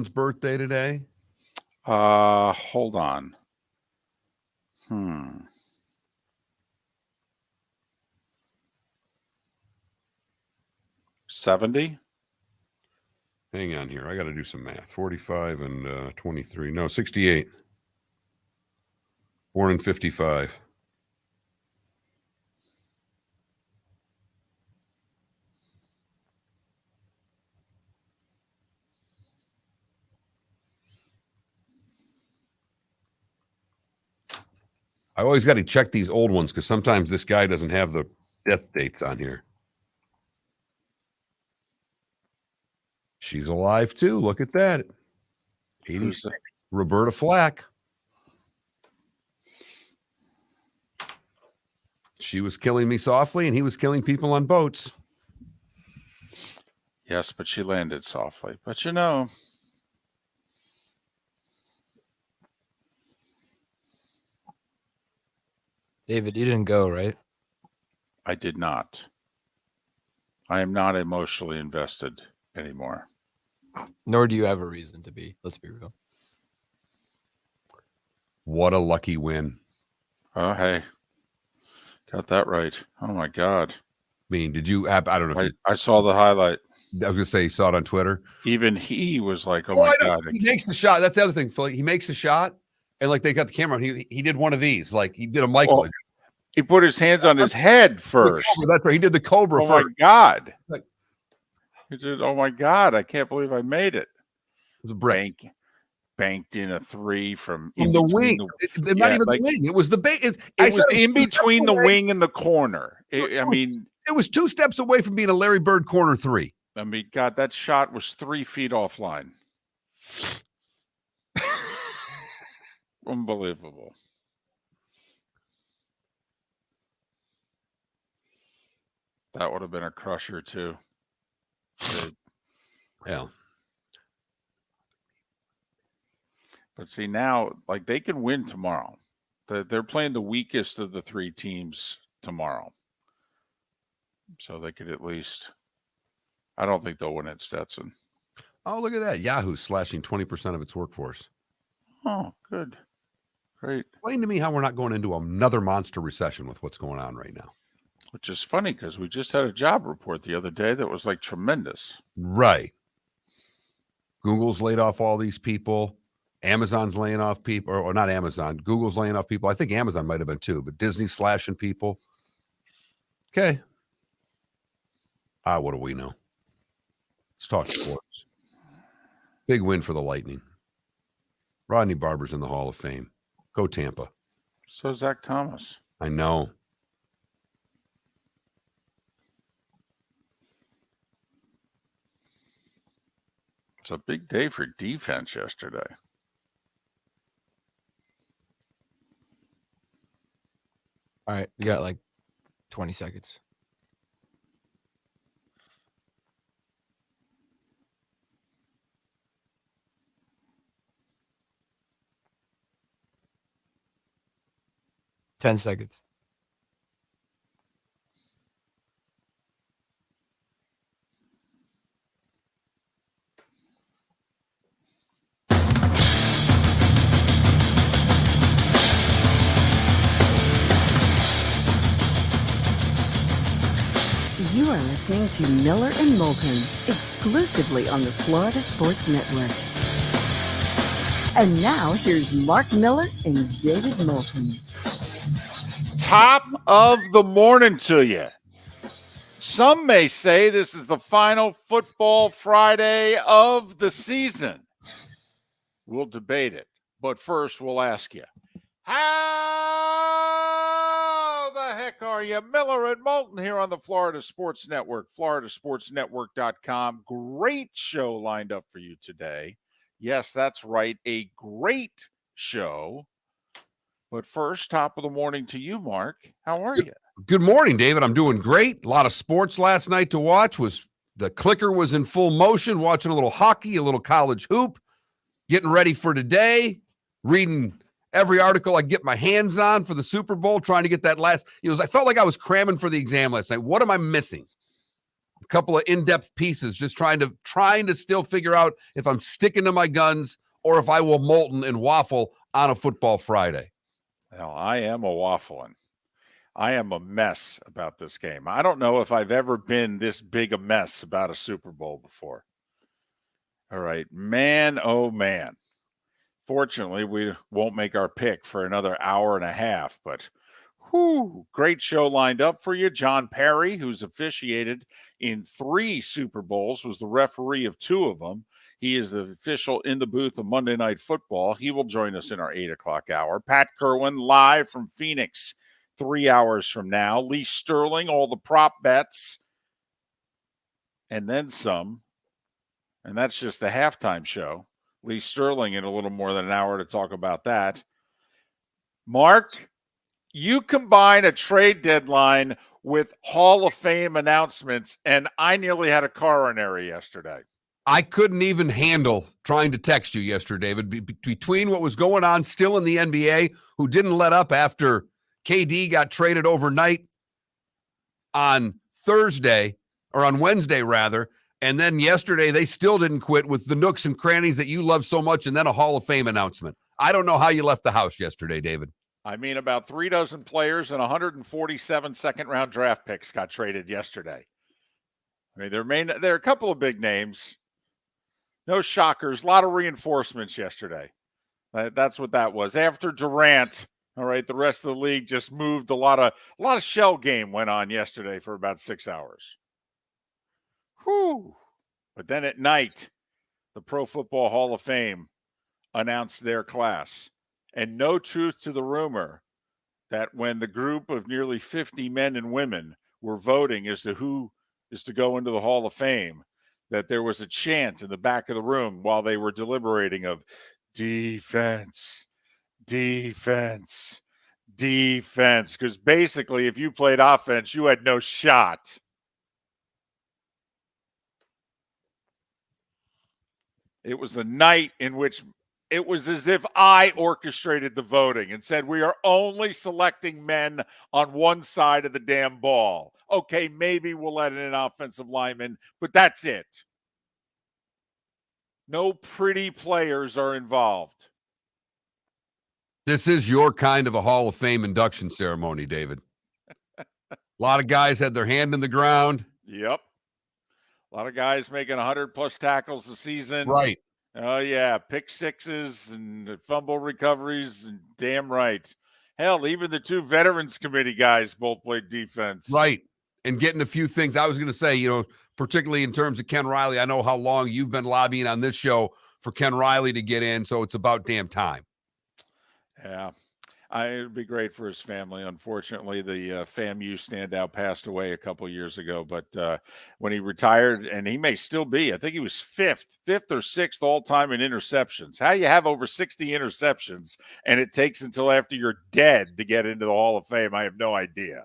birthday today? Hold on. 70? Hang on here. I got to do some math. 45 and 23. No, 68. Born in 55. I always got to check these old ones because sometimes this guy doesn't have the death dates on here. She's alive too. Look at that. 86. Roberta Flack. She was killing me softly, and he was killing people on boats. Yes, but she landed softly. But you know. David, you didn't go, right? I did not. I am not emotionally invested anymore. Nor do you have a reason to be. Let's be real. What a lucky win. Oh, hey. Got that right. Oh, my God. I mean, did you? I don't know if I saw the highlight. I was going to say, you saw it on Twitter. Even he was like, oh, my God. He makes the shot. That's the other thing, Phil. He makes the shot, and like they got the camera. He did one of these. Like he did a Michael. Well, he put his hands on his head first. That's right. He did the Cobra first. Oh, my God. He did, oh, my God. I can't believe I made it. It was a break. Banked in a three from the wing. Not even the wing. It was the base. It was in between the wing and the corner. It was 2 steps away from being a Larry Bird corner three. I mean, God, that shot was 3 feet offline. Unbelievable. That would have been a crusher too. Yeah. But see now, like they can win tomorrow. They're playing the weakest of the 3 teams tomorrow. So they could at least, I don't think they'll win at Stetson. Oh, look at that. Yahoo's slashing 20% of its workforce. Oh, good. Great. Explain to me how we're not going into another monster recession with what's going on right now. Which is funny because we just had a job report the other day that was like tremendous. Right. Google's laid off all these people. Amazon's laying off people, or not Amazon. Google's laying off people. I think Amazon might have been too, but Disney's slashing people. Okay. What do we know? Let's talk sports. Big win for the Lightning. Rodney Barber's in the Hall of Fame. Go Tampa. So Zach Thomas. I know. It's a big day for defense yesterday. All right, we got like 20 seconds. $10 seconds. You are listening to Miller and Moulton, exclusively on the Florida Sports Network. And now, here's Mark Miller and David Moulton. Top of the morning to you. Some may say this is the final football Friday of the season. We'll debate it. But first, we'll ask you, how the heck are you? Miller and Moulton here on the Florida Sports Network, floridasportsnetwork.com. Great show lined up for you today. Yes, that's right, a great show. But first, top of the morning to you, Mark. How are you? Good morning, David. I'm doing great. A lot of sports last night to watch. The clicker was in full motion, watching a little hockey, a little college hoop, getting ready for today, reading every article I get my hands on for the Super Bowl, trying to get that last. I felt like I was cramming for the exam last night. What am I missing? a couple of in-depth pieces, just trying to still figure out if I'm sticking to my guns or if I will Moulton and waffle on a football Friday. Well, I am a waffling. I am a mess about this game. I don't know if I've ever been this big a mess about a Super Bowl before. All right, man, oh man. Fortunately, we won't make our pick for another hour and a half, but great show lined up for you. John Parry, who's officiated in 3 Super Bowls, was the referee of 2 of them. He is the official in the booth of Monday Night Football. He will join us in our 8 o'clock hour. Pat Kirwan, live from Phoenix, 3 hours from now. Lee Sterling, all the prop bets, and then some. And that's just the halftime show. Lee Sterling in a little more than an hour to talk about that. Mark, you combine a trade deadline with Hall of Fame announcements, and I nearly had a coronary yesterday. I couldn't even handle trying to text you yesterday, David, between what was going on still in the NBA, who didn't let up after KD got traded overnight on Thursday, or on Wednesday, rather, and then yesterday they still didn't quit with the nooks and crannies that you love so much, and then a Hall of Fame announcement. I don't know how you left the house yesterday, David. I mean, about 3 dozen players and 147 second-round draft picks got traded yesterday. I mean, there are a couple of big names. No shockers. A lot of reinforcements yesterday. That's what that was. After Durant, all right, the rest of the league just moved. A lot of shell game went on yesterday for about 6 hours. But then at night, the Pro Football Hall of Fame announced their class. And no truth to the rumor that when the group of nearly 50 men and women were voting as to who is to go into the Hall of Fame, that there was a chant in the back of the room while they were deliberating of defense, defense, defense. Because basically, if you played offense, you had no shot. It was a night in which it was as if I orchestrated the voting and said, we are only selecting men on one side of the damn ball. Okay, maybe we'll let in an offensive lineman, but that's it. No pretty players are involved. This is your kind of a Hall of Fame induction ceremony, David. A lot of guys had their hand in the ground. Yep. A lot of guys making 100-plus tackles a season. Right. Oh, yeah, pick sixes and fumble recoveries, and damn right. Hell, even the 2 Veterans Committee guys both played defense. Right, and getting a few things. I was going to say, particularly in terms of Ken Riley, I know how long you've been lobbying on this show for Ken Riley to get in, so it's about damn time. Yeah. It would be great for his family. Unfortunately, the FAMU standout passed away a couple years ago, but when he retired, and he may still be, I think he was fifth or sixth all-time in interceptions. How you have over 60 interceptions, and it takes until after you're dead to get into the Hall of Fame, I have no idea.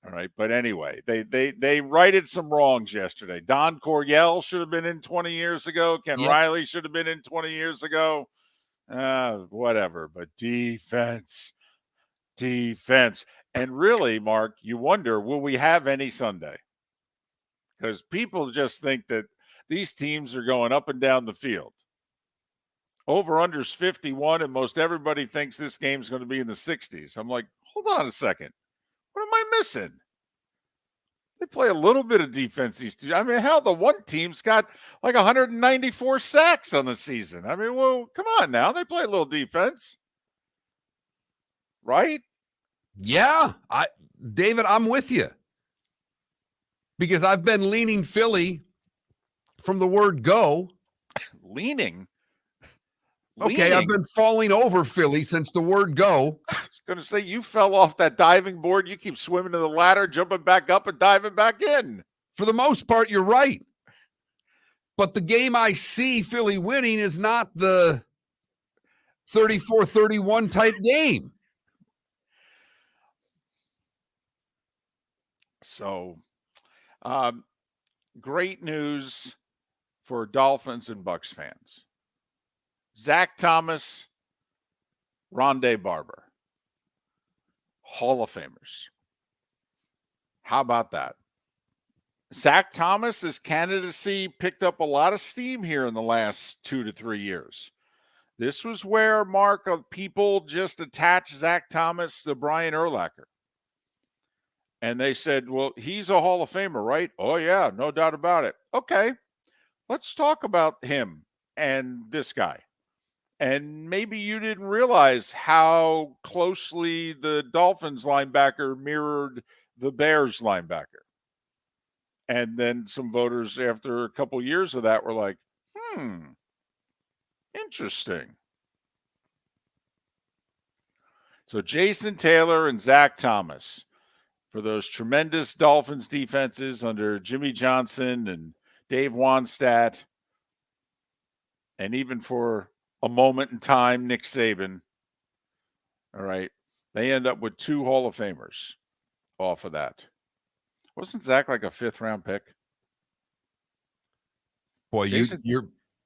All right, but anyway, they righted some wrongs yesterday. Don Coryell should have been in 20 years ago. Ken Riley should have been in 20 years ago. Whatever, but defense. And really, Mark, you wonder, will we have any Sunday? Because people just think that these teams are going up and down the field. Over-under's 51, and most everybody thinks this game's going to be in the 60s. I'm like, hold on a second. What am I missing? They play a little bit of defense. These two. I mean, hell, the one team's got like 194 sacks on the season. I mean, well, come on now. They play a little defense. Right? Yeah. David, I'm with you. Because I've been leaning Philly from the word go. Leaning? Okay, I've been falling over Philly since the word go. I was going to say, you fell off that diving board. You keep swimming to the ladder, jumping back up and diving back in. For the most part, you're right. But the game I see Philly winning is not the 34-31 type game. So, great news for Dolphins and Bucs fans. Zach Thomas, Rondé Barber, Hall of Famers. How about that? Zach Thomas's candidacy picked up a lot of steam here in the last 2 to 3 years. This was where, Mark, of people just attached Zach Thomas to Brian Urlacher. And they said, well, he's a Hall of Famer, right? Oh, yeah, no doubt about it. Okay, let's talk about him and this guy. And maybe you didn't realize how closely the Dolphins linebacker mirrored the Bears linebacker. And then some voters after a couple years of that were like, interesting. So Jason Taylor and Zach Thomas for those tremendous Dolphins defenses under Jimmy Johnson and Dave Wanstatt, and even for a moment in time, Nick Saban. All right. They end up with 2 Hall of Famers off of that. Wasn't Zach like a 5th-round pick? Boy, Jason,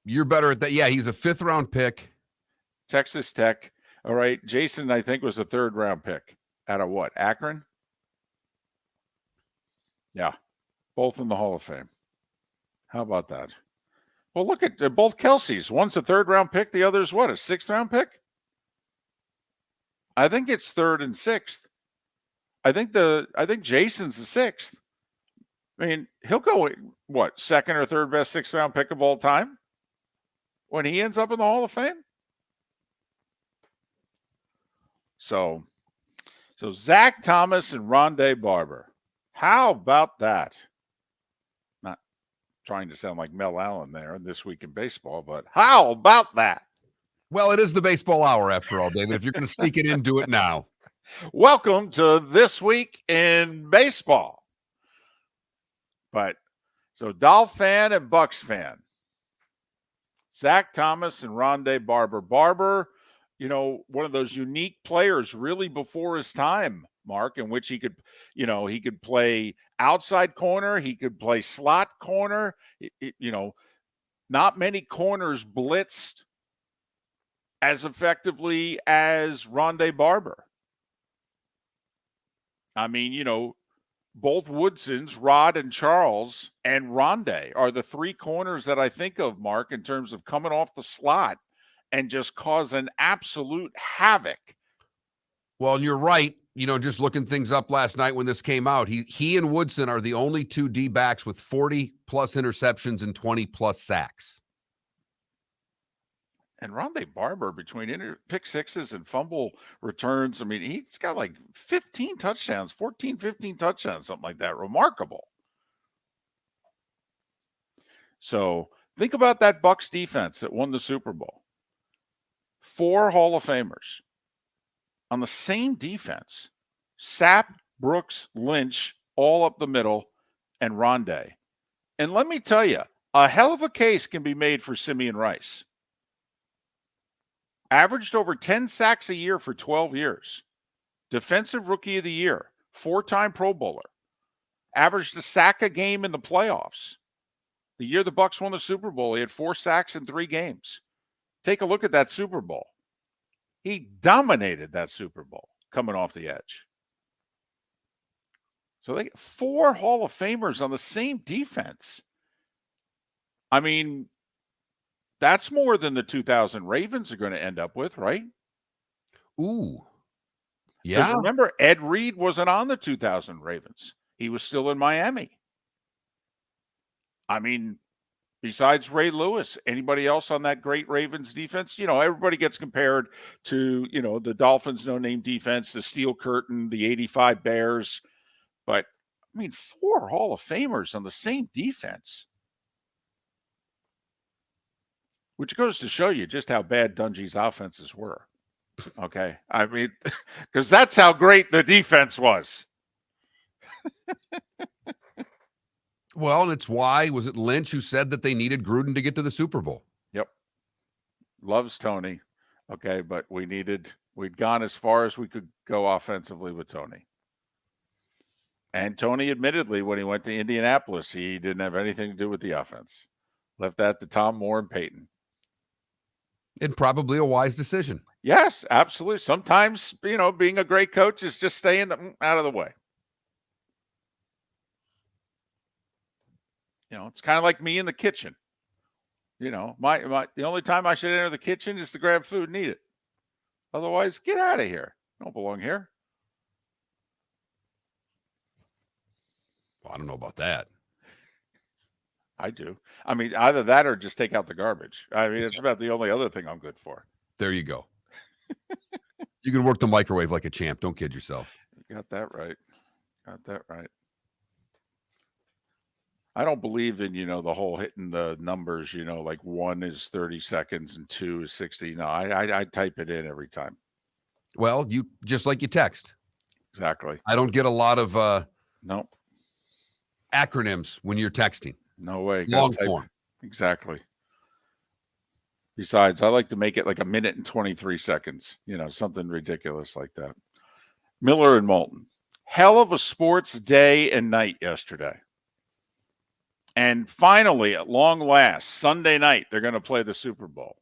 you're better at that. Yeah, he's a 5th-round pick. Texas Tech. All right. Jason, I think, was a 3rd-round pick out of what? Akron? Yeah. Both in the Hall of Fame. How about that? Well, look at both Kelce's. One's a 3rd-round pick. The other's what? A 6th-round pick? I think it's 3rd and 6th. I think Jason's the 6th. I mean, he'll go, what, 2nd or 3rd best 6th-round pick of all time when he ends up in the Hall of Fame? So Zach Thomas and Rondé Barber. How about that? Not trying to sound like Mel Allen there in This Week in Baseball, but how about that? Well, it is the baseball hour after all, David. If you're going to sneak it in, do it now. Welcome to This Week in Baseball. But so Dolph fan and Bucks fan. Zach Thomas and Rondé Barber. Barber, you know, one of those unique players really before his time, Mark, in which he could play outside corner. He could play slot corner. Not many corners blitzed as effectively as Rondé Barber. I mean, both Woodsons, Rod and Charles, and Rondé are the 3 corners that I think of, Mark, in terms of coming off the slot and just causing absolute havoc. Well, and you're right. Just looking things up last night when this came out, he and Woodson are the only 2 D-backs with 40-plus interceptions and 20-plus sacks. And Rondé Barber, between pick sixes and fumble returns, I mean, he's got like 15 touchdowns, 14, 15 touchdowns, something like that. Remarkable. So think about that Bucs defense that won the Super Bowl. 4 Hall of Famers on the same defense. Sapp, Brooks, Lynch, all up the middle, and Rondé. And let me tell you, a hell of a case can be made for Simeon Rice. Averaged over 10 sacks a year for 12 years. Defensive Rookie of the Year. 4-time Pro Bowler. Averaged a sack a game in the playoffs. The year the Bucs won the Super Bowl, he had 4 sacks in 3 games. Take a look at that Super Bowl. He dominated that Super Bowl coming off the edge. So they get 4 Hall of Famers on the same defense. I mean, that's more than the 2000 Ravens are going to end up with, right? Ooh. Because Yeah. remember, Ed Reed wasn't on the 2000 Ravens. He was still in Miami. I mean, besides Ray Lewis, anybody else on that great Ravens defense? Everybody gets compared to, the Dolphins no-name defense, the Steel Curtain, the 85 Bears. But, I mean, 4 Hall of Famers on the same defense. Which goes to show you just how bad Dungy's offenses were. Okay. I mean, because that's how great the defense was. Well, and it's why, was it Lynch who said that they needed Gruden to get to the Super Bowl? Yep. Loves Tony. Okay. But we'd gone as far as we could go offensively with Tony. And Tony, admittedly, when he went to Indianapolis, he didn't have anything to do with the offense. Left that to Tom Moore and Peyton. And probably a wise decision. Yes, absolutely. Sometimes, being a great coach is just staying out of the way. It's kind of like me in the kitchen. The only time I should enter the kitchen is to grab food and eat it. Otherwise, get out of here. I don't belong here. Well, I don't know about that. I do. I mean, either that or just take out the garbage. I mean, it's about the only other thing I'm good for. There you go. You can work the microwave like a champ. Don't kid yourself. You got that right. I don't believe in, the whole hitting the numbers, like 1 is 30 seconds and 2 is 60. No, I type it in every time. Well, you just like you text. Exactly. I don't get a lot of Nope. acronyms when you're texting. No way. Long form. Exactly. Besides, I like to make it like 1 minute and 23 seconds, something ridiculous like that. Miller and Moulton. Hell of a sports day and night yesterday. And finally, at long last, Sunday night, they're going to play the Super Bowl.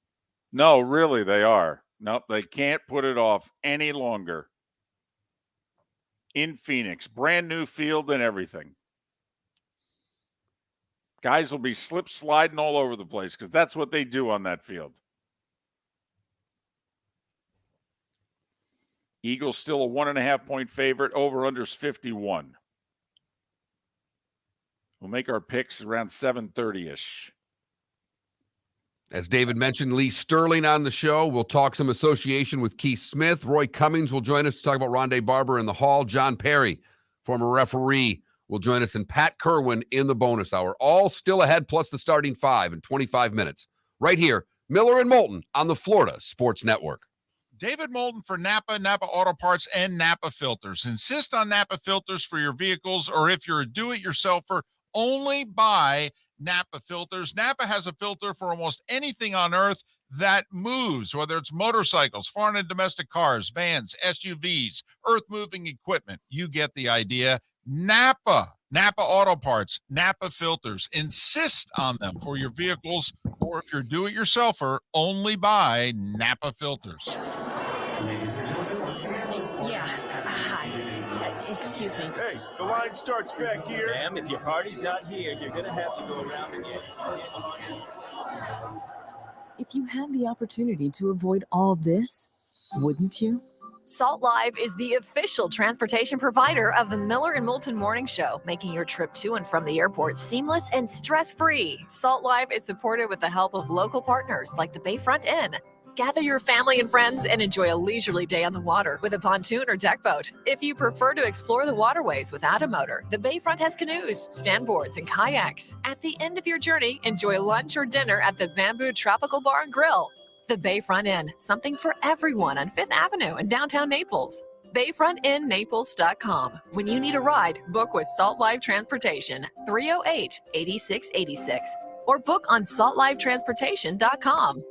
No, really, they are. Nope, they can't put it off any longer. In Phoenix, brand new field and everything. Guys will be slip sliding all over the place because that's what they do on that field. Eagles still a 1.5-point favorite. Over-under's 51. We'll make our picks around 7:30-ish. As David mentioned, Lee Sterling on the show. We'll talk some association with Keith Smith. Roy Cummings will join us to talk about Rondé Barber in the Hall. John Parry, former referee, will join us, and Pat Kirwan in the bonus hour. All still ahead, plus the starting 5 in 25 minutes. Right here, Miller and Moulton on the Florida Sports Network. David Moulton for Napa, Napa Auto Parts, and Napa Filters. Insist on Napa filters for your vehicles, or if you're a do-it-yourselfer, only buy Napa filters. Napa has a filter for almost anything on earth that moves, whether it's motorcycles, foreign and domestic cars, vans, SUVs, earth-moving equipment. You get the idea. Napa Auto Parts, Napa filters. Insist on them for your vehicles, or if you're a do-it-yourselfer, only buy Napa filters. Yeah. Hi. Excuse me. Hey, the line starts back here. Ma'am, if your party's not here, you're going to have to go around again. If you had the opportunity to avoid all this, wouldn't you? Salt Live is the official transportation provider of the Miller and Moulton Morning Show, making your trip to and from the airport seamless and stress-free. Salt Live is supported with the help of local partners like the Bayfront Inn. Gather your family and friends and enjoy a leisurely day on the water with a pontoon or deck boat. If you prefer to explore the waterways without a motor, the Bayfront has canoes, standboards, and kayaks. At the end of your journey, enjoy lunch or dinner at the Bamboo Tropical Bar and Grill. The Bayfront Inn, something for everyone on 5th Avenue in downtown Naples. BayfrontInNaples.com. When you need a ride, book with Salt Live Transportation, 308-8686, or book on saltlivetransportation.com.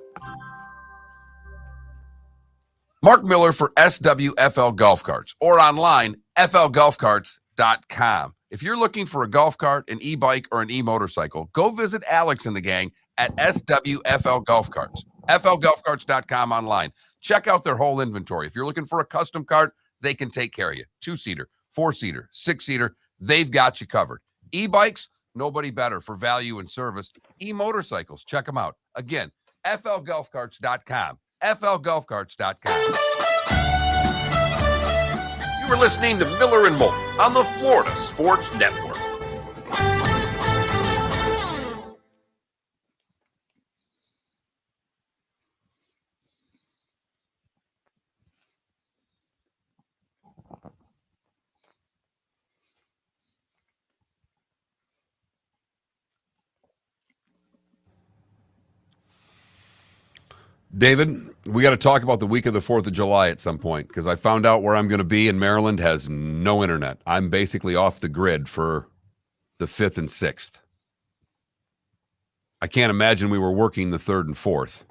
Mark Miller for SWFL Golf Carts, or online, flgolfcarts.com. If you're looking for a golf cart, an e-bike, or an e-motorcycle, go visit Alex and the gang at SWFL Golf Carts. flgolfcarts.com online. Check out their whole inventory. If you're looking for a custom cart, they can take care of you. 2-seater, 4-seater, 6-seater, they've got you covered. E-bikes, nobody better for value and service. E-motorcycles, check them out. Again, flgolfcarts.com. flgolfcarts.com. You were listening to Miller and Moulton on the Florida Sports Network. David, we got to talk about the week of the 4th of July at some point, because I found out where I'm going to be, and Maryland has no internet. I'm basically off the grid for the 5th and 6th. I can't imagine we were working the 3rd and 4th.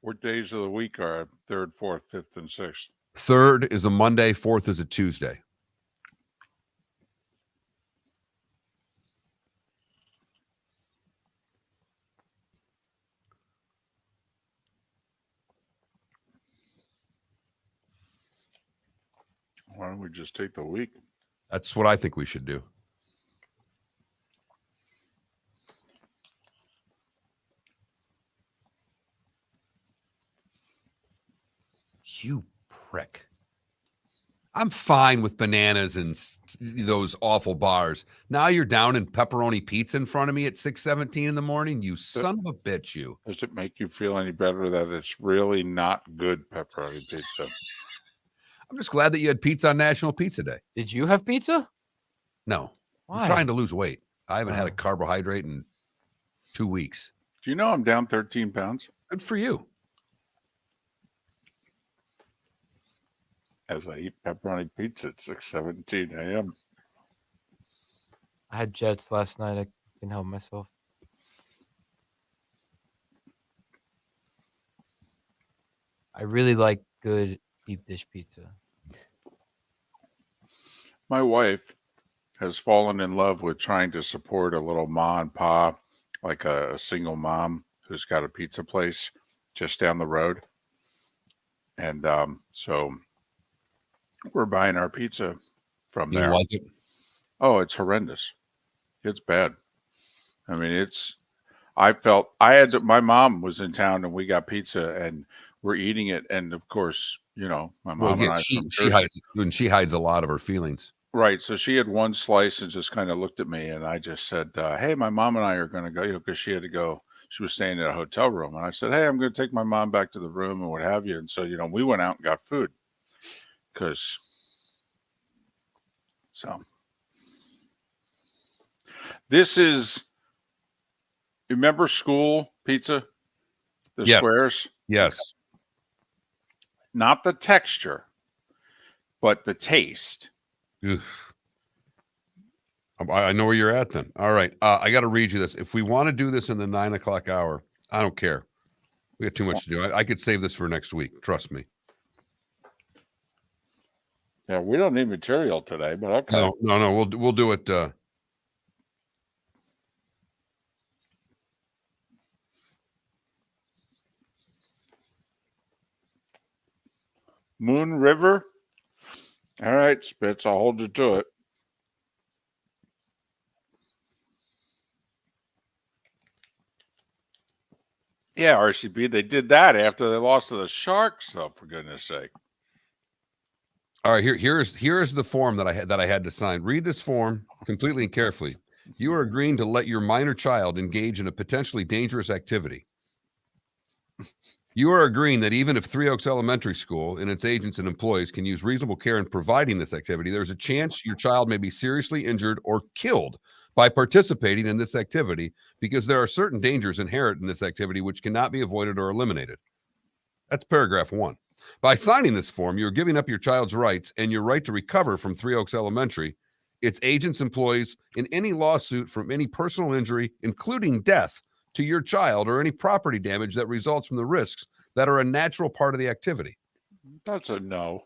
What days of the week are 3rd, 4th, 5th, and 6th? 3rd is a Monday, 4th is a Tuesday. Why don't we just take the week? That's what I think we should do. You prick. I'm fine with bananas and those awful bars. Now you're down in pepperoni pizza in front of me at 6:17 in the morning. You son of a bitch, you. Does it make you feel any better that it's really not good pepperoni pizza? I'm just glad that you had pizza on National Pizza Day. Did you have pizza? No. Why? I'm trying to lose weight. I haven't had a Oh. carbohydrate in 2 weeks. Do you know I'm down 13 pounds? Good for you. As I eat pepperoni pizza at 6:17 a.m. I had Jets last night. I couldn't help myself. I really like good deep dish pizza. My wife has fallen in love with trying to support a little ma and pa, like a single mom who's got a pizza place just down the road. And so we're buying our pizza from You there. like it? Oh, it's horrendous. It's bad. I mean, my mom was in town and we got pizza and we're eating it. And of course, my mom Well, and again, I, she hides a lot of her feelings. right. So she had one slice and just kind of looked at me and I just said, hey, my mom and I are going to go, because she had to go. She was staying in a hotel room. And I said, hey, I'm going to take my mom back to the room and what have you. And so, we went out and got food this is, remember school pizza? The Yes. squares? Yes. Not the texture, but the taste. Ugh. I know where you're at then. All right. I got to read you this. If we want to do this in the 9 o'clock hour, I don't care. We got too much to do. I could save this for next week. Trust me. Yeah, we don't need material today, but okay. No. We'll do it. Moon River. All right, Spitz, I'll hold you to it. Yeah, RCB, they did that after they lost to the Sharks, though, for goodness sake. All right, here's the form that I had to sign. Read this form completely and carefully. You are agreeing to let your minor child engage in a potentially dangerous activity. You are agreeing that even if 3 Oaks Elementary School and its agents and employees can use reasonable care in providing this activity, there's a chance your child may be seriously injured or killed by participating in this activity because there are certain dangers inherent in this activity which cannot be avoided or eliminated. That's paragraph 1. By signing this form, you're giving up your child's rights and your right to recover from 3 Oaks Elementary, its agents, employees, in any lawsuit from any personal injury, including death, to your child or any property damage that results from the risks that are a natural part of the activity. That's a no.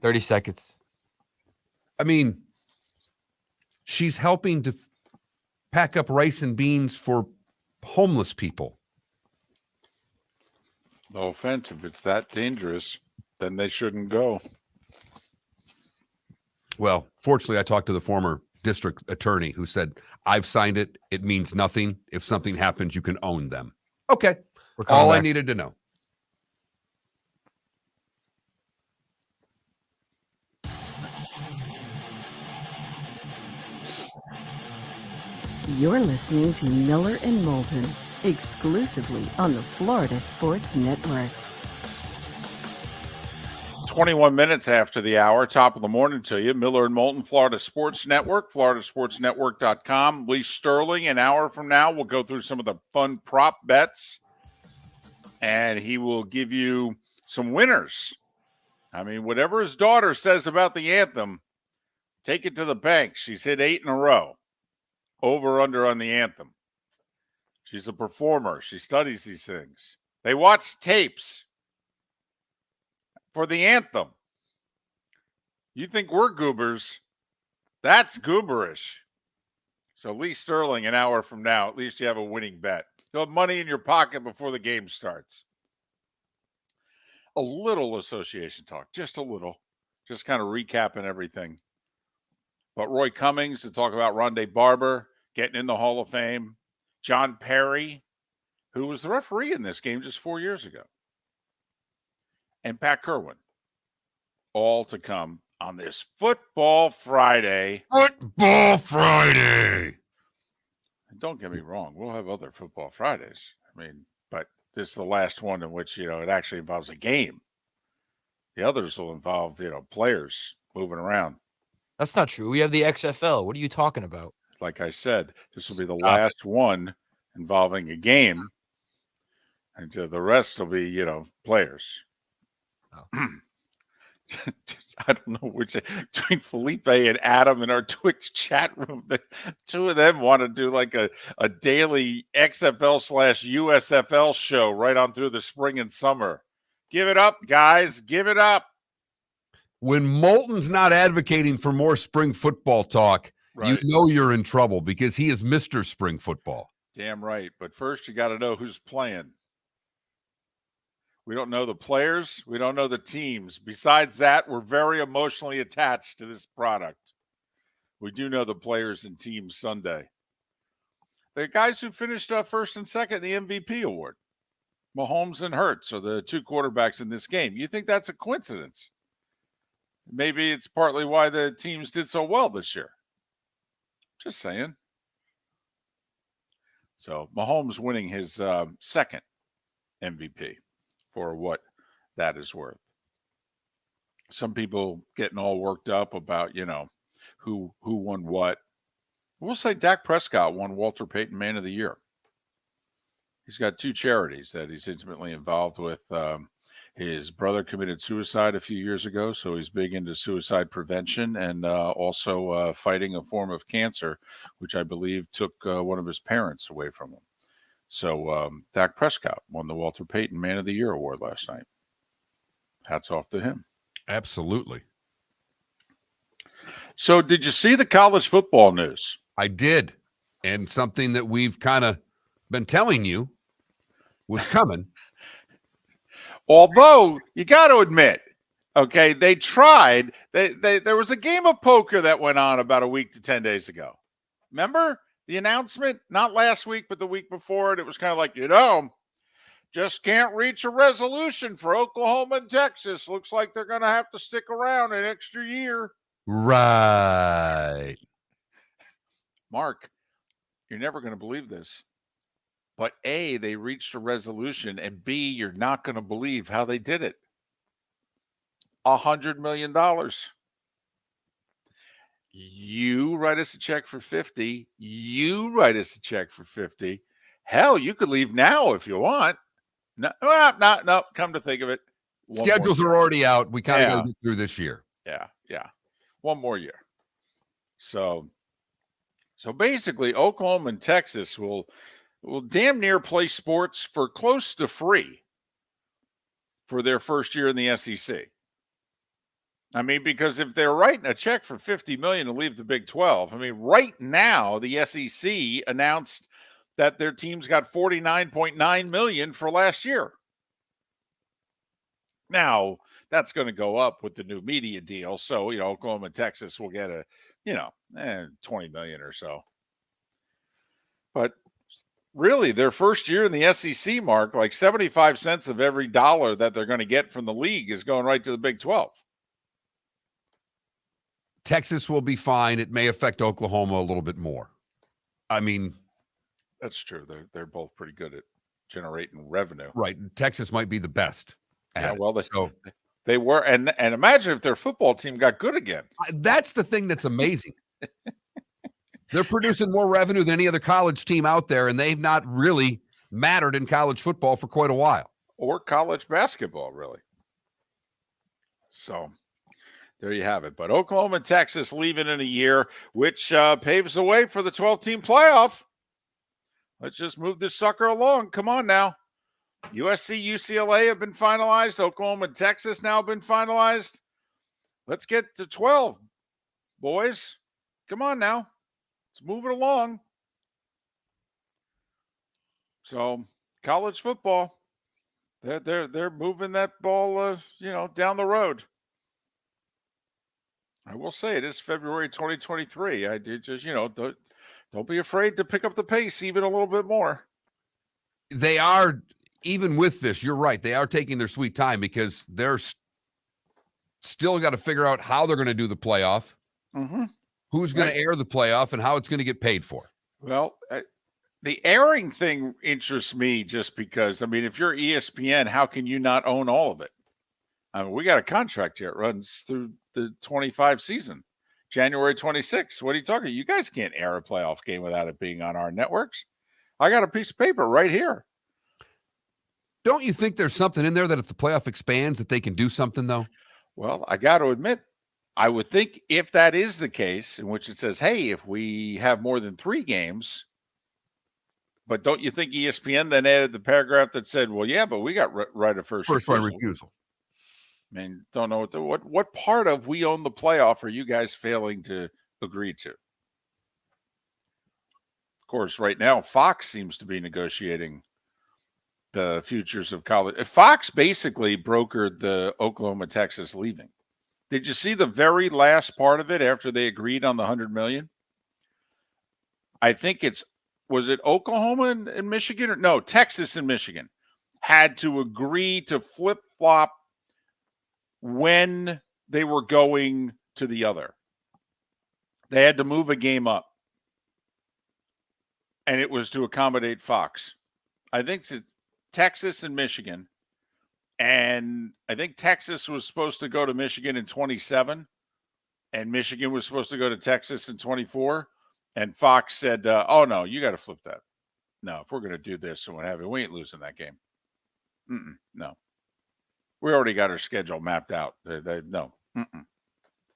$30 seconds. I mean, she's helping to pack up rice and beans for homeless people. No offense. If it's that dangerous, then they shouldn't go. Well, fortunately, I talked to the former district attorney who said, I've signed it. It means nothing. If something happens, you can own them. Okay. We're coming All I back. needed to know. You're listening to Miller and Moulton, exclusively on the Florida Sports Network. 21 minutes after the hour, top of the morning to you. Miller and Moulton, Florida Sports Network, floridasportsnetwork.com. Lee Sterling, an hour from now, we'll go through some of the fun prop bets, and he will give you some winners. I mean, whatever his daughter says about the anthem, take it to the bank. She's hit 8 in a row. Over, under on the anthem. She's a performer. She studies these things. They watch tapes for the anthem. You think we're goobers? That's gooberish. So Lee Sterling, an hour from now, at least you have a winning bet. You'll have money in your pocket before the game starts. A little association talk, just a little. Just kind of recapping everything. But Roy Cummings to talk about Rondé Barber getting in the Hall of Fame. John Parry, who was the referee in this game just 4 years ago, and Pat Kirwan, all to come on this Football Friday. Football Friday. And don't get me wrong, we'll have other Football Fridays. I mean, but this is the last one in which, it actually involves a game. The others will involve, players moving around. That's not true. We have the XFL. What are you talking about? Like I said, this will be the Stop. last one involving a game. And the rest will be, players. Oh. I don't know which, between Felipe and Adam in our Twitch chat room, the two of them want to do like a daily XFL/USFL show right on through the spring and summer. Give it up, guys. Give it up. When Moulton's not advocating for more spring football talk, Right. you know you're in trouble because he is Mr. Spring Football. Damn right. But first, you got to know who's playing. We don't know the players. We don't know the teams. Besides that, we're very emotionally attached to this product. We do know the players and teams Sunday. The guys who finished first and second in the MVP award, Mahomes and Hurts, are the two quarterbacks in this game. You think that's a coincidence? Maybe it's partly why the teams did so well this year. Just saying. So Mahomes winning his second MVP. For what that is worth. Some people getting all worked up about, who won what. We'll say Dak Prescott won Walter Payton Man of the Year. He's got two charities that he's intimately involved with. His brother committed suicide a few years ago, so he's big into suicide prevention and also fighting a form of cancer, which I believe took one of his parents away from him. So Dak Prescott won the Walter Payton Man of the Year award last night. Hats off to him. Absolutely. So did you see the college football news? I did. And something that we've kind of been telling you was coming. Although, you got to admit, okay, they tried. There was a game of poker that went on about a week to 10 days ago. Remember? The announcement, not last week, but the week before it, it was kind of like, just can't reach a resolution for Oklahoma and Texas. Looks like they're going to have to stick around an extra year. Right. Mark, you're never going to believe this. But A, they reached a resolution, and B, you're not going to believe how they did it. $100 million. You write us a check for 50. You write us a check for 50. Hell, you could leave now if you want. No. Come to think of it, schedules are already out. We kind of got to get through this year. Yeah. One more year. So basically, Oklahoma and Texas will damn near play sports for close to free for their first year in the SEC. I mean, because if they're writing a check for $50 million to leave the Big 12, I mean, right now the SEC announced that their teams got $49.9 million for last year. Now that's going to go up with the new media deal, so Oklahoma and Texas will get a $20 million or so. But really, their first year in the SEC, Mark, like 75 cents of every dollar that they're going to get from the league is going right to the Big 12. Texas will be fine. It may affect Oklahoma a little bit more. I mean, that's true. They're both pretty good at generating revenue. Right. Texas might be the best. Yeah, well, they were. And imagine if their football team got good again. That's the thing that's amazing. They're producing more revenue than any other college team out there, and they've not really mattered in college football for quite a while. Or college basketball, really. So there you have it. But Oklahoma and Texas leaving in a year, which paves the way for the 12-team playoff. Let's just move this sucker along. Come on now. USC, UCLA have been finalized. Oklahoma and Texas now have been finalized. Let's get to 12, boys. Come on now. Let's move it along. So, college football, they're moving that ball, down the road. I will say it is February 2023. I did just, Don't be afraid to pick up the pace even a little bit more. They are, even with this, you're right. They are taking their sweet time because they're still got to figure out how they're going to do the playoff, who's going to air the playoff, and how it's going to get paid for. Well, the airing thing interests me just because, I mean, if you're ESPN, how can you not own all of it? I mean, we got a contract here. It runs through the 25 season, January 26th. What are you talking? You guys can't air a playoff game without it being on our networks. I got a piece of paper right here. Don't you think there's something in there that if the playoff expands that they can do something, though? Well, I got to admit, I would think if that is the case, in which it says, hey, if we have more than 3 games, but don't you think ESPN then added the paragraph that said, well, yeah, but we got right of first right refusal. I mean, don't know what part of we own the playoff are you guys failing to agree to? Of course, right now, Fox seems to be negotiating the futures of college. Fox basically brokered the Oklahoma-Texas leaving. Did you see the very last part of it after they agreed on the $100 million? I think was it Oklahoma and Michigan? Or no, Texas and Michigan had to agree to flip-flop when they were going to the other. They had to move a game up. And it was to accommodate Fox. I think it's Texas and Michigan. And I think Texas was supposed to go to Michigan in 27. And Michigan was supposed to go to Texas in 24. And Fox said, oh, no, you got to flip that. No, if we're going to do this and what have you, we ain't losing that game. No. We already got our schedule mapped out. No.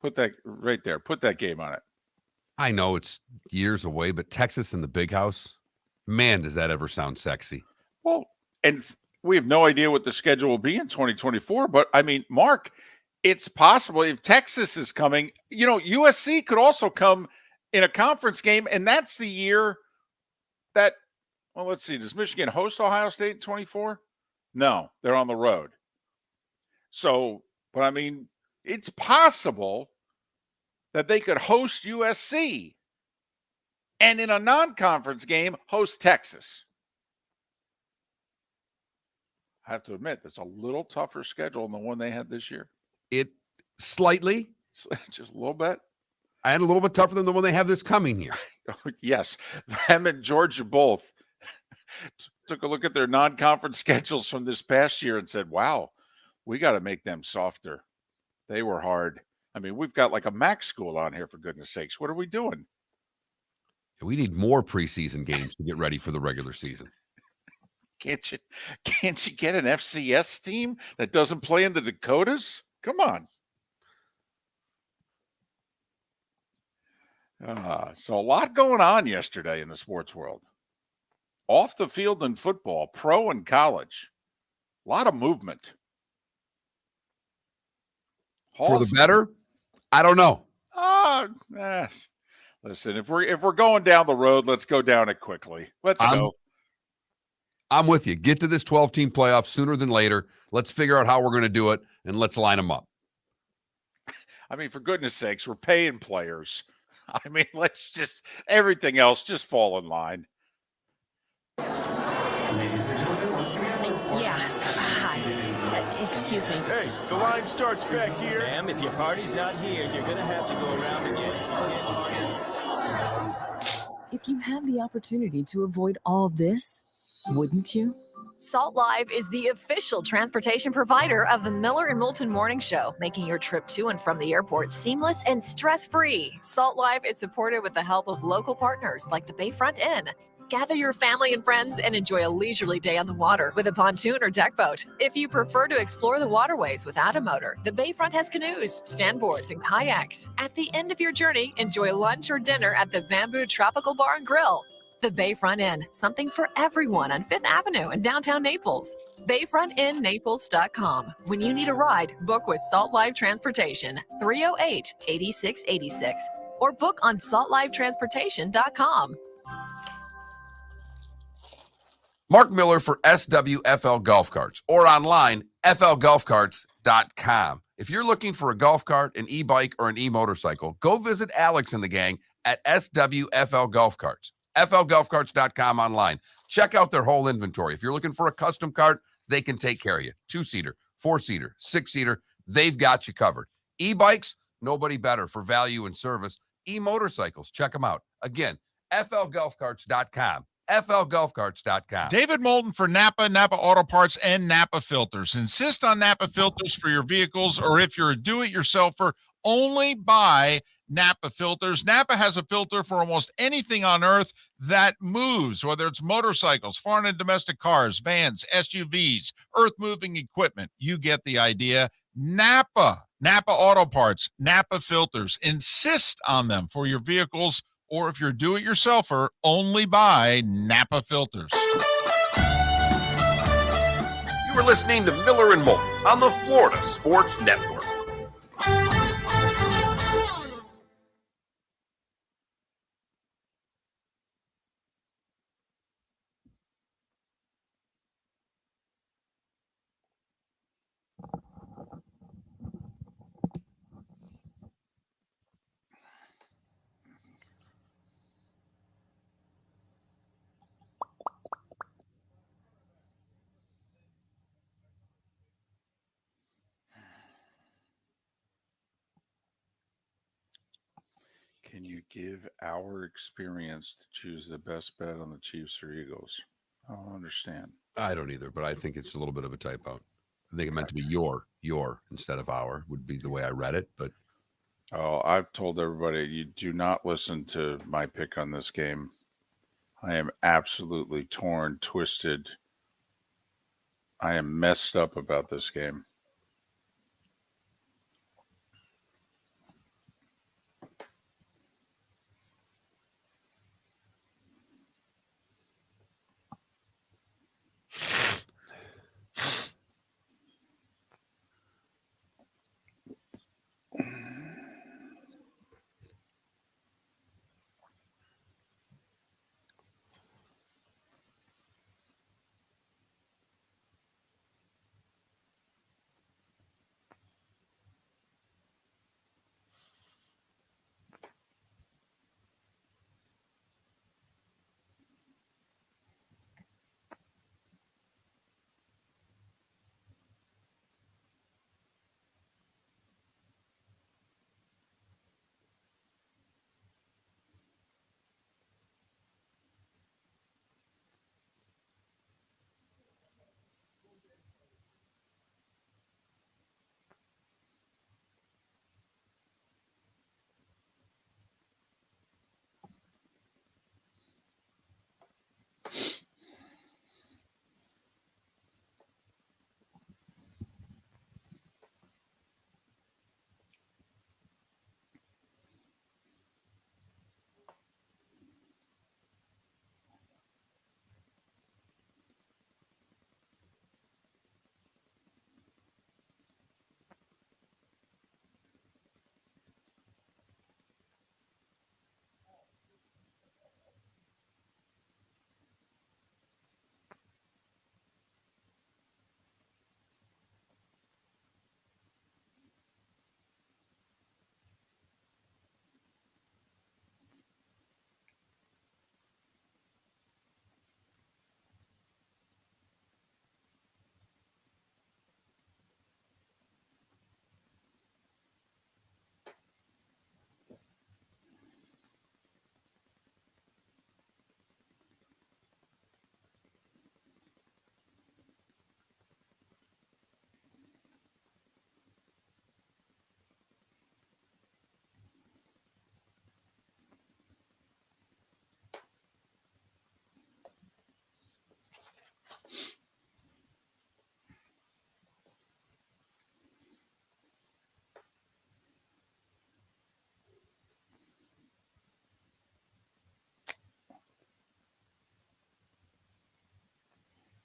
Put that right there. Put that game on it. I know it's years away, but Texas in the big house, man, does that ever sound sexy. Well, and we have no idea what the schedule will be in 2024. But, I mean, Mark, it's possible if Texas is coming, USC could also come in a conference game, and that's the year that, well, let's see, does Michigan host Ohio State in 24? No, they're on the road. So, but I mean, it's possible that they could host USC and in a non-conference game, host Texas. I have to admit, that's a little tougher schedule than the one they had this year. It slightly. Just a little bit. And a little bit tougher than the one they have this coming year. Yes. Them and Georgia both took a look at their non-conference schedules from this past year and said, wow, we got to make them softer. They were hard. I mean, we've got like a MAC school on here, for goodness sakes. What are we doing? We need more preseason games to get ready for the regular season. Can't you get an FCS team that doesn't play in the Dakotas? Come on. So a lot going on yesterday in the sports world. Off the field in football, pro and college. A lot of movement. For the better? I don't know. Listen, if we're going down the road, let's go down it quickly. Let's go. I'm with you. Get to this 12-team playoff sooner than later. Let's figure out how we're going to do it, and let's line them up. I mean, for goodness sakes, we're paying players. I mean, let's just, everything else, just fall in line. Ladies and gentlemen, once again. Yeah. Hi. Excuse me. Hey, the line starts back here. Ma'am, if your party's not here, you're going to have to go around again. If you had the opportunity to avoid all this, wouldn't you? Salt Live is the official transportation provider of the Miller and Moulton Morning Show, making your trip to and from the airport seamless and stress-free. Salt Live is supported with the help of local partners like the Bayfront Inn. Gather your family and friends and enjoy a leisurely day on the water with a pontoon or deck boat. If you prefer to explore the waterways without a motor, the Bayfront has canoes, standboards, and kayaks. At the end of your journey, enjoy lunch or dinner at the Bamboo Tropical Bar and Grill. The Bayfront Inn, something for everyone on 5th Avenue in downtown Naples. BayfrontInNaples.com. When you need a ride, book with Salt Live Transportation, 308-8686, or book on saltlivetransportation.com. Mark Miller for SWFL Golf Carts or online, flgolfcarts.com. If you're looking for a golf cart, an e-bike, or an e-motorcycle, go visit Alex and the gang at SWFL Golf Carts. FLGolfCarts.com online. Check out their whole inventory. If you're looking for a custom cart, they can take care of you. 2-seater, 4-seater, 6-seater, they've got you covered. E-bikes, nobody better for value and service. E-motorcycles, check them out. Again, FLGolfCarts.com. FLGolfCarts.com. David Moulton for Napa, Napa Auto Parts, and Napa Filters. Insist on Napa filters for your vehicles, or if you're a do-it-yourselfer, only buy Napa filters. Napa has a filter for almost anything on earth that moves, whether it's motorcycles, foreign and domestic cars, vans, SUVs, earth-moving equipment. You get the idea. Napa Auto Parts, Napa filters. Insist on them for your vehicles, or if you're do-it-yourselfer, only buy Napa filters. You were listening to Miller and Moulton on the Florida Sports Network. Can you give our experience to choose the best bet on the Chiefs or Eagles? I don't understand. I don't either, but I think it's a little bit of a typo. I think it meant to be your instead of our would be the way I read it, but Oh, I've told everybody, you do not listen to my pick on this game. I am absolutely torn, twisted. I am messed up about this game.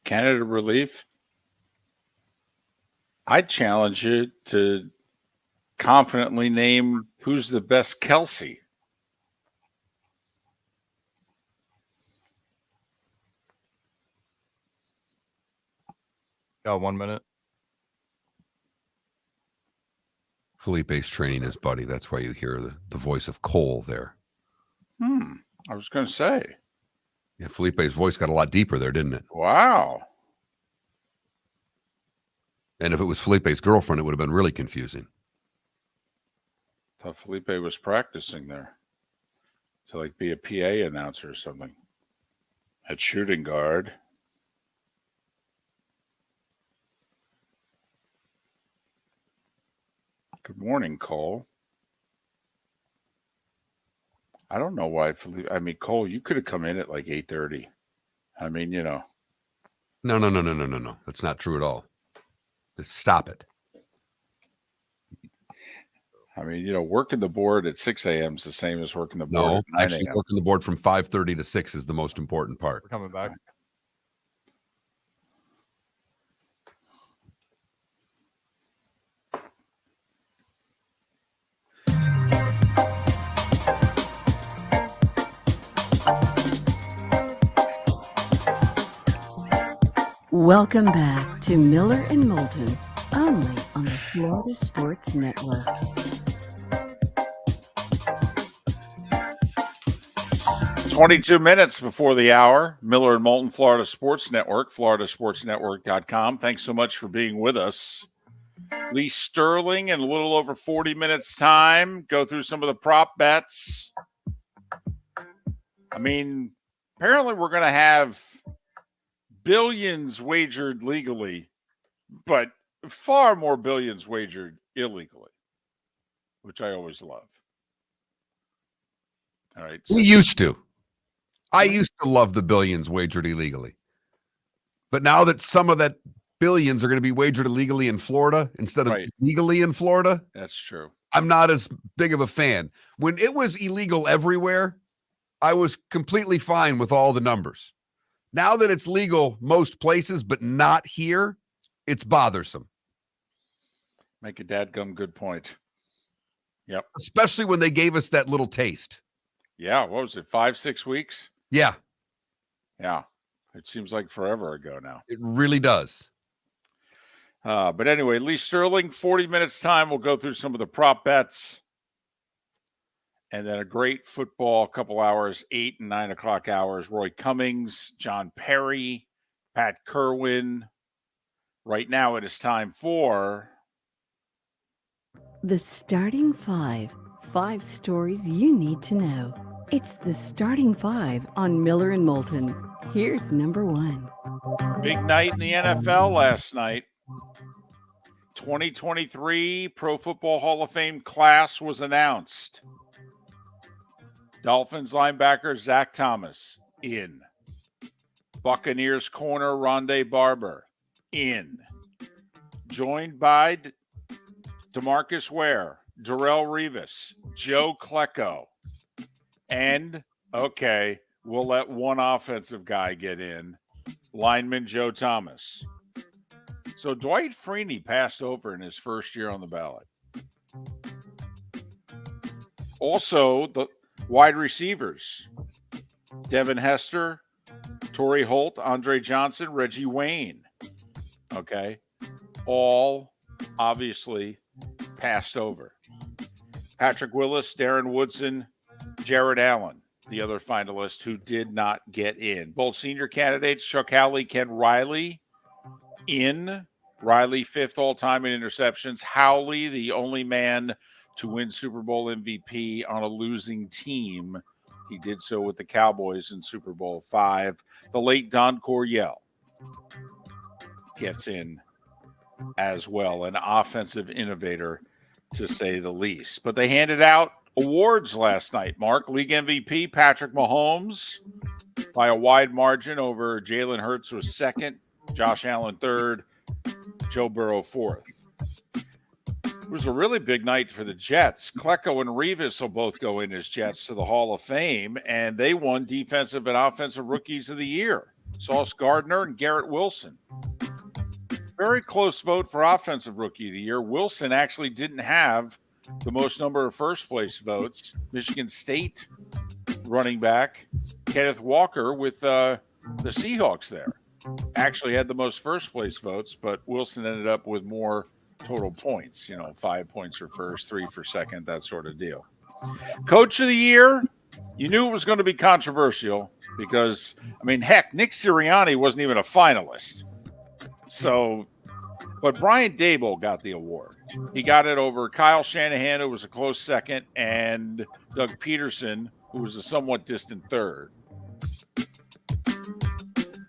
Canada Relief, I challenge you to confidently name who's the best Kelsey. Got 1 minute. Felipe's training his buddy. That's why you hear the voice of Cole there. I was going to say. Yeah, Felipe's voice got a lot deeper there, didn't it? Wow. And if it was Felipe's girlfriend, it would have been really confusing. Thought Felipe was practicing there to like be a PA announcer or something. At shooting guard. Good morning, Cole. I don't know why Felipe. I mean, Cole, you could have come in at like 8:30. I mean, you know. No. That's not true at all. Just stop it. I mean, you know, working the board at 6 a.m. is the same as working the board No, at 9 actually a.m. working the board from 5:30 to 6 is the most important part. We're coming back. Welcome back to Miller and Moulton, only on the Florida Sports Network. "22 minutes before the hour. Miller and Moulton, Florida Sports Network, floridasportsnetwork.com. Thanks so much for being with us. Lee Sterling in a little over 40 minutes time. Go through some of the prop bets. I mean, apparently we're going to have billions wagered legally, but far more billions wagered illegally, which I always love. All right. We used to. I used to love the billions wagered illegally. But now that some of that billions are going to be wagered illegally in Florida instead of legally in Florida, that's true. I'm not as big of a fan. When it was illegal everywhere, I was completely fine with all the numbers. Now that it's legal most places, but not here, it's bothersome. Make a dadgum good point. Yep. Especially when they gave us that little taste. Yeah. What was it? 5-6 weeks? Yeah. Yeah. It seems like forever ago now. It really does. But anyway, Lee Sterling, 40 minutes time. We'll go through some of the prop bets. And then a great football couple hours, 8 and 9 o'clock hours. Roy Cummings, John Parry, Pat Kirwan. Right now it is time for The Starting Five. 5 stories you need to know. It's the Starting Five on Miller and Moulton. Here's number 1. big night in the NFL last night. 2023 Pro Football Hall of Fame class was announced. Dolphins linebacker Zach Thomas, in. Buccaneers corner Rondé Barber, in. Joined by DeMarcus Ware, Darrelle Revis, Joe Klecko, and, okay, we'll let one offensive guy get in, lineman Joe Thomas. So Dwight Freeney passed over in his first year on the ballot. Also, the wide receivers, Devin Hester, Torrey Holt, Andre Johnson, Reggie Wayne. Okay. All obviously passed over. Patrick Willis, Darren Woodson, Jared Allen, the other finalist who did not get in. Both senior candidates, Chuck Howley, Ken Riley, in. Riley, 5th all-time in interceptions. Howley, the only man to win Super Bowl MVP on a losing team. He did so with the Cowboys in Super Bowl 5. The late Don Coryell gets in as well, an offensive innovator to say the least. But they handed out awards last night, Mark. League MVP, Patrick Mahomes, by a wide margin over Jalen Hurts was 2nd, Josh Allen 3rd, Joe Burrow 4th. It was a really big night for the Jets. Klecko and Revis will both go in as Jets to the Hall of Fame, and they won Defensive and Offensive Rookies of the Year. Sauce Gardner and Garrett Wilson. Very close vote for Offensive Rookie of the Year. Wilson actually didn't have the most number of first-place votes. Michigan State running back Kenneth Walker with the Seahawks there actually had the most first-place votes, but Wilson ended up with more total points, 5 points for first, 3 for second, that sort of deal. Coach of the Year, You knew it was going to be controversial because, I mean, heck, Nick Sirianni wasn't even a finalist. So, but Brian Daboll got the award. He got it over Kyle Shanahan, who was a close second, and Doug Peterson, who was a somewhat distant third.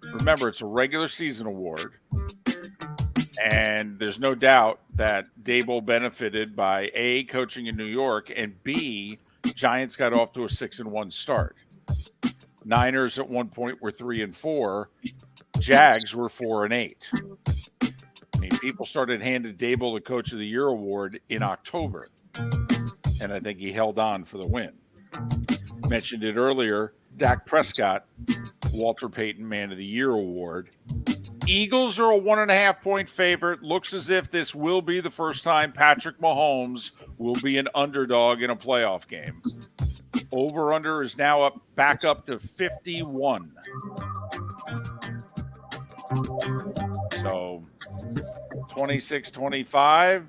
Remember, it's a regular season award. And there's no doubt that Daboll benefited by A, coaching in New York, and B, Giants got off to a 6-1 start. Niners at one point were 3-4. Jags were 4-8. I mean, people started handing Daboll the Coach of the Year award in October. And I think he held on for the win. Mentioned it earlier, Dak Prescott, Walter Payton Man of the Year award. Eagles are a 1.5-point favorite. Looks as if this will be the first time Patrick Mahomes will be an underdog in a playoff game. Over-under is now back up to 51. So 26-25,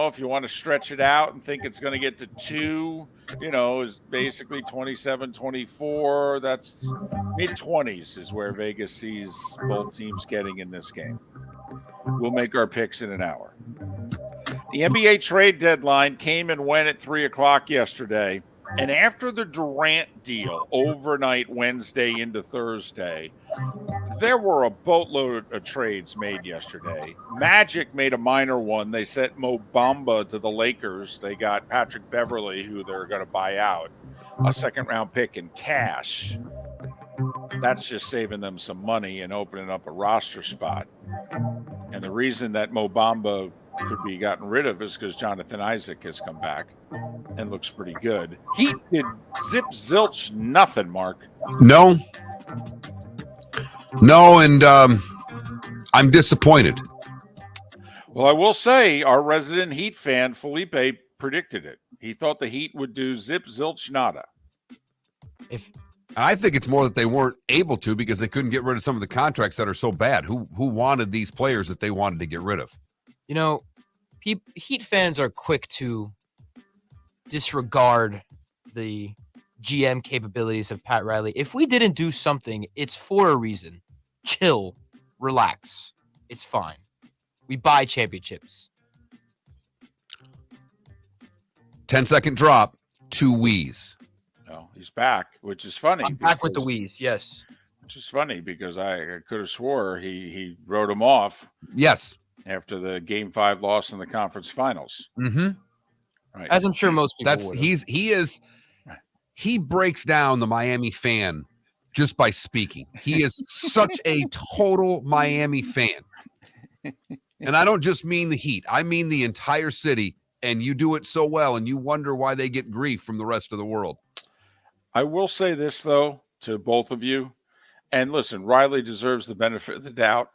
if you want to stretch it out and think it's going to get to 2, is basically 27-24. That's mid-20s is where Vegas sees both teams getting in this game. We'll make our picks in an hour. The NBA trade deadline came and went at 3 o'clock yesterday. And after the Durant deal overnight Wednesday into Thursday, there were a boatload of trades made yesterday. Magic made a minor one. They sent Mo Bamba to the Lakers. They got Patrick Beverley, who they're going to buy out, a second-round pick in cash. That's just saving them some money and opening up a roster spot. And the reason that Mo Bamba could be gotten rid of is because Jonathan Isaac has come back and looks pretty good. He did zip zilch nothing, Mark. No, and I'm disappointed. Well, I will say our resident Heat fan, Felipe, predicted it. He thought the Heat would do zip zilch nada. I think it's more that they weren't able to because they couldn't get rid of some of the contracts that are so bad. Who wanted these players that they wanted to get rid of? Heat fans are quick to disregard the GM capabilities of Pat Riley. If we didn't do something, it's for a reason. Chill, relax. It's fine. We buy championships. 10-second drop, 2 wheeze. No, he's back, which is funny. I'm back with the wheeze, yes. Which is funny because I could have swore he wrote him off. Yes. After the Game 5 loss in the conference finals. Mm-hmm. Right. As I'm sure most people would. He breaks down the Miami fan just by speaking. He is such a total Miami fan. And I don't just mean the Heat. I mean the entire city. And you do it so well, and you wonder why they get grief from the rest of the world. I will say this, though, to both of you. And listen, Riley deserves the benefit of the doubt.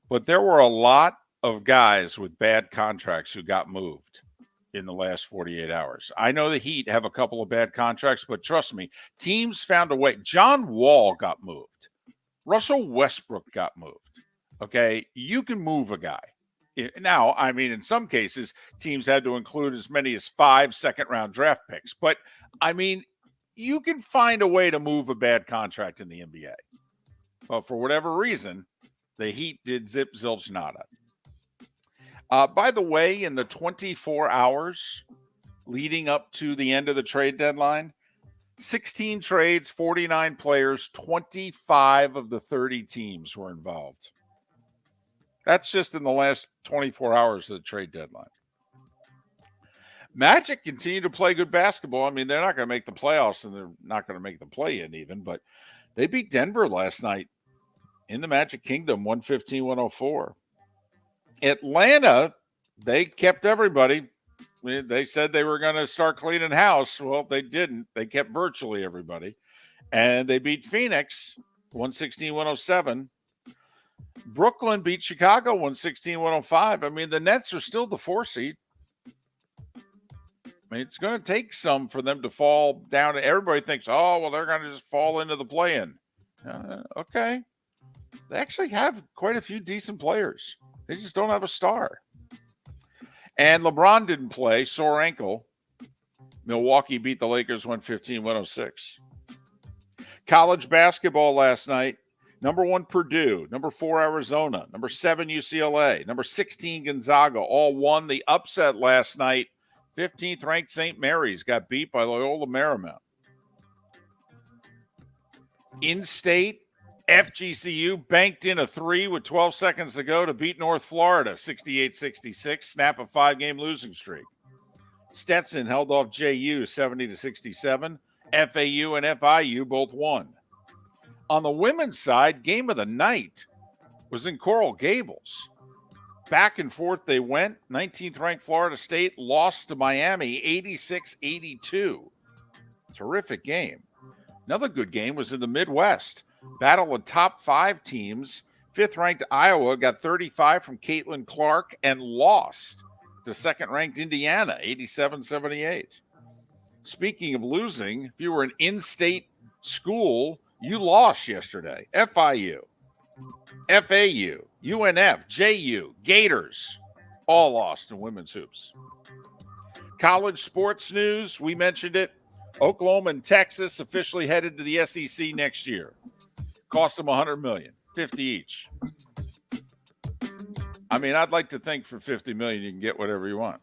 But there were a lot of guys with bad contracts who got moved in the last 48 hours. I know the Heat have a couple of bad contracts, but trust me, teams found a way. John Wall got moved. Russell Westbrook got moved. Okay, you can move a guy. Now, I mean, in some cases, teams had to include as many as 5 second-round draft picks. But, I mean, you can find a way to move a bad contract in the NBA. But for whatever reason, the Heat did zip zilch nada. By the way, in the 24 hours leading up to the end of the trade deadline, 16 trades, 49 players, 25 of the 30 teams were involved. That's just in the last 24 hours of the trade deadline. Magic continue to play good basketball. I mean, they're not going to make the playoffs, and they're not going to make the play-in even, but they beat Denver last night in the Magic Kingdom, 115-104. Atlanta, they kept everybody. They said they were going to start cleaning house. Well, they didn't. They kept virtually everybody. And they beat Phoenix 116-107. Brooklyn beat Chicago 116-105. I mean, the Nets are still the 4 seed. I mean, it's going to take some for them to fall down. Everybody thinks, oh, well, they're going to just fall into the play-in. Okay. They actually have quite a few decent players. They just don't have a star. And LeBron didn't play, sore ankle. Milwaukee beat the Lakers 115-106. College basketball last night. Number 1, Purdue. Number 4, Arizona. Number 7, UCLA. Number 16, Gonzaga. All won. The upset last night, 15th ranked St. Mary's got beat by Loyola Marymount. In-state, FGCU banked in a 3 with 12 seconds to go to beat North Florida, 68-66, snap a 5-game losing streak. Stetson held off JU 70-67. FAU and FIU both won. On the women's side, game of the night was in Coral Gables. Back and forth they went. 19th ranked Florida State lost to Miami 86-82. Terrific game. Another good game was in the Midwest. Battle of top 5 teams. 5th ranked Iowa got 35 from Caitlin Clark and lost to 2nd ranked Indiana 87-78. Speaking of losing, if you were an in-state school, you lost yesterday. FIU, FAU, UNF, JU, Gators, all lost in women's hoops. College sports news, we mentioned it. Oklahoma and Texas officially headed to the SEC next year. Cost them $100 million, 50 each. I mean, I'd like to think for $50 million you can get whatever you want.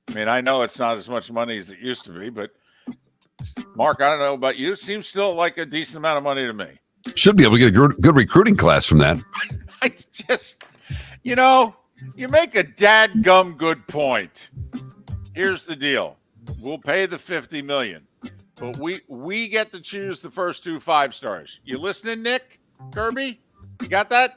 I mean, I know it's not as much money as it used to be, but Mark, I don't know about you. It seems still like a decent amount of money to me. Should be able to get a good recruiting class from that. I just, you make a dadgum good point. Here's the deal. We'll pay the $50 million, but we get to choose the first 2 5-stars. You listening, Nick? Kirby? You got that?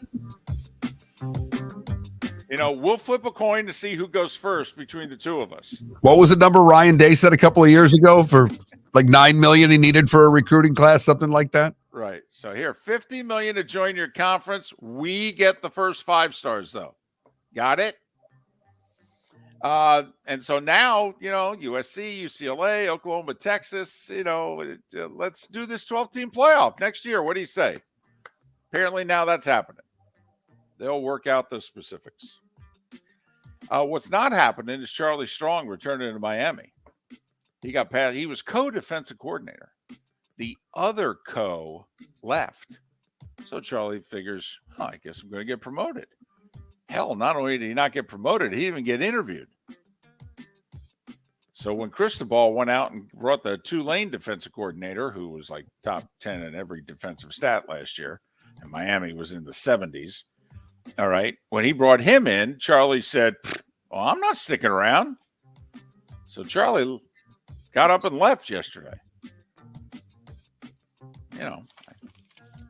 We'll flip a coin to see who goes first between the 2 of us. What was the number Ryan Day said a couple of years ago for like $9 million he needed for a recruiting class, something like that? Right. So here, $50 million to join your conference. We get the first 5 stars, though. Got it? And so now, USC, UCLA, Oklahoma, Texas, let's do this 12-team playoff next year. What do you say? Apparently now that's happening. They'll work out the specifics. What's not happening is Charlie Strong returning to Miami. He got passed. He was co-defensive coordinator. The other co left. So Charlie figures, I guess I'm going to get promoted. Hell, not only did he not get promoted, he didn't even get interviewed. So when Cristobal went out and brought the Tulane defensive coordinator, who was like top 10 in every defensive stat last year, and Miami was in the 70s. All right. When he brought him in, Charlie said, well, I'm not sticking around. So Charlie got up and left yesterday.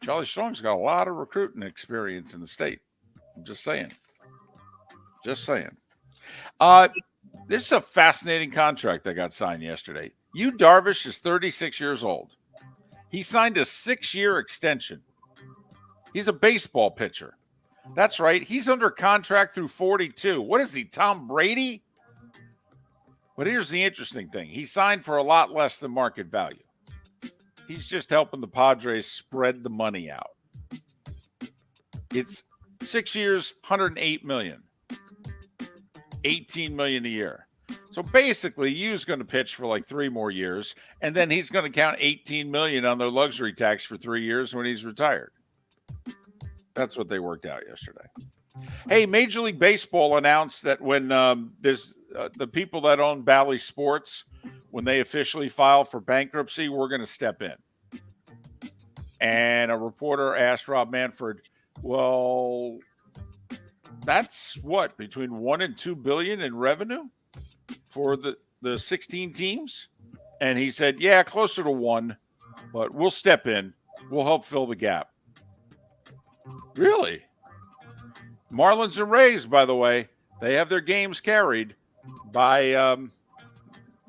Charlie Strong's got a lot of recruiting experience in the state. I'm just saying. This is a fascinating contract that got signed yesterday. Yu Darvish is 36 years old. He signed a 6-year extension. He's a baseball pitcher. That's right. He's under contract through 42. What is he, Tom Brady? But here's the interesting thing. He signed for a lot less than market value. He's just helping the Padres spread the money out. It's 6 years, $108 million. $18 million a year. So basically, Yu's going to pitch for like 3 more years, and then he's going to count $18 million on their luxury tax for 3 years when he's retired. That's what they worked out yesterday. Hey, Major League Baseball announced that when the people that own Bally Sports, when they officially file for bankruptcy, we're going to step in. And a reporter asked Rob Manfred, well, that's what, between $1 and $2 billion in revenue for the 16 teams? And he said, yeah, closer to 1, but we'll step in. We'll help fill the gap. Really? Marlins and Rays, by the way, they have their games carried by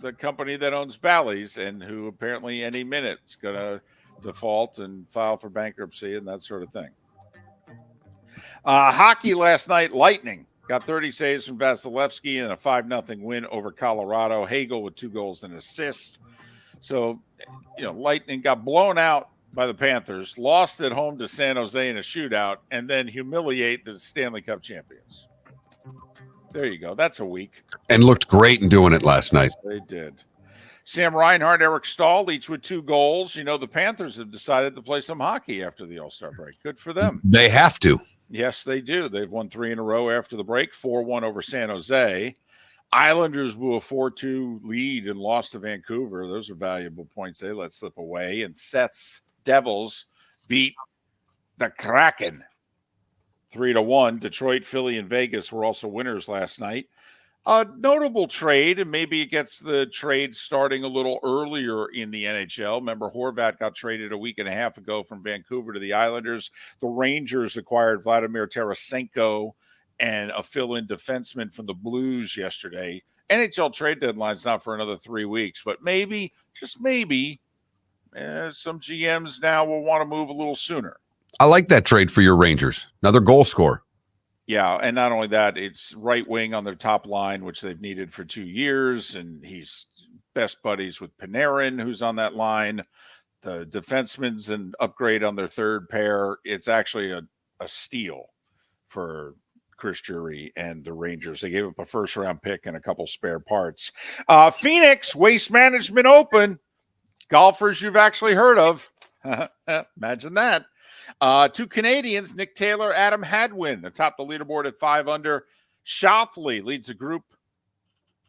the company that owns Bally's, and who apparently any minute is going to default and file for bankruptcy and that sort of thing. Hockey last night, Lightning got 30 saves from Vasilevsky in a 5-0 win over Colorado. Hagel with 2 goals and assists. So, Lightning got blown out by the Panthers, lost at home to San Jose in a shootout, and then humiliate the Stanley Cup champions. There you go. That's a week. And looked great in doing it last night. They did. Sam Reinhart, Eric Stahl, each with 2 goals. You know, the Panthers have decided to play some hockey after the All-Star break. Good for them. They have to. Yes, they do. They've won 3 in a row after the break, 4-1 over San Jose. Islanders blew a 4-2 lead and lost to Vancouver. Those are valuable points they let slip away. And Seth's Devils beat the Kraken 3-1. Detroit, Philly, and Vegas were also winners last night. A notable trade, and maybe it gets the trade starting a little earlier in the NHL. Remember, Horvat got traded a week and a half ago from Vancouver to the Islanders. The Rangers acquired Vladimir Tarasenko and a fill-in defenseman from the Blues yesterday. NHL trade deadline's not for another 3 weeks, but maybe, just maybe, some GMs now will want to move a little sooner. I like that trade for your Rangers. Another goal scorer. Yeah, and not only that, it's right wing on their top line, which they've needed for 2 years, and he's best buddies with Panarin, who's on that line. The defenseman's an upgrade on their third pair. It's actually a steal for Chris Drury and the Rangers. They gave up a first-round pick and a couple spare parts. Phoenix Waste Management Open. Golfers you've actually heard of. Imagine that. 2 Canadians, Nick Taylor, Adam Hadwin, atop the leaderboard at 5 under. Shoffley leads the group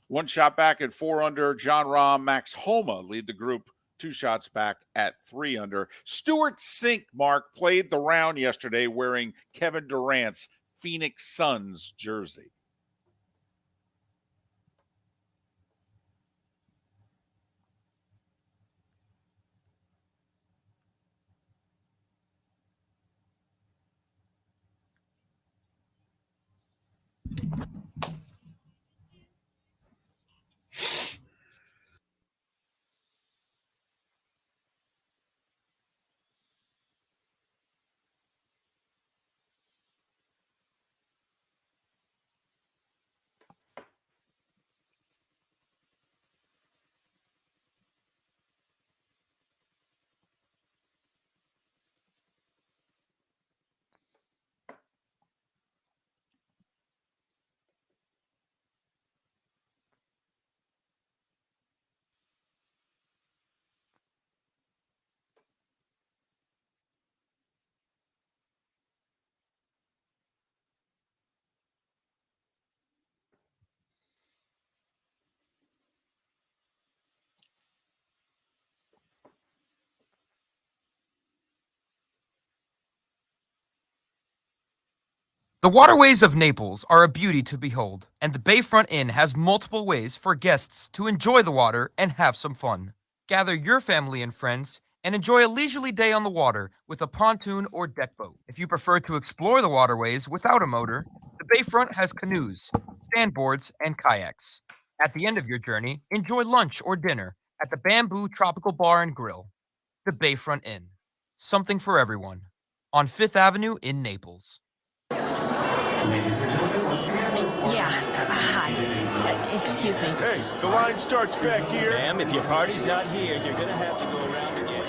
1 shot back at 4 under. John Rahm, Max Homa lead the group 2 shots back at 3 under. Stuart Sink, Mark, played the round yesterday wearing Kevin Durant's Phoenix Suns jersey. The waterways of Naples are a beauty to behold, and the Bayfront Inn has multiple ways for guests to enjoy the water and have some fun. Gather your family and friends and enjoy a leisurely day on the water with a pontoon or deck boat. If you prefer to explore the waterways without a motor, the Bayfront has canoes, sandboards, and kayaks. At the end of your journey, enjoy lunch or dinner at the Bamboo Tropical Bar and Grill. The Bayfront Inn. Something for everyone. On 5th Avenue in Naples. Yeah, hi. Excuse me. Hey, the line starts back here. Ma'am, if your party's not here, you're gonna have to go around again.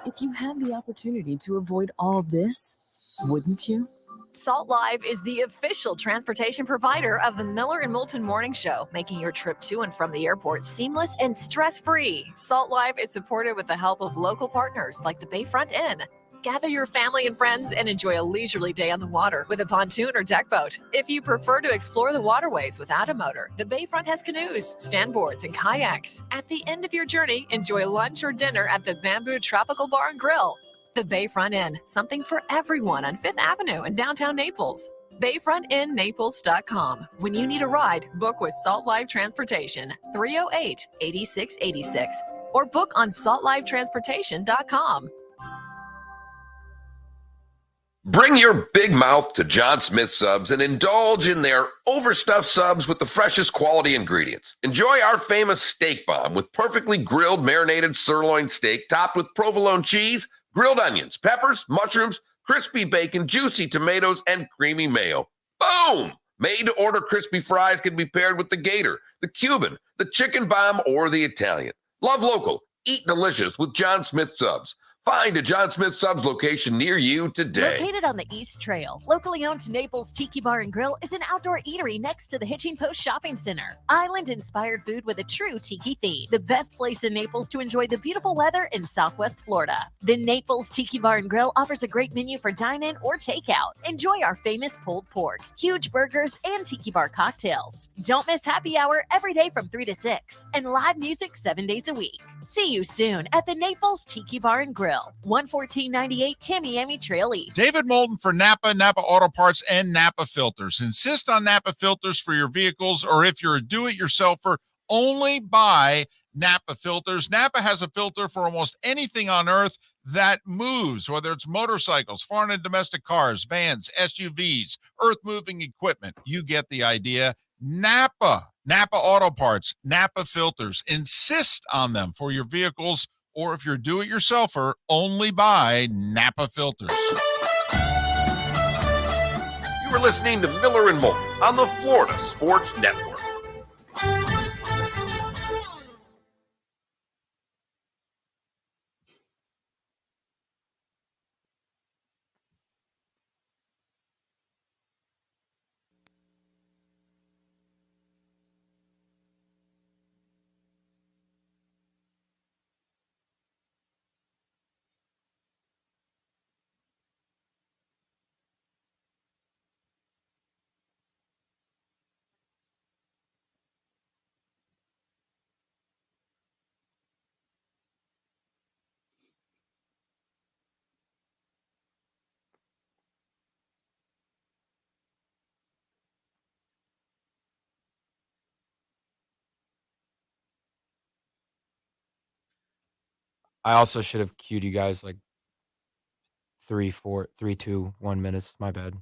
If you had the opportunity to avoid all this, wouldn't you? Salt Live is the official transportation provider of the Miller and Moulton Morning Show, making your trip to and from the airport seamless and stress-free. Salt Live is supported with the help of local partners like the Bayfront Inn. Gather your family and friends and enjoy a leisurely day on the water with a pontoon or deck boat. If you prefer to explore the waterways without a motor, the Bayfront has canoes, standboards, and kayaks. At the end of your journey, enjoy lunch or dinner at the Bamboo Tropical Bar and Grill. The Bayfront Inn, something for everyone on 5th Avenue in downtown Naples. BayfrontInNaples.com. When you need a ride, book with Salt Live Transportation, 308-8686, or book on saltlivetransportation.com. Bring your big mouth to John Smith Subs and indulge in their overstuffed subs with the freshest quality ingredients. Enjoy our famous steak bomb with perfectly grilled marinated sirloin steak topped with provolone cheese, grilled onions, peppers, mushrooms, crispy bacon, juicy tomatoes, and creamy mayo. Boom! Made-to-order crispy fries can be paired with the Gator, the Cuban, the chicken bomb, or the Italian. Love local. Eat delicious with John Smith Subs. Find a John Smith Subs location near you today. Located on the East Trail, locally owned Naples Tiki Bar and Grill is an outdoor eatery next to the Hitching Post Shopping Center. Island-inspired food with a true tiki theme. The best place in Naples to enjoy the beautiful weather in Southwest Florida. The Naples Tiki Bar and Grill offers a great menu for dine-in or takeout. Enjoy our famous pulled pork, huge burgers, and tiki bar cocktails. Don't miss happy hour every day from 3 to 6 and live music 7 days a week. See you soon at the Naples Tiki Bar and Grill, 11498 Tamiami Trail East. David Moulton for Napa, Napa Auto Parts, and Napa Filters. Insist on Napa filters for your vehicles, or if you're a do-it-yourselfer, only buy Napa filters. Napa has a filter for almost anything on earth that moves, whether it's motorcycles, foreign and domestic cars, vans, SUVs, earth-moving equipment. You get the idea. Napa Auto Parts, Napa filters. Insist on them for your vehicles, or if you're do-it-yourselfer, only buy Napa filters. You are listening to Miller and Moulton on the Florida Sports Network. I also should have queued you guys like 3, 4, 3, 2, 1 minutes. My bad.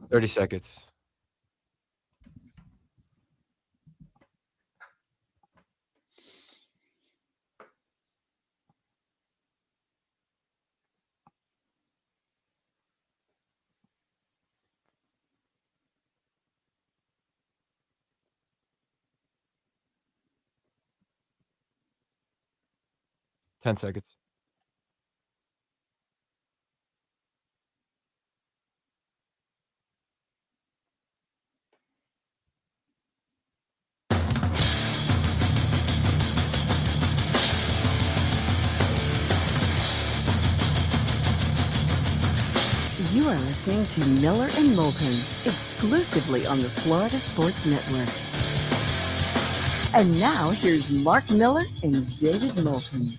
Thirty seconds. Ten seconds. You are listening to Miller and Moulton, exclusively on the Florida Sports Network. And now, here's Mark Miller and David Moulton.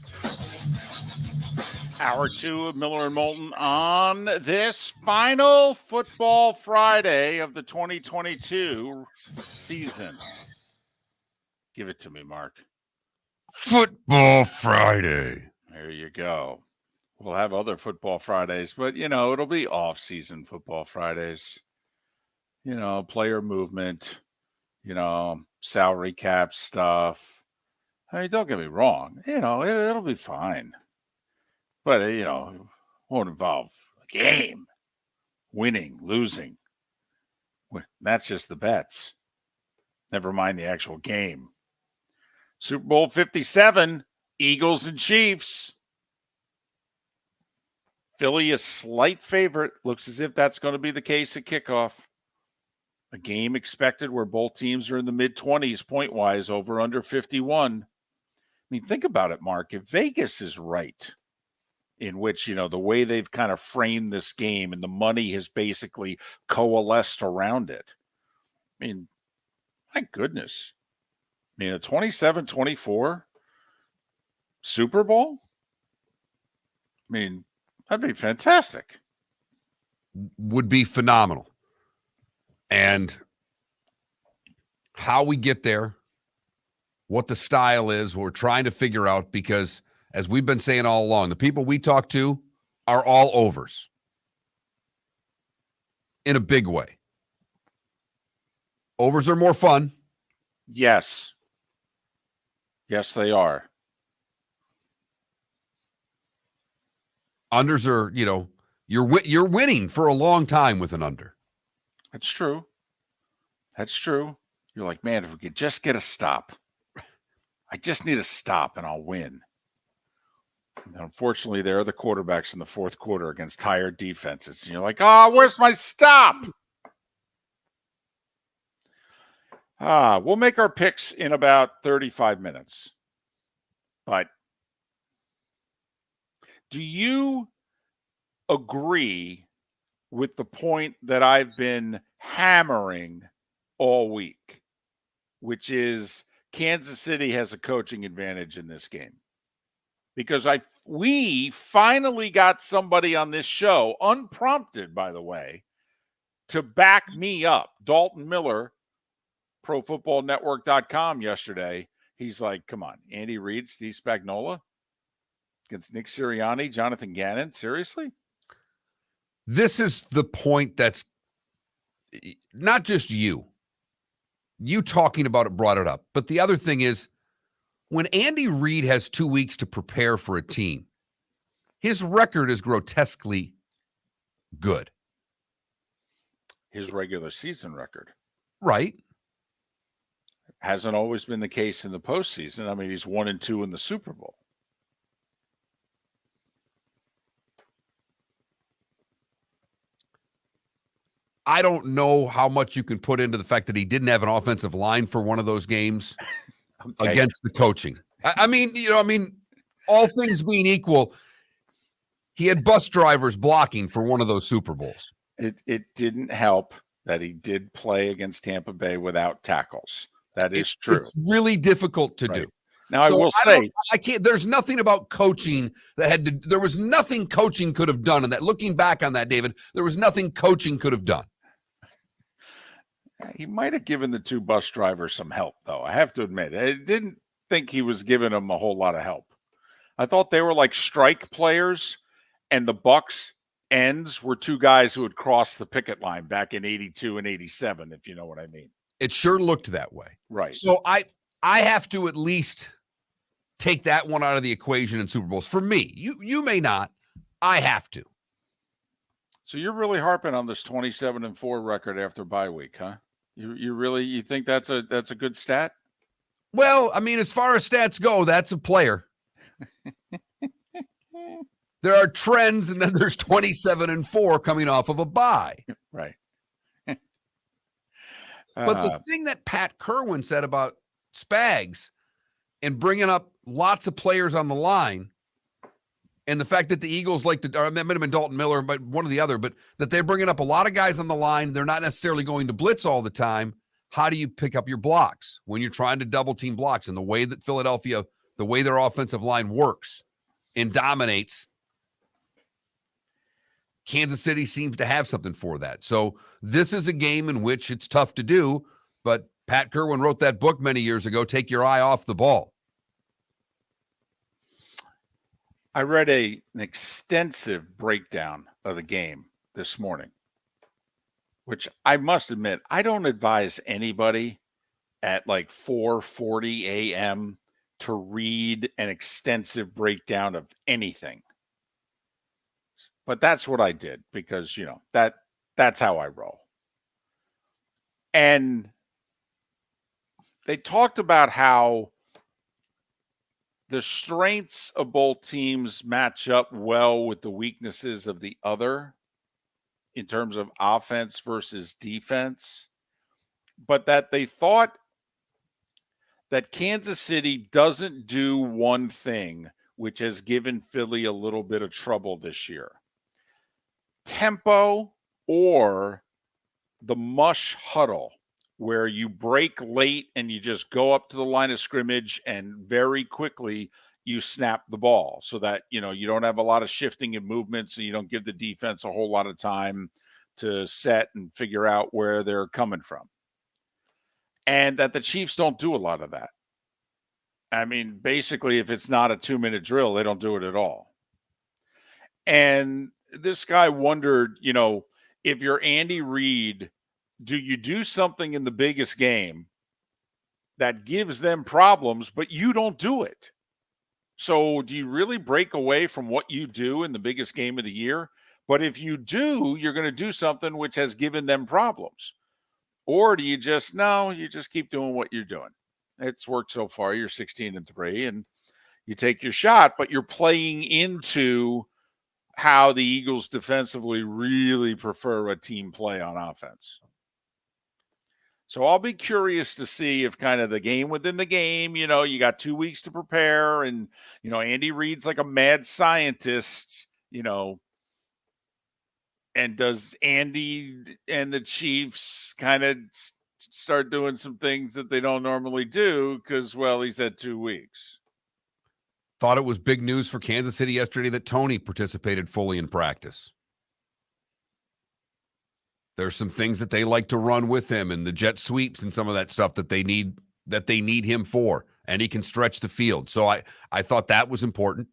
Hour 2 of Miller and Moulton on this final Football Friday of the 2022 season. Give it to me, Mark. Football Friday. There you go. We'll have other Football Fridays, but, it'll be off-season Football Fridays. Player movement, salary cap stuff. I mean, don't get me wrong. It'll be fine. But, won't involve a game, winning, losing. That's just the bets. Never mind the actual game. Super Bowl 57, Eagles and Chiefs. Philly a slight favorite. Looks as if that's going to be the case at kickoff. A game expected where both teams are in the mid-20s point-wise, over under 51. I mean, think about it, Mark. If Vegas is right, in which, the way they've kind of framed this game and the money has basically coalesced around it. I mean, my goodness. I mean, a 27-24 Super Bowl? I mean, that'd be fantastic. Would be phenomenal. And how we get there, what the style is, we're trying to figure out, because as we've been saying all along, the people we talk to are all overs in a big way. Overs are more fun. Yes. Yes, they are. Unders are, you're winning for a long time with an under. That's true. That's true. You're like, man, if we could just get a stop. I just need a stop and I'll win. And unfortunately, there are the quarterbacks in the fourth quarter against tired defenses. And you're like, oh, where's my stop? We'll make our picks in about 35 minutes. But do you agree with the point that I've been hammering all week, which is Kansas City has a coaching advantage in this game? Because we finally got somebody on this show, unprompted, by the way, to back me up. Dalton Miller, ProFootballNetwork.com yesterday. He's like, come on, Andy Reid, Steve Spagnuolo against Nick Sirianni, Jonathan Gannon. Seriously? This is the point that's not just you. You talking about it brought it up. But the other thing is, when Andy Reid has 2 weeks to prepare for a team, his record is grotesquely good. His regular season record. Right. Hasn't always been the case in the postseason. I mean, he's 1-2 in the Super Bowl. I don't know how much you can put into the fact that he didn't have an offensive line for one of those games against the coaching. I mean, all things being equal, he had bus drivers blocking for one of those Super Bowls. It didn't help that he did play against Tampa Bay without tackles. That is true. It's really difficult to do. Now, so I will say, I can't. There's nothing about coaching that had to. There was nothing coaching could have done, and that looking back on that, David, there was nothing coaching could have done. He might have given the two bus drivers some help, though. I have to admit, I didn't think he was giving them a whole lot of help. I thought they were like strike players, and the Bucs ends were two guys who had crossed the picket line back in 82 and 87, if you know what I mean. It sure looked that way. Right. So I have to at least take that one out of the equation in Super Bowls. For me, you may not. I have to. So you're really harping on this 27-4 record after bye week, huh? You think that's a good stat? Well, I mean, as far as stats go, that's a player. There are trends, and then there's 27-4 coming off of a bye. Right. But the thing that Pat Kirwan said about Spags and bringing up lots of players on the line, and the fact that the Eagles like to, or that might have been Dalton Miller, but one or the other, but that they're bringing up a lot of guys on the line. They're not necessarily going to blitz all the time. How do you pick up your blocks when you're trying to double team blocks? And the way that Philadelphia, the way their offensive line works and dominates, Kansas City seems to have something for that. So this is a game in which it's tough to do, but Pat Kirwan wrote that book many years ago, Take Your Eye Off the Ball. I read an extensive breakdown of the game this morning, which I must admit, I don't advise anybody at like 4:40 a.m. to read an extensive breakdown of anything. But that's what I did because, that's how I roll. And they talked about how the strengths of both teams match up well with the weaknesses of the other in terms of offense versus defense, but that they thought that Kansas City doesn't do one thing, which has given Philly a little bit of trouble this year. Tempo or the mush huddle, where you break late and you just go up to the line of scrimmage and very quickly you snap the ball so that, you don't have a lot of shifting and movements and you don't give the defense a whole lot of time to set and figure out where they're coming from. And that the Chiefs don't do a lot of that. I mean, basically, if it's not a 2-minute drill, they don't do it at all. And this guy wondered, if you're Andy Reid, do you do something in the biggest game that gives them problems, but you don't do it? So do you really break away from what you do in the biggest game of the year? But if you do, you're going to do something which has given them problems. Or do you just keep doing what you're doing? It's worked so far. You're 16-3 and you take your shot, but you're playing into how the Eagles defensively really prefer a team play on offense. So I'll be curious to see if kind of the game within the game, you got 2 weeks to prepare and, Andy Reid's like a mad scientist, and does Andy and the Chiefs kind of start doing some things that they don't normally do because, well, he's had 2 weeks. Thought it was big news for Kansas City yesterday that Tony participated fully in practice. There's some things that they like to run with him and the jet sweeps and some of that stuff that they need him for, and he can stretch the field. So I thought that was important.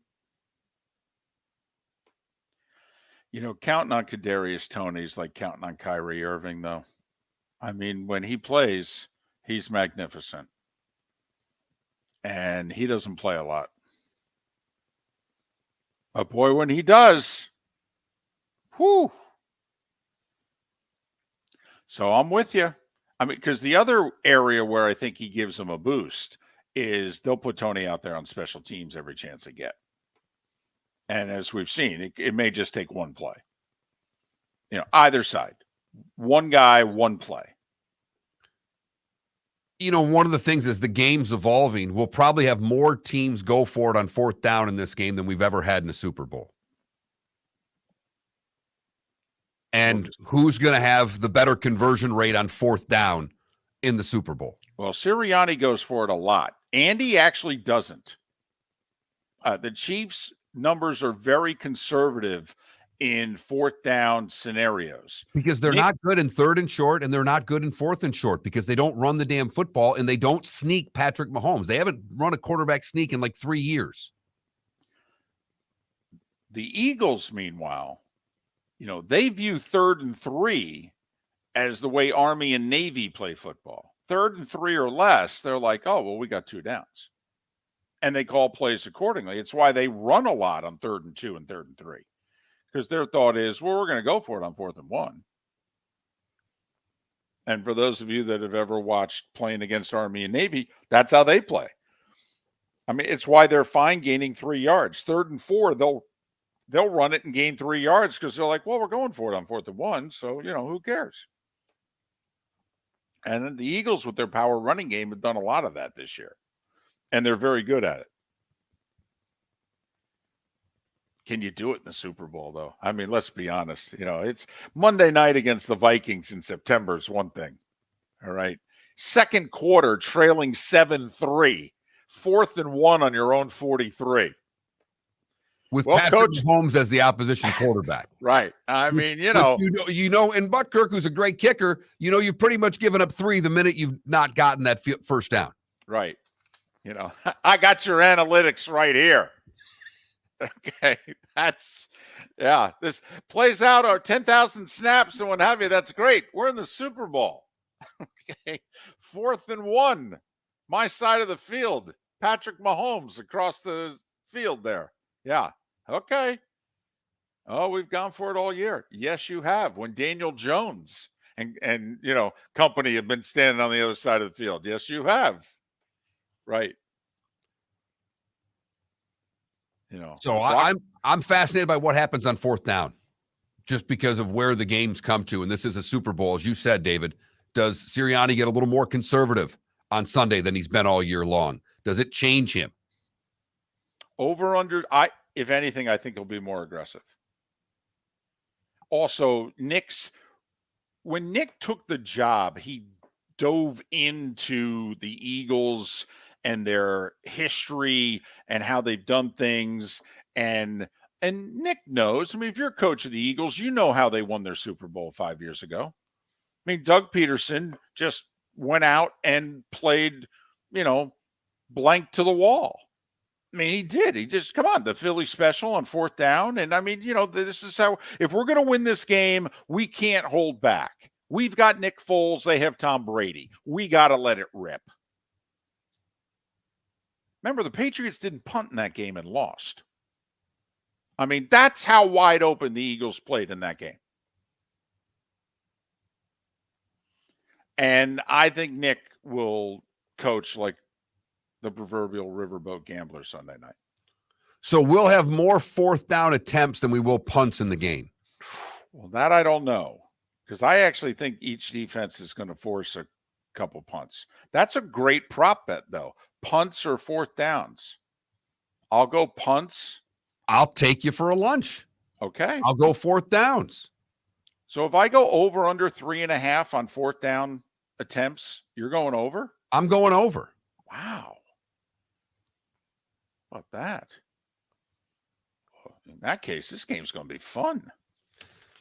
Counting on Kadarius Toney is like counting on Kyrie Irving, though. I mean, when he plays, he's magnificent. And he doesn't play a lot. But boy, when he does, whew. So I'm with you. I mean, because the other area where I think he gives them a boost is they'll put Tony out there on special teams every chance they get. And as we've seen, it may just take one play. Either side. One guy, one play. One of the things is the game's evolving. We'll probably have more teams go for it on fourth down in this game than we've ever had in a Super Bowl. And who's going to have the better conversion rate on fourth down in the Super Bowl? Well, Sirianni goes for it a lot. Andy actually doesn't. The Chiefs' numbers are very conservative in fourth down scenarios. Because they're not good in third and short, and they're not good in fourth and short because they don't run the damn football and they don't sneak Patrick Mahomes. They haven't run a quarterback sneak in like 3 years. The Eagles, meanwhile, they view 3rd and 3 as the way Army and Navy play football. 3rd and 3 or less, they're like, oh, well, we got 2 downs. And they call plays accordingly. It's why they run a lot on 3rd and 2 and 3rd and 3. Because their thought is, well, we're going to go for it on 4th and 1. And for those of you that have ever watched playing against Army and Navy, that's how they play. I mean, it's why they're fine gaining 3 yards. 3rd and 4, they'll run it and gain 3 yards because they're like, well, we're going for it on 4th and 1. So, who cares? And then the Eagles with their power running game have done a lot of that this year. And they're very good at it. Can you do it in the Super Bowl, though? I mean, let's be honest. It's Monday night against the Vikings in September is one thing. All right. Second quarter, trailing 7-3. 4th and 1 on your own 43. With Patrick Mahomes as the opposition quarterback. Right. I mean, and Butkerk, who's a great kicker, you've pretty much given up 3 the minute you've not gotten that first down. Right. I got your analytics right here. Okay. This plays out our 10,000 snaps and what have you. That's great. We're in the Super Bowl. Okay. 4th and 1. My side of the field. Patrick Mahomes across the field there. Yeah. Okay. Oh, we've gone for it all year. Yes, you have. When Daniel Jones and company have been standing on the other side of the field. Yes, you have. Right. So I'm fascinated by what happens on fourth down, just because of where the games come to. And this is a Super Bowl, as you said, David. Does Sirianni get a little more conservative on Sunday than he's been all year long? Does it change him? Over under, if anything, I think he'll be more aggressive. Also, when Nick took the job, he dove into the Eagles and their history and how they've done things. And Nick knows. I mean, if you're coach of the Eagles, you know how they won their Super Bowl 5 years ago. I mean, Doug Peterson just went out and played, blank to the wall. I mean, he did. He just, come on, the Philly special on fourth down. And I mean, this is how, if we're going to win this game, we can't hold back. We've got Nick Foles. They have Tom Brady. We got to let it rip. Remember, the Patriots didn't punt in that game and lost. I mean, that's how wide open the Eagles played in that game. And I think Nick will coach like the proverbial riverboat gambler Sunday night. So we'll have more fourth down attempts than we will punts in the game. Well, that I don't know, because I actually think each defense is going to force a couple punts. That's a great prop bet, though. Punts or fourth downs. I'll go punts. I'll take you for a lunch. Okay. I'll go fourth downs. So if I go over under 3.5 on fourth down attempts, you're going over? I'm going over. Wow. How about that? In that case, this game's going to be fun.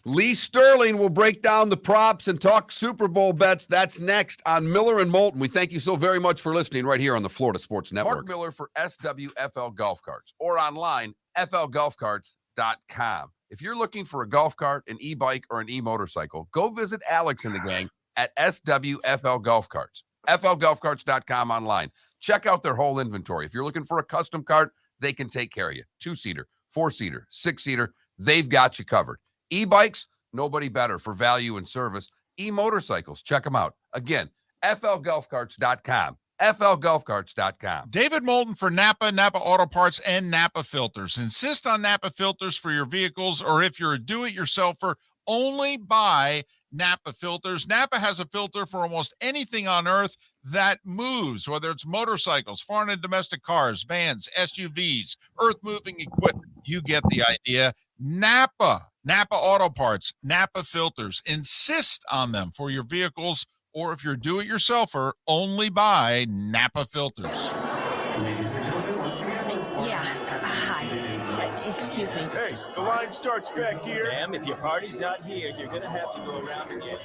Lee Sterling will break down the props and talk Super Bowl bets. That's next on Miller and Moulton. We thank you so very much for listening right here on the Florida Sports Network. Mark Miller for SWFL Golf Carts, or online, flgolfcarts.com. If you're looking for a golf cart, an e-bike, or an e-motorcycle, go visit Alex and the gang at SWFL Golf Carts. flgolfcarts.com online. Check out their whole inventory. If you're looking for a custom cart, they can take care of you. 2-seater, 4-seater, 6-seater, they've got you covered. E-bikes, nobody better for value and service. E-motorcycles, check them out. Again, flgolfcarts.com. flgolfcarts.com. David Moulton for Napa Auto Parts, and Napa Filters. Insist on Napa filters for your vehicles, or if you're a do-it-yourselfer, only buy Napa filters. Napa has a filter for almost anything on earth that moves, whether it's motorcycles, foreign and domestic cars, vans, SUVs, earth-moving equipment. You get the idea. Napa Auto Parts, Napa filters. Insist on them for your vehicles, or if you're a do-it-yourselfer, only buy Napa filters. Yeah, hi. Excuse me. Hey, the line starts back here. Ma'am, if your party's not here, you're going to have to go around again.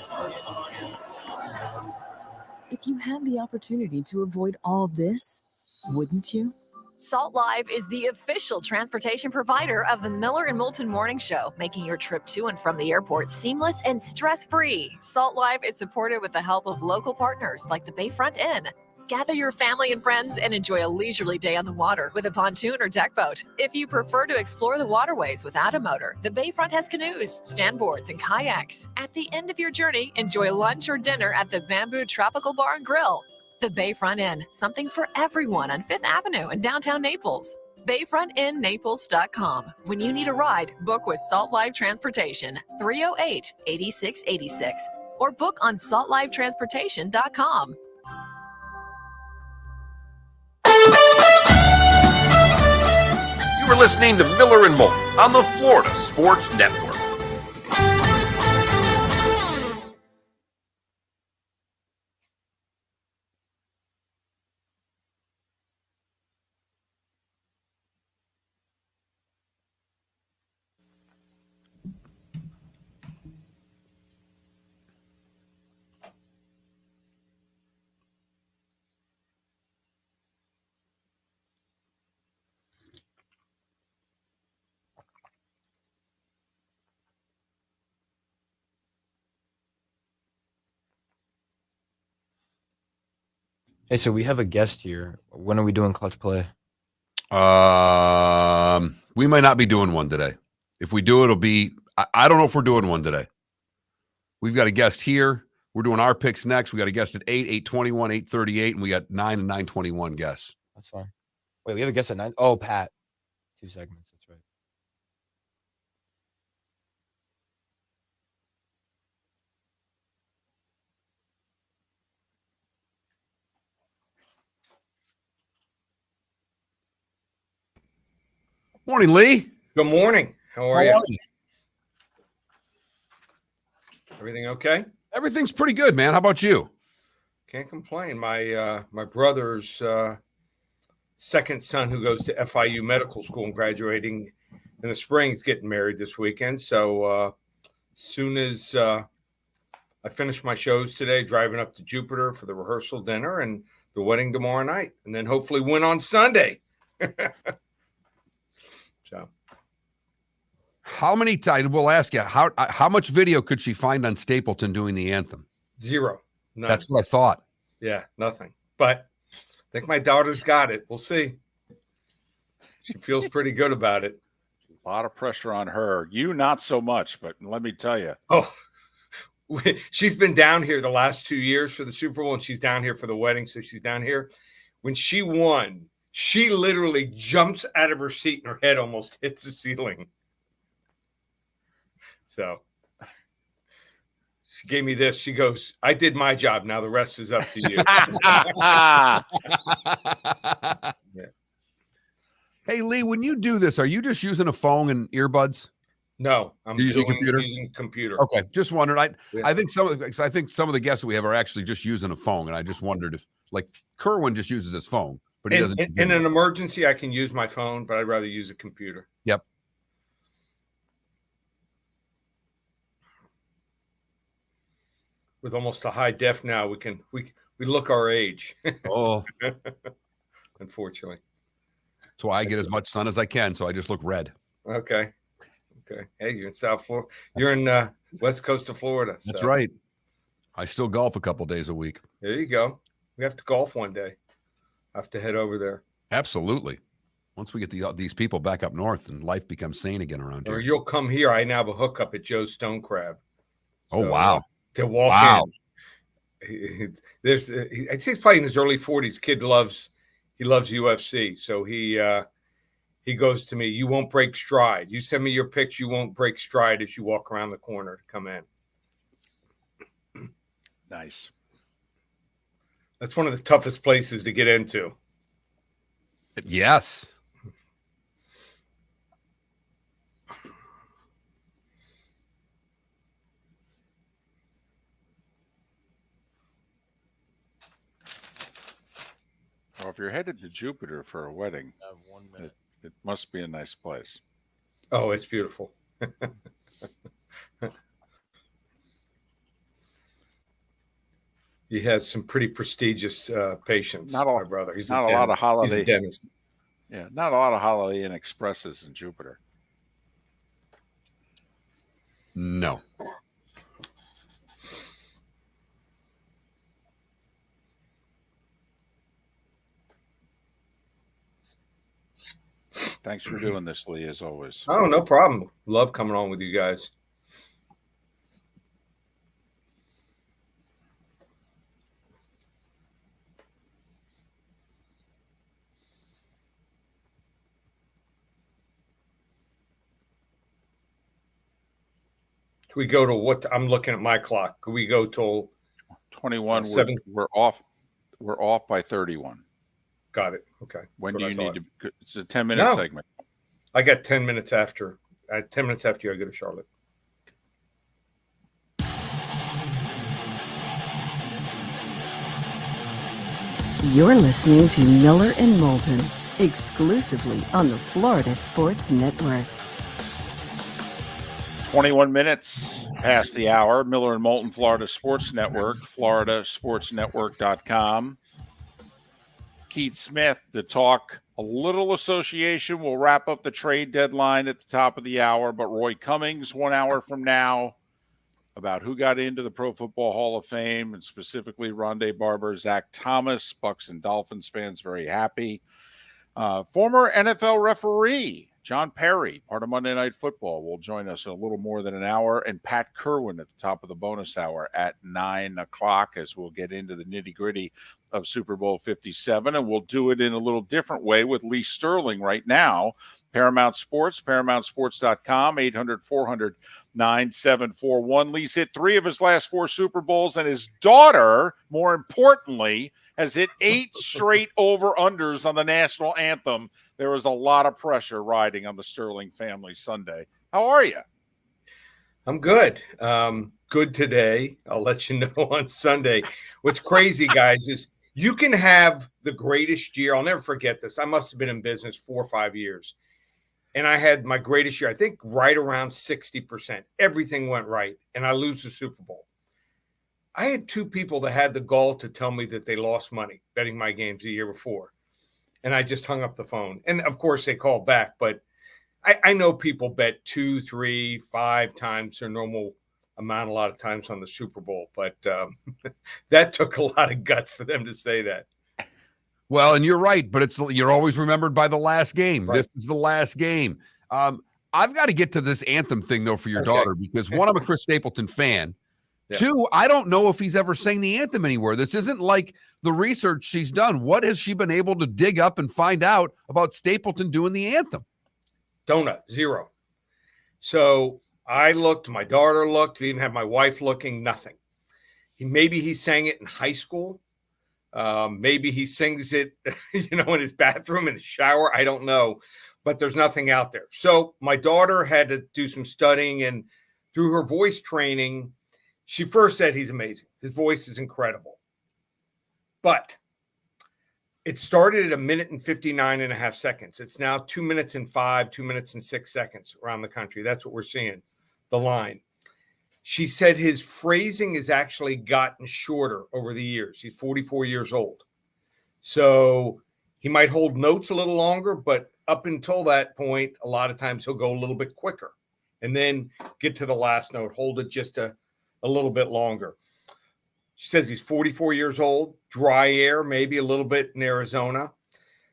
If you had the opportunity to avoid all this, wouldn't you? Salt Live is the official transportation provider of the Miller and Moulton Morning Show, making your trip to and from the airport seamless and stress-free. Salt Live is supported with the help of local partners like the Bayfront Inn. Gather your family and friends and enjoy a leisurely day on the water with a pontoon or deck boat. If you prefer to explore the waterways without a motor, the Bayfront has canoes, standboards, and kayaks. At the end of your journey, enjoy lunch or dinner at the Bamboo Tropical Bar and Grill. The Bayfront Inn, something for everyone on 5th Avenue in downtown Naples. BayfrontInNaples.com. When you need a ride, book with Salt Live Transportation, 308-8686, or book on saltlivetransportation.com. You are listening to Miller and Moulton on the Florida Sports Network. Hey, so we have a guest here. When are we doing Clutch Play? We might not be doing one today. If we do, it'll be, I don't know if we're doing one today. We've got a guest here. We're doing our picks next. We got a guest at 8, 8:21, 8:38, and we got 9 and 9:21 guests. That's fine. Wait, we have a guest at 9. Oh, Pat. 2 segments. That's right. Morning, Lee. Good morning. How are you? Everything okay? Everything's pretty good, man. How about you? Can't complain. My brother's second son, who goes to FIU Medical School and graduating in the spring, is getting married this weekend. So soon as I finish my shows today, driving up to Jupiter for the rehearsal dinner and the wedding tomorrow night, and then hopefully win on Sunday. So, How many times? We'll ask you how much video could she find on Stapleton doing the anthem? 0. None. That's what I thought. Yeah, nothing. But I think my daughter's got it. We'll see. She feels pretty good about it. A lot of pressure on her. You, not so much, but let me tell you. Oh, she's been down here the last 2 years for the Super Bowl, and she's down here for the wedding. So she's down here. When she won, she literally jumps out of her seat and her head almost hits the ceiling. So she gave me this. She goes, "I did my job. Now the rest is up to you." Yeah. Hey, Lee, when you do this, are you just using a phone and earbuds? No, I'm using computer. Using computer. Okay, just wondered. Yeah. I think some of the guests that we have are actually just using a phone, and I just wondered if, like, Kirwan just uses his phone, but he doesn't. In an emergency, I can use my phone, but I'd rather use a computer. Yep. With almost a high def now, we look our age. Oh, unfortunately. That's why I get as much sun as I can, so I just look red. Okay. Hey, you're in South Florida. You're in West Coast of Florida. That's right. I still golf a couple days a week. There you go. We have to golf one day. I have to head over there. Absolutely. Once we get these people back up north and life becomes sane again around here. Or you'll come here. I now have a hookup at Joe's Stone Crab. Oh, wow. To walk in. I'd say he's probably in his early 40s. Kid loves UFC. So he goes to me, "You won't break stride. You send me your pics, you won't break stride as you walk around the corner to come in." Nice. That's one of the toughest places to get into. Yes. Well, if you're headed to Jupiter for a wedding, I have 1 minute. it must be a nice place. Oh, it's beautiful. He has some pretty prestigious patients. My brother. He's not a lot of Holiday. He's a dentist. Yeah, not a lot of Holiday Inn Expresses in Jupiter. No. Thanks for doing this, Lee, as always. Oh, no problem. Love coming on with you guys. Can we go to what? I'm looking at my clock. Can we go till 21? 7? We're off. We're off by 31. Got it. Okay. When That's do you what I need to? It's a 10-minute segment. I got 10 minutes after. 10 minutes after you, I go to Charlotte. You're listening to Miller and Moulton, exclusively on the Florida Sports Network. 21 minutes past the hour. Miller and Moulton, Florida Sports Network, floridasportsnetwork.com. Keith Smith to talk a little association. We'll wrap up the trade deadline at the top of the hour, but Roy Cummings 1 hour from now about who got into the Pro Football Hall of Fame, and specifically Rondé Barber, Zach Thomas, Bucks and Dolphins fans very happy. Former NFL referee John Parry, part of Monday Night Football, will join us in a little more than an hour, and Pat Kirwan at the top of the bonus hour at 9 o'clock as we'll get into the nitty-gritty of Super Bowl 57, and we'll do it in a little different way with Lee Sterling right now. Paramount Sports, ParamountSports.com, 800-400-9741. Lee's hit 3 of his last 4 Super Bowls, and his daughter, more importantly, has hit 8 straight over-unders on the national anthem. There was a lot of pressure riding on the Sterling family Sunday. How are you? I'm good. Good today. I'll let you know on Sunday. What's crazy, guys, is you can have the greatest year. I'll never forget this. I must have been in business 4 or 5 years. And I had my greatest year, I think right around 60%. Everything went right. And I lose the Super Bowl. I had 2 people that had the gall to tell me that they lost money betting my games the year before. And I just hung up the phone. And, of course, they called back. But I know people bet 2, 3, 5 times their normal amount a lot of times on the Super Bowl. But that took a lot of guts for them to say that. Well, and you're right, but you're always remembered by the last game. Right. This is the last game. I've got to get to this anthem thing, though, for your daughter, because 1, I'm a Chris Stapleton fan. Yeah. 2, I don't know if he's ever sang the anthem anywhere. This isn't like the research she's done. What has she been able to dig up and find out about Stapleton doing the anthem? Donut, 0. So I looked, my daughter looked, we even had my wife looking, nothing. Maybe he sang it in high school. Maybe he sings it, in his bathroom, in the shower. I don't know, but there's nothing out there. So my daughter had to do some studying, and through her voice training, she first said he's amazing. His voice is incredible. But it started at 1 minute and 59.5 seconds. It's now 2 minutes and 5, 2 minutes and 6 seconds around the country. That's what we're seeing, the line. She said his phrasing has actually gotten shorter over the years. He's 44 years old. So he might hold notes a little longer, but up until that point, a lot of times he'll go a little bit quicker and then get to the last note, hold it just a little bit longer. She says he's 44 years old, dry air, maybe a little bit in Arizona.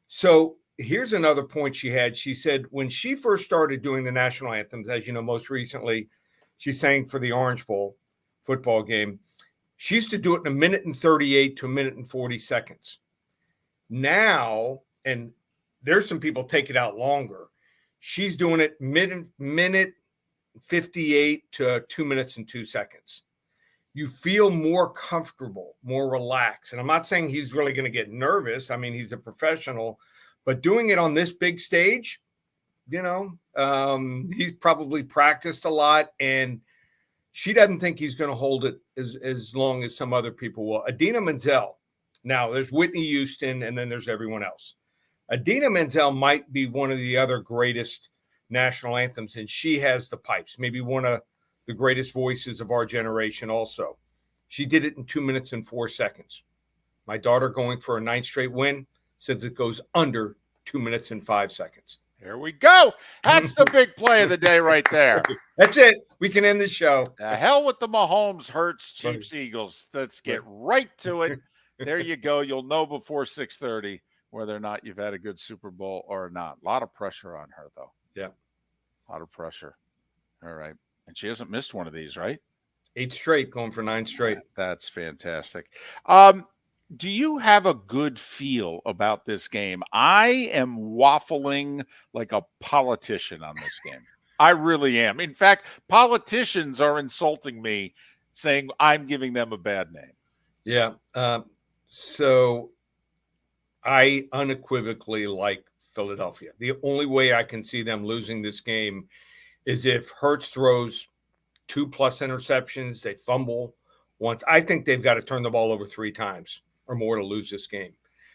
So here's another point she had. She said when she first started doing the national anthems, as you know, most recently, she sang for the Orange Bowl football game. She used to do it in 1 minute and 38 to 1 minute and 40 seconds. Now, and there's some people take it out longer, she's doing it minute 58 to 2 minutes and 2 seconds. You feel more comfortable, more relaxed. And I'm not saying he's really going to get nervous. I mean, he's a professional, but doing it on this big stage, he's probably practiced a lot, and she doesn't think he's going to hold it as long as some other people will. Idina Menzel. Now, there's Whitney Houston, and then there's everyone else. Idina Menzel might be one of the other greatest national anthems, and she has the pipes, maybe one of the greatest voices of our generation also. She did it in 2 minutes and 4 seconds. My daughter, going for a 9th straight win, says it goes under 2 minutes and 5 seconds. There we go. That's the big play of the day right there. That's it. We can end the show. The hell with the Mahomes, Hurts, Chiefs, Eagles. Let's get right to it. There you go. You'll know before 6:30 whether or not you've had a good Super Bowl or not. A lot of pressure on her, though. Yeah. A lot of pressure. All right. And she hasn't missed one of these, right? 8 straight, going for 9 straight. That's fantastic. Do you have a good feel about this game? I am waffling like a politician on this game. I really am. In fact, politicians are insulting me, saying I'm giving them a bad name. Yeah. So I unequivocally like Philadelphia. The only way I can see them losing this game is if Hurts throws 2+ interceptions, they fumble once. I think they've got to turn the ball over 3 times or more to lose this game.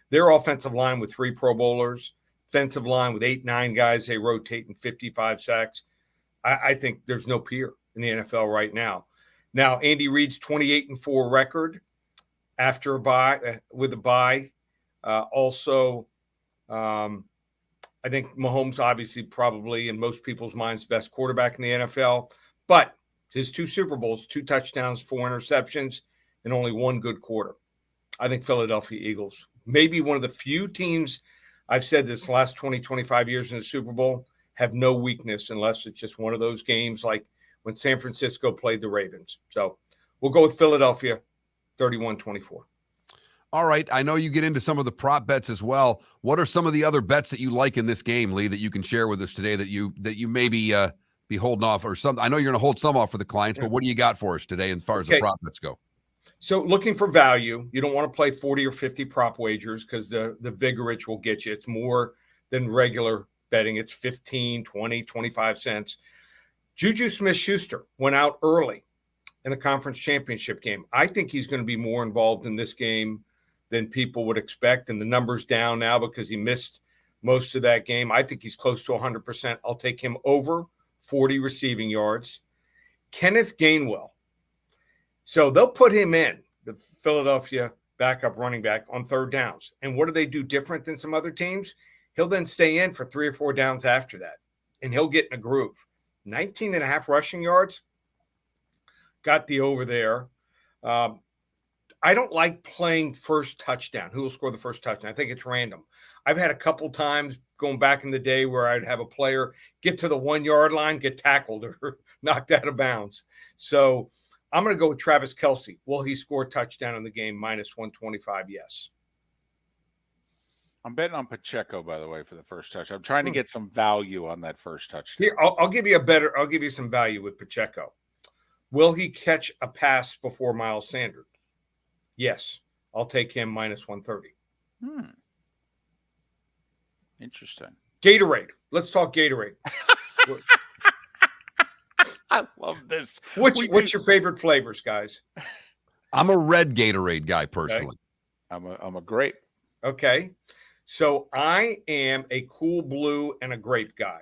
Their offensive line with 3 Pro Bowlers, defensive line with 8, 9 guys, they rotate in 55 sacks. I think there's no peer in the NFL right now. Now, Andy Reid's 28-4 record after a bye, with a bye. I think Mahomes obviously probably in most people's minds best quarterback in the NFL, but his 2 Super Bowls, 2 touchdowns, 4 interceptions, and only 1 good quarter. I think Philadelphia Eagles, maybe one of the few teams, I've said this last 20, 25 years in the Super Bowl, have no weakness unless it's just one of those games like when San Francisco played the Ravens. So we'll go with Philadelphia, 31-24. All right. I know you get into some of the prop bets as well. What are some of the other bets that you like in this game, Lee, that you can share with us today that you maybe be holding off or some? I know you're going to hold some off for the clients, but what do you got for us today as far as the prop bets go? So looking for value, you don't want to play 40 or 50 prop wagers because the Vigorich will get you. It's more than regular betting. It's 15, 20, 25 cents. Juju Smith-Schuster went out early in the conference championship game. I think he's going to be more involved in this game than people would expect. And the number's down now because he missed most of that game. I think he's close to 100%. I'll take him over 40 receiving yards. Kenneth Gainwell. So they'll put him in, the Philadelphia backup running back, on third downs. And what do they do different than some other teams? He'll then stay in for 3 or 4 downs after that, and he'll get in a groove. 19.5 rushing yards. Got the over there. I don't like playing first touchdown. Who will score the first touchdown? I think it's random. I've had a couple times going back in the day where I'd have a player get to the 1 yard line, get tackled or knocked out of bounds. So I'm going to go with Travis Kelce. Will he score a touchdown in the game? -125, yes. I'm betting on Pacheco, by the way, for the first touchdown. I'm trying to get some value on that first touchdown. Here, I'll give you some value with Pacheco. Will he catch a pass before Miles Sanders? Yes. I'll take him -130. Interesting. Gatorade. Let's talk Gatorade. I love this. What's your favorite flavors, guys? I'm a red Gatorade guy personally. Okay. I'm a grape. Okay. So I am a Cool Blue and a grape guy.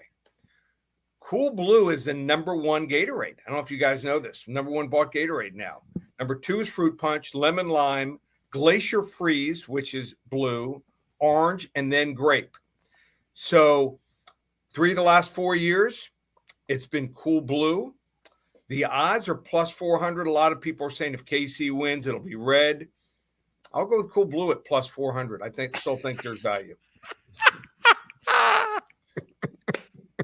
Cool Blue is the #1 Gatorade. I don't know if you guys know this. #1 bought Gatorade now. #2 is Fruit Punch, Lemon Lime, Glacier Freeze, which is blue, orange, and then grape. So 3 of the last 4 years, it's been Cool Blue. The odds are +400. A lot of people are saying if KC wins, it'll be red. I'll go with Cool Blue at +400. Still think there's value.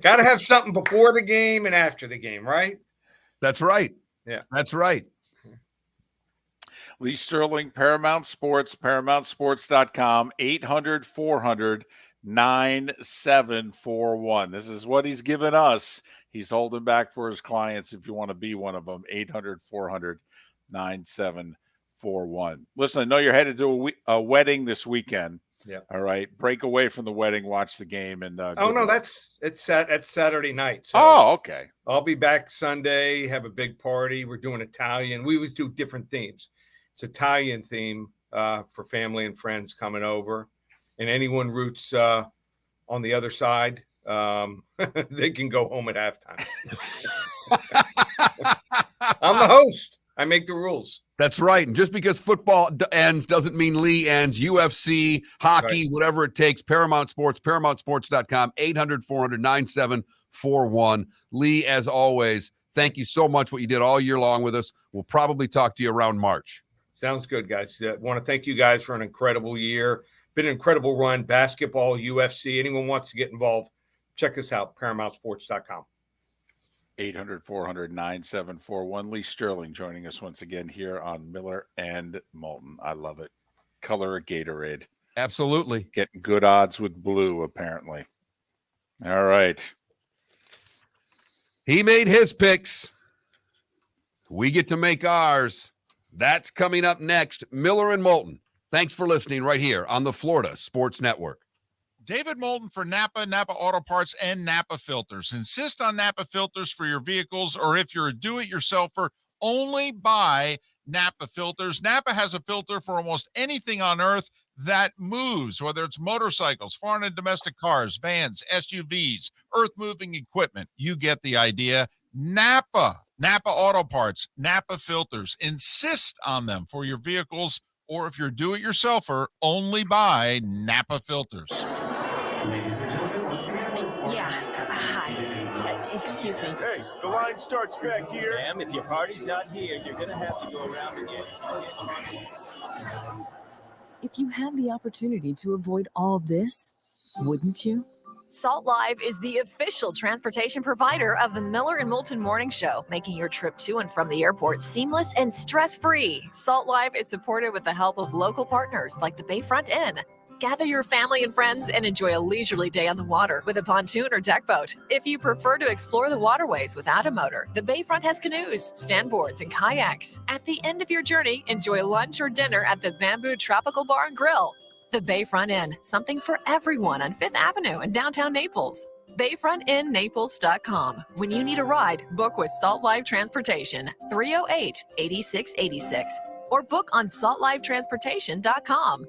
Got to have something before the game and after the game, right? That's right. Yeah. That's right. Lee Sterling, Paramount Sports, ParamountSports.com, 800-400-9741. This is what he's given us. He's holding back for his clients if you want to be one of them, 800-400-9741. Listen, I know you're headed to a wedding this weekend. Yeah. All right. Break away from the wedding, watch the game. And it's Saturday night. So okay. I'll be back Sunday, have a big party. We're doing Italian. We always do different themes. It's Italian theme for family and friends coming over. And anyone roots on the other side, they can go home at halftime. I'm the host. I make the rules. That's right. And just because football ends doesn't mean Lee ends. UFC, hockey, whatever it takes. Paramount Sports, ParamountSports.com, 800-400-9741. Lee, as always, thank you so much what you did all year long with us. We'll probably talk to you around March. Sounds good, guys. I want to thank you guys for an incredible year. Been an incredible run. Basketball, UFC. Anyone wants to get involved, check us out, ParamountSports.com. 800-400-9741. Lee Sterling joining us once again here on Miller and Moulton. I love it. Color of Gatorade. Absolutely. Getting good odds with blue, apparently. All right. He made his picks. We get to make ours. That's coming up next. Miller and Moulton. Thanks for listening right here on the Florida Sports Network. David Moulton for Napa Auto Parts, and Napa Filters. Insist on Napa filters for your vehicles, or if you're a do-it-yourselfer, only buy Napa filters. Napa has a filter for almost anything on earth that moves, whether it's motorcycles, foreign and domestic cars, vans, SUVs, earth-moving equipment. You get the idea. Napa Auto Parts, Napa filters. Insist on them for your vehicles, or if you're a do-it-yourselfer, only buy Napa filters. Ladies and gentlemen, once again. Hi. Excuse me. Hey, the line starts back here. Ma'am, if your party's not here, you're going to have to go around again. If you had the opportunity to avoid all this, wouldn't you? Salt Live is the official transportation provider of the Miller and Moulton Morning Show, making your trip to and from the airport seamless and stress-free. Salt Live is supported with the help of local partners like the Bayfront Inn. Gather your family and friends and enjoy a leisurely day on the water with a pontoon or deck boat. If you prefer to explore the waterways without a motor, the Bayfront has canoes, standboards, and kayaks. At the end of your journey, enjoy lunch or dinner at the Bamboo Tropical Bar and Grill. The Bayfront Inn, something for everyone on 5th Avenue in downtown Naples. BayfrontInNaples.com. When you need a ride, book with Salt Live Transportation, 308-8686, or book on saltlivetransportation.com.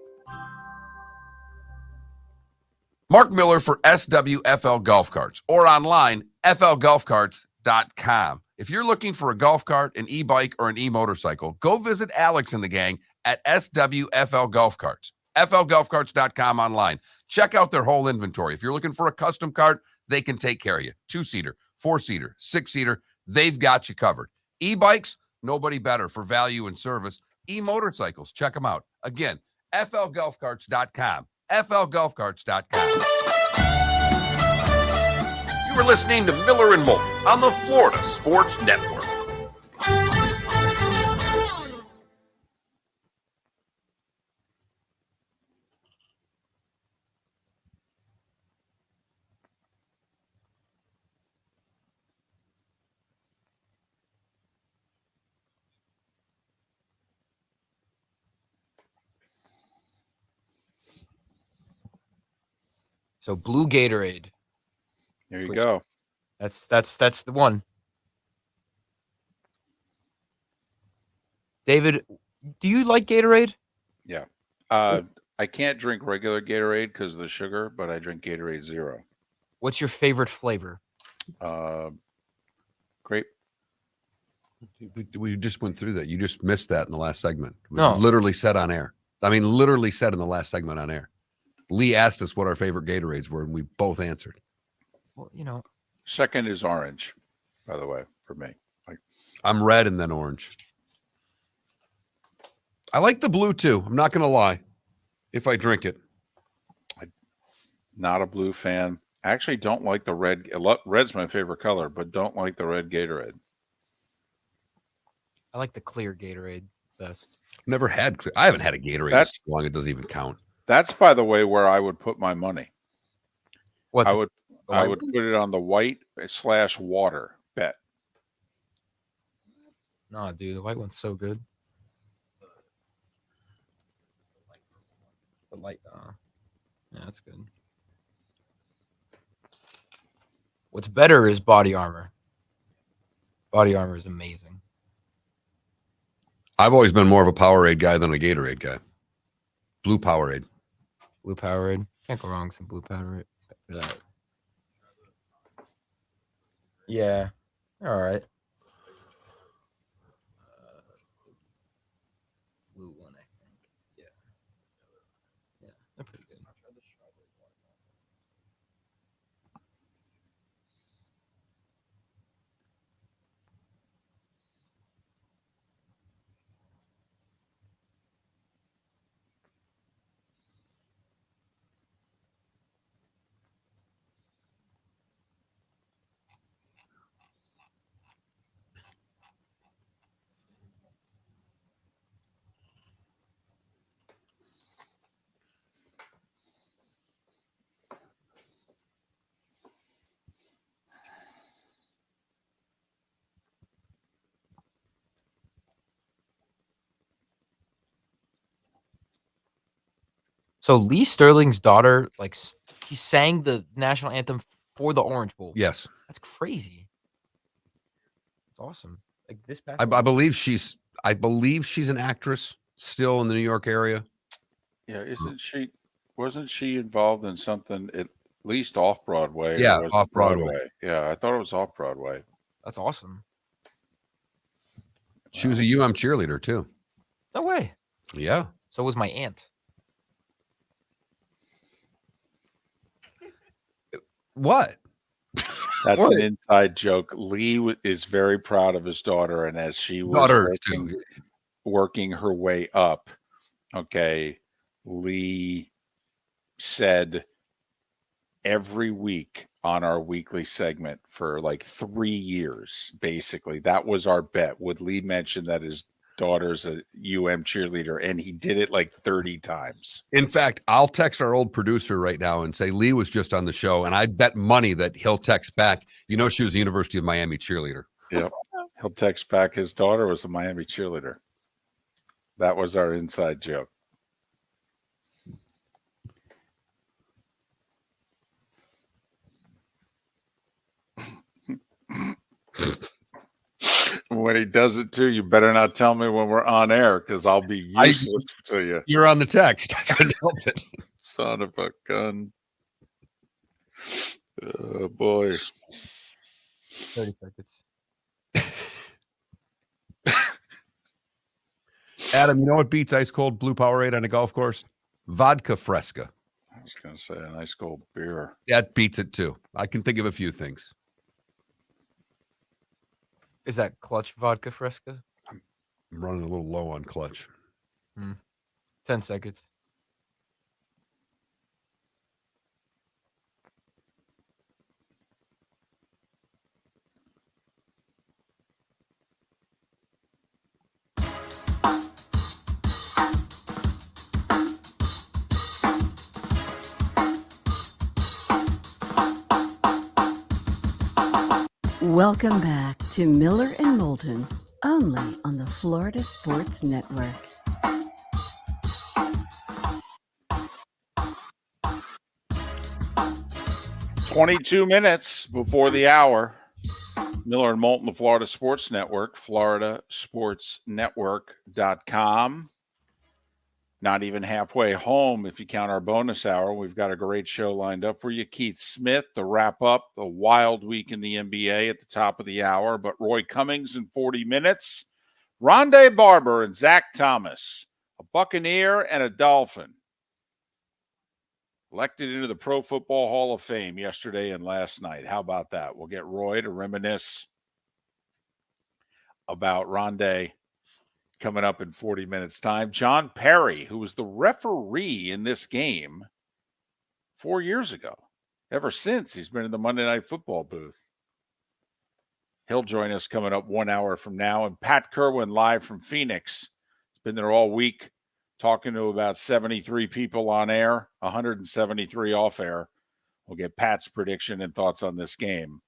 Mark Miller for SWFL Golf Carts or online, flgolfcarts.com. If you're looking for a golf cart, an e-bike, or an e-motorcycle, go visit Alex and the gang at SWFL Golf Carts. flgolfcarts.com online. Check out their whole inventory. If you're looking for a custom cart, they can take care of you. 2-seater, 4-seater, 6-seater, they've got you covered. E-bikes, nobody better for value and service. E-motorcycles, check them out. Again, flgolfcarts.com. flgolfcarts.com. You were listening to Miller and Moulton on the Florida Sports Network. So blue Gatorade. There you go. That's the one. David, do you like Gatorade? Yeah. I can't drink regular Gatorade because of the sugar, but I drink Gatorade Zero. What's your favorite flavor? Grape. We just went through that. You just missed that in the last segment. It was No. literally said on air. I mean, literally said in the last segment on air. Lee asked us what our favorite Gatorades were, and we both answered. Well, you know, Second is orange, by the way, for me. I'm red and then orange. I like the blue too. I'm not going to lie. If I drink it, Not a blue fan. I actually don't like the red. Red's my favorite color, but don't like the red Gatorade. I like the clear Gatorade best. never had. I haven't had a Gatorade That's- so long it doesn't even count. That's, by the way, where I would put my money. What? I would white put it on the white/water bet. No, dude, the white one's so good. The light, yeah, that's good. What's better is Body Armor. Body Armor is amazing. I've always been more of a Powerade guy than a Gatorade guy. Blue Powerade. Blue Powerade. Can't go wrong with some Blue Powerade. Yeah. All right. Blue one, I think. Yeah. Yeah, they're pretty good. So Lee Sterling's daughter, like, he sang the national anthem for the Orange Bowl. Yes. That's crazy. That's awesome. Like this past I believe she's an actress still in the New York area. Yeah, wasn't she involved in something at least off Broadway? Yeah, or was it off Broadway. Yeah, I thought it was off Broadway. That's awesome. She was a UM cheerleader too. No way. Yeah. So was my aunt. What? That's What? an inside joke. Lee is very proud of his daughter, and as she was Daughters too. working her way up, okay, Lee said every week on our weekly segment for like 3 years, basically. That was our bet. Would Lee mention that his daughter's a UM cheerleader? And he did it like 30 times. In fact, I'll text our old producer right now and say Lee was just on the show, and I bet money that he'll text back, she was a University of Miami cheerleader. Yep. He'll text back his daughter was a Miami cheerleader. That was our inside joke. When he does it too, you better not tell me when we're on air, because I'll be useless to you. You're on the text. I couldn't help it. Son of a gun. Oh, boy. 30 seconds. Adam, you know what beats ice cold blue Powerade on a golf course? Vodka Fresca. I was going to say a nice cold beer. That beats it too. I can think of a few things. Is that Clutch Vodka Fresca? I'm running a little low on clutch. 10 seconds. Welcome back to Miller and Moulton, only on the Florida Sports Network. "22 minutes before the hour. Miller and Moulton, the Florida Sports Network, floridasportsnetwork.com. Not even halfway home if you count our bonus hour. We've got a great show lined up for you. Keith Smith to wrap up the wild week in the NBA at the top of the hour. But Roy Cummings in 40 minutes. Rondé Barber and Zach Thomas, a Buccaneer and a Dolphin, elected into the Pro Football Hall of Fame yesterday and last night. How about that? We'll get Roy to reminisce about Rondé coming up in 40 minutes' time. John Parry, who was the referee in this game 4 years ago. Ever since, he's been in the Monday Night Football booth. He'll join us coming up 1 hour from now. And Pat Kirwan live from Phoenix. He's been there all week talking to about 73 people on air, 173 off air. We'll get Pat's prediction and thoughts on this game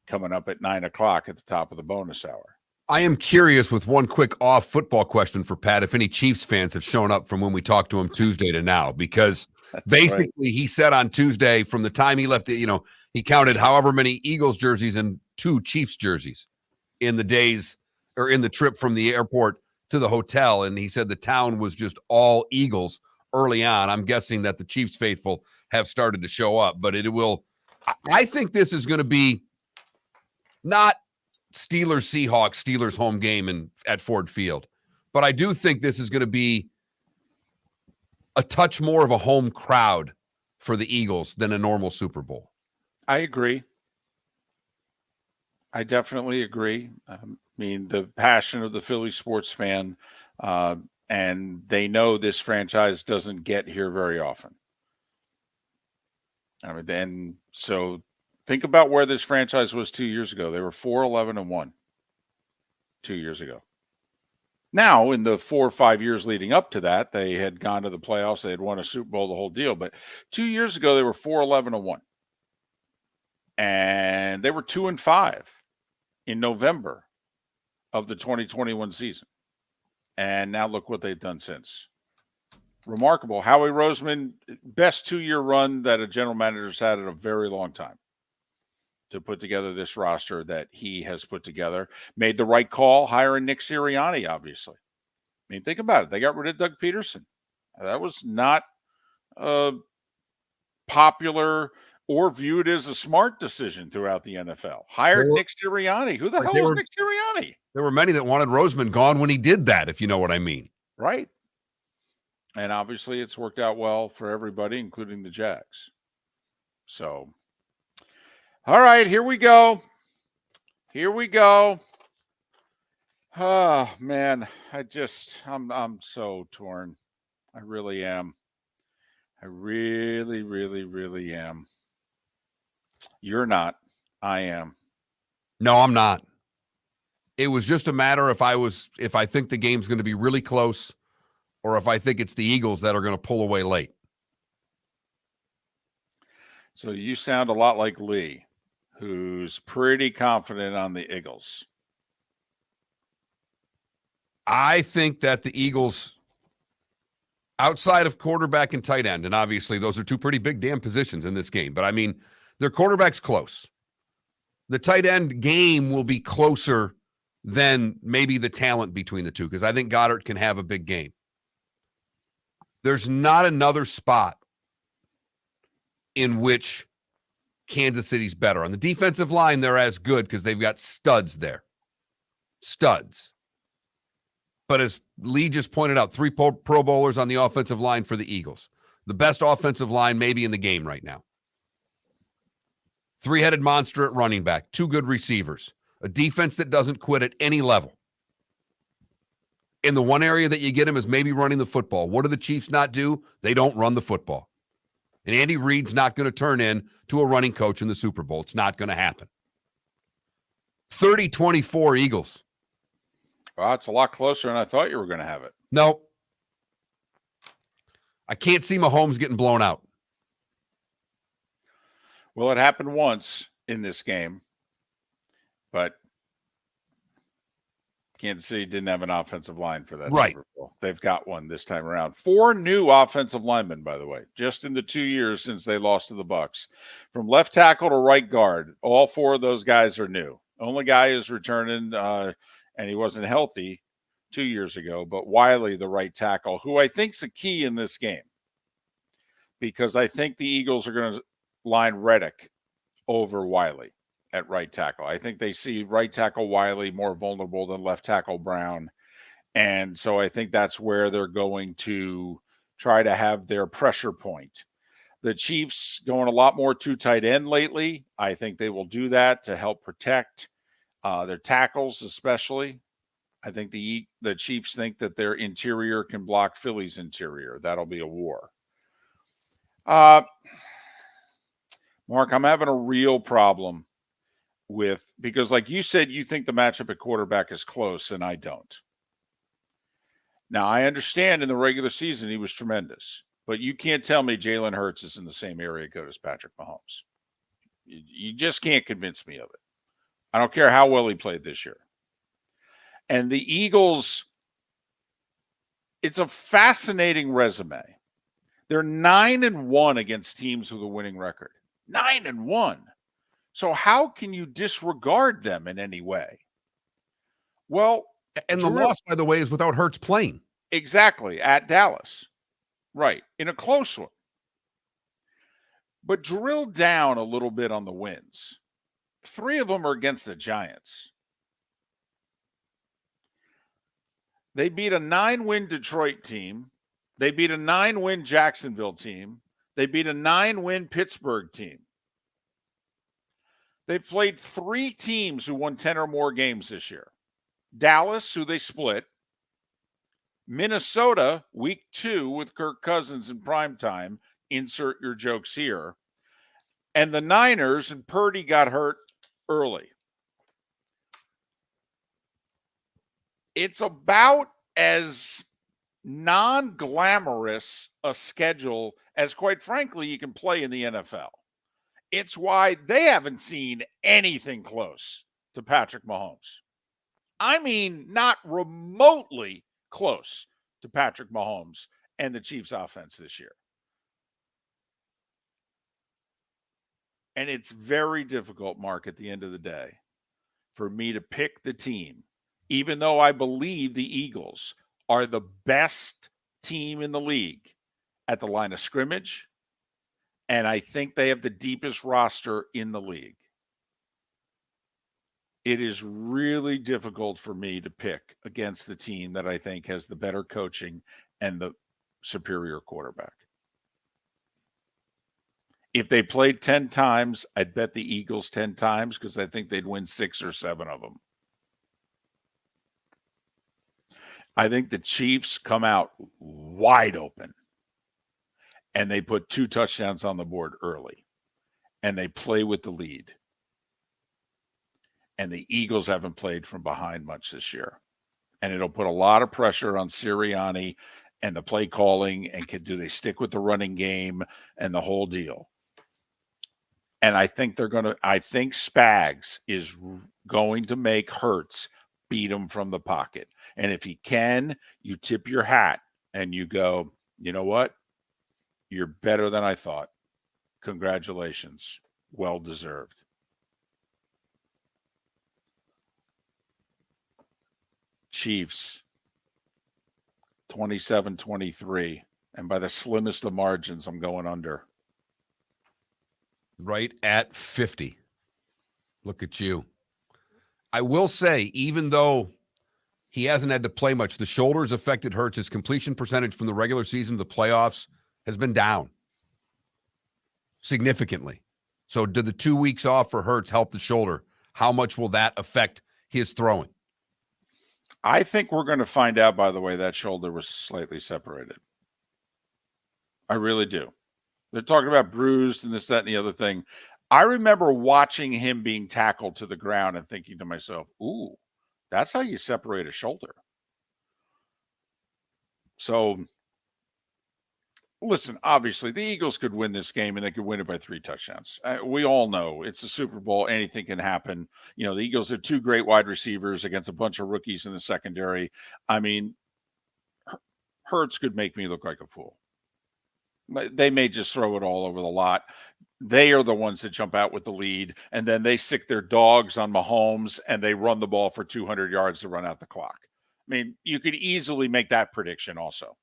coming up at 9 o'clock at the top of the bonus hour. I am curious with one quick off football question for Pat, if any Chiefs fans have shown up from when we talked to him Tuesday to now, because basically he said on Tuesday from the time he left, he counted however many Eagles jerseys and 2 Chiefs jerseys in the days or in the trip from the airport to the hotel. And he said the town was just all Eagles early on. I'm guessing that the Chiefs faithful have started to show up, but I think this is going to be not Steelers Seahawks Steelers home game at Ford Field, but I do think this is going to be a touch more of a home crowd for the Eagles than a normal Super Bowl. I agree. I definitely agree. I mean, the passion of the Philly sports fan, and they know this franchise doesn't get here very often. I mean, then so think about where this franchise was 2 years ago. They were 4-11-1 2 years ago. Now, in the 4 or 5 years leading up to that, they had gone to the playoffs. They had won a Super Bowl, the whole deal. But 2 years ago, they were 4-11-1. And they were 2-5 in November of the 2021 season. And now look what they've done since. Remarkable. Howie Roseman, best 2-year run that a general manager's had in a very long time to put together this roster that he has put together. Made the right call hiring Nick Sirianni, obviously. I mean, think about it. They got rid of Doug Peterson. That was not popular or viewed as a smart decision throughout the NFL. Hired Nick Sirianni. Who the hell was Nick Sirianni? There were many that wanted Roseman gone when he did that, if you know what I mean. Right. And obviously it's worked out well for everybody, including the Jags. So, all right, here we go. Here we go. Oh, man, I'm so torn. I really am. I really, really, really am. You're not. I am. No, I'm not. It was just a matter if I think the game's going to be really close or if I think it's the Eagles that are going to pull away late. So you sound a lot like Lee, who's pretty confident on the Eagles. I think that the Eagles, outside of quarterback and tight end, and obviously those are two pretty big damn positions in this game, but I mean, their quarterback's close. The tight end game will be closer than maybe the talent between the two, because I think Goddard can have a big game. There's not another spot in which Kansas City's better. On the defensive line, they're as good because they've got studs there. Studs. But as Lee just pointed out, 3 Pro Bowlers on the offensive line for the Eagles. The best offensive line maybe in the game right now. 3-headed monster at running back. 2 good receivers. A defense that doesn't quit at any level. In the one area that you get him is maybe running the football. What do the Chiefs not do? They don't run the football. And Andy Reid's not going to turn in to a running coach in the Super Bowl. It's not going to happen. 30-24 Eagles. Well, it's a lot closer than I thought you were going to have it. No. I can't see Mahomes getting blown out. Well, it happened once in this game, but Kansas City didn't have an offensive line for that Right. Super Bowl. They've got one this time around. 4 new offensive linemen, by the way, just in the 2 years since they lost to the Bucs. From left tackle to right guard, all 4 of those guys are new. Only guy who's returning, and he wasn't healthy 2 years ago, but Wiley, the right tackle, who I think's a key in this game, because I think the Eagles are going to line Reddick over Wiley at right tackle. I think they see right tackle Wiley more vulnerable than left tackle Brown. And so I think that's where they're going to try to have their pressure point. The Chiefs going a lot more 2 tight end lately. I think they will do that to help protect their tackles, especially. I think the Chiefs think that their interior can block Philly's interior. That'll be a war. Mark, I'm having a real problem because like you said, you think the matchup at quarterback is close, and I don't. Now, I understand in the regular season he was tremendous, but you can't tell me Jalen Hurts is in the same area code as Patrick Mahomes. You just can't convince me of it. I don't care how well he played this year. And the Eagles, it's a fascinating resume. They're 9-1 against teams with a winning record. 9-1. So how can you disregard them in any way? Well, and the loss, by the way, is without Hurts playing. Exactly, at Dallas. Right, in a close one. But drill down a little bit on the wins. 3 of them are against the Giants. They beat a 9-win Detroit team. They beat a 9-win Jacksonville team. They beat a 9-win Pittsburgh team. They've played 3 teams who won 10 or more games this year. Dallas, who they split. Minnesota, week 2 with Kirk Cousins in primetime. Insert your jokes here. And the Niners, and Purdy got hurt early. It's about as non-glamorous a schedule as, quite frankly, you can play in the NFL. It's why they haven't seen anything close to Patrick Mahomes. I mean, not remotely close to Patrick Mahomes and the Chiefs offense this year. And it's very difficult, Mark, at the end of the day, for me to pick the team, even though I believe the Eagles are the best team in the league at the line of scrimmage, and I think they have the deepest roster in the league. It is really difficult for me to pick against the team that I think has the better coaching and the superior quarterback. If they played 10 times, I'd bet the Eagles 10 times because I think they'd win 6 or 7 of them. I think the Chiefs come out wide open and they put 2 touchdowns on the board early. and they play with the lead. And the Eagles haven't played from behind much this year. And it'll put a lot of pressure on Sirianni and the play calling, and do they stick with the running game and the whole deal? And I think Spags is going to make Hurts beat him from the pocket. And if he can, you tip your hat and you go, you know what? You're better than I thought. Congratulations. Well deserved. Chiefs 27-23, and by the slimmest of margins, I'm going under. Right at 50. Look at you. I will say, even though he hasn't had to play much, the shoulders affected Hurts. His completion percentage from the regular season to the playoffs has been down significantly. So did the 2 weeks off for Hurts help the shoulder? How much will that affect his throwing? I think we're going to find out, by the way, that shoulder was slightly separated. I really do. They're talking about bruised and this, that, and the other thing. I remember watching him being tackled to the ground and thinking to myself, ooh, that's how you separate a shoulder. So, listen, obviously, the Eagles could win this game, and they could win it by 3 touchdowns. We all know it's a Super Bowl. Anything can happen. You know, the Eagles have 2 great wide receivers against a bunch of rookies in the secondary. I mean, Hurts could make me look like a fool. They may just throw it all over the lot. They are the ones that jump out with the lead, and then they sick their dogs on Mahomes, and they run the ball for 200 yards to run out the clock. I mean, you could easily make that prediction also,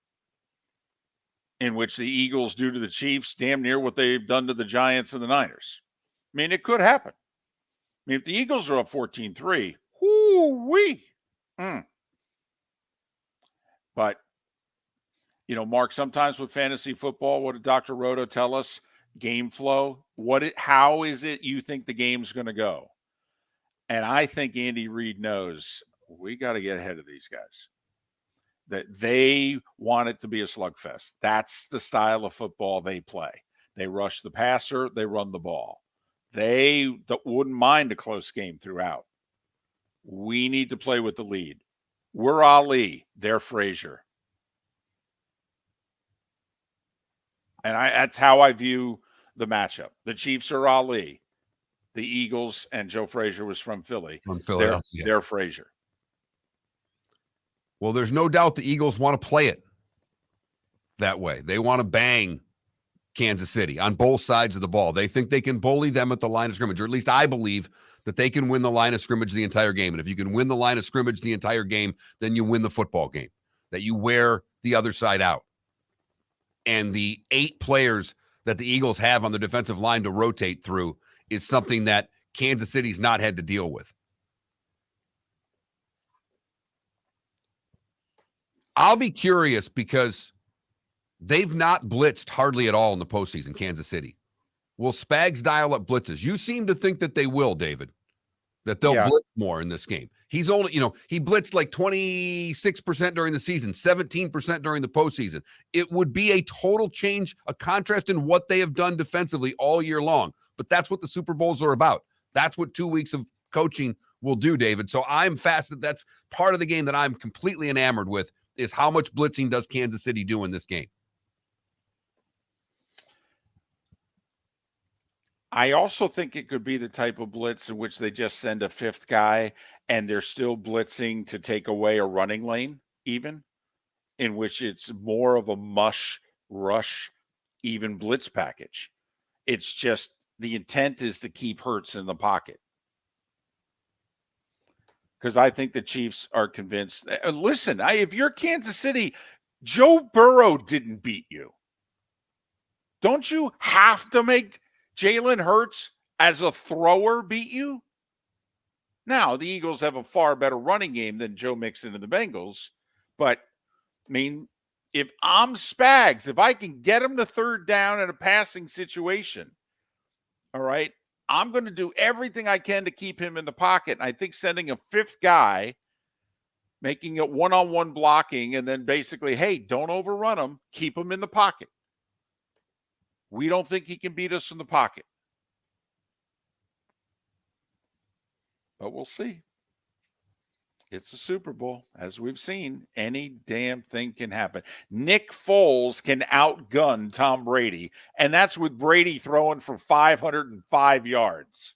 in which the Eagles do to the Chiefs damn near what they've done to the Giants and the Niners. I mean, it could happen. I mean, if the Eagles are up 14-3, whoo-wee. But, you know, Mark, sometimes with fantasy football, what did Dr. Roto tell us? Game flow. How is it you think the game's going to go? And I think Andy Reid knows we got to get ahead of these guys. That they want it to be a slugfest. That's the style of football they play. They rush the passer, they run the ball. They wouldn't mind a close game throughout. We need to play with the lead. We're Ali, they're Frazier. And that's how I view the matchup. The Chiefs are Ali. The Eagles, and Joe Frazier was from Philly. From Philadelphia. They're Frazier. Well, there's no doubt the Eagles want to play it that way. They want to bang Kansas City on both sides of the ball. They think they can bully them at the line of scrimmage, or at least I believe that they can win the line of scrimmage the entire game. And if you can win the line of scrimmage the entire game, then you win the football game, that you wear the other side out. And the 8 players that the Eagles have on the defensive line to rotate through is something that Kansas City's not had to deal with. I'll be curious because they've not blitzed hardly at all in the postseason, Kansas City. Will Spags dial up blitzes? You seem to think that they will, David, that they'll blitz more in this game. He's only, he blitzed like 26% during the season, 17% during the postseason. It would be a total change, a contrast in what they have done defensively all year long. But that's what the Super Bowls are about. That's what 2 weeks of coaching will do, David. So I'm fascinated. That's part of the game that I'm completely enamored with, is how much blitzing does Kansas City do in this game? I also think it could be the type of blitz in which they just send a 5th guy and they're still blitzing to take away a running lane, even, in which it's more of a mush, rush, even blitz package. It's just the intent is to keep Hurts in the pocket. Because I think the Chiefs are convinced. Listen, if you're Kansas City, Joe Burrow didn't beat you. Don't you have to make Jalen Hurts as a thrower beat you? Now, the Eagles have a far better running game than Joe Mixon and the Bengals. But, I mean, if I'm Spags, if I can get him to 3rd down in a passing situation, all right, I'm going to do everything I can to keep him in the pocket. And I think sending a 5th guy, making it one-on-one blocking, and then basically, hey, don't overrun him. Keep him in the pocket. We don't think he can beat us in the pocket. but we'll see. It's the Super Bowl. As we've seen, any damn thing can happen. Nick Foles can outgun Tom Brady, and that's with Brady throwing for 505 yards.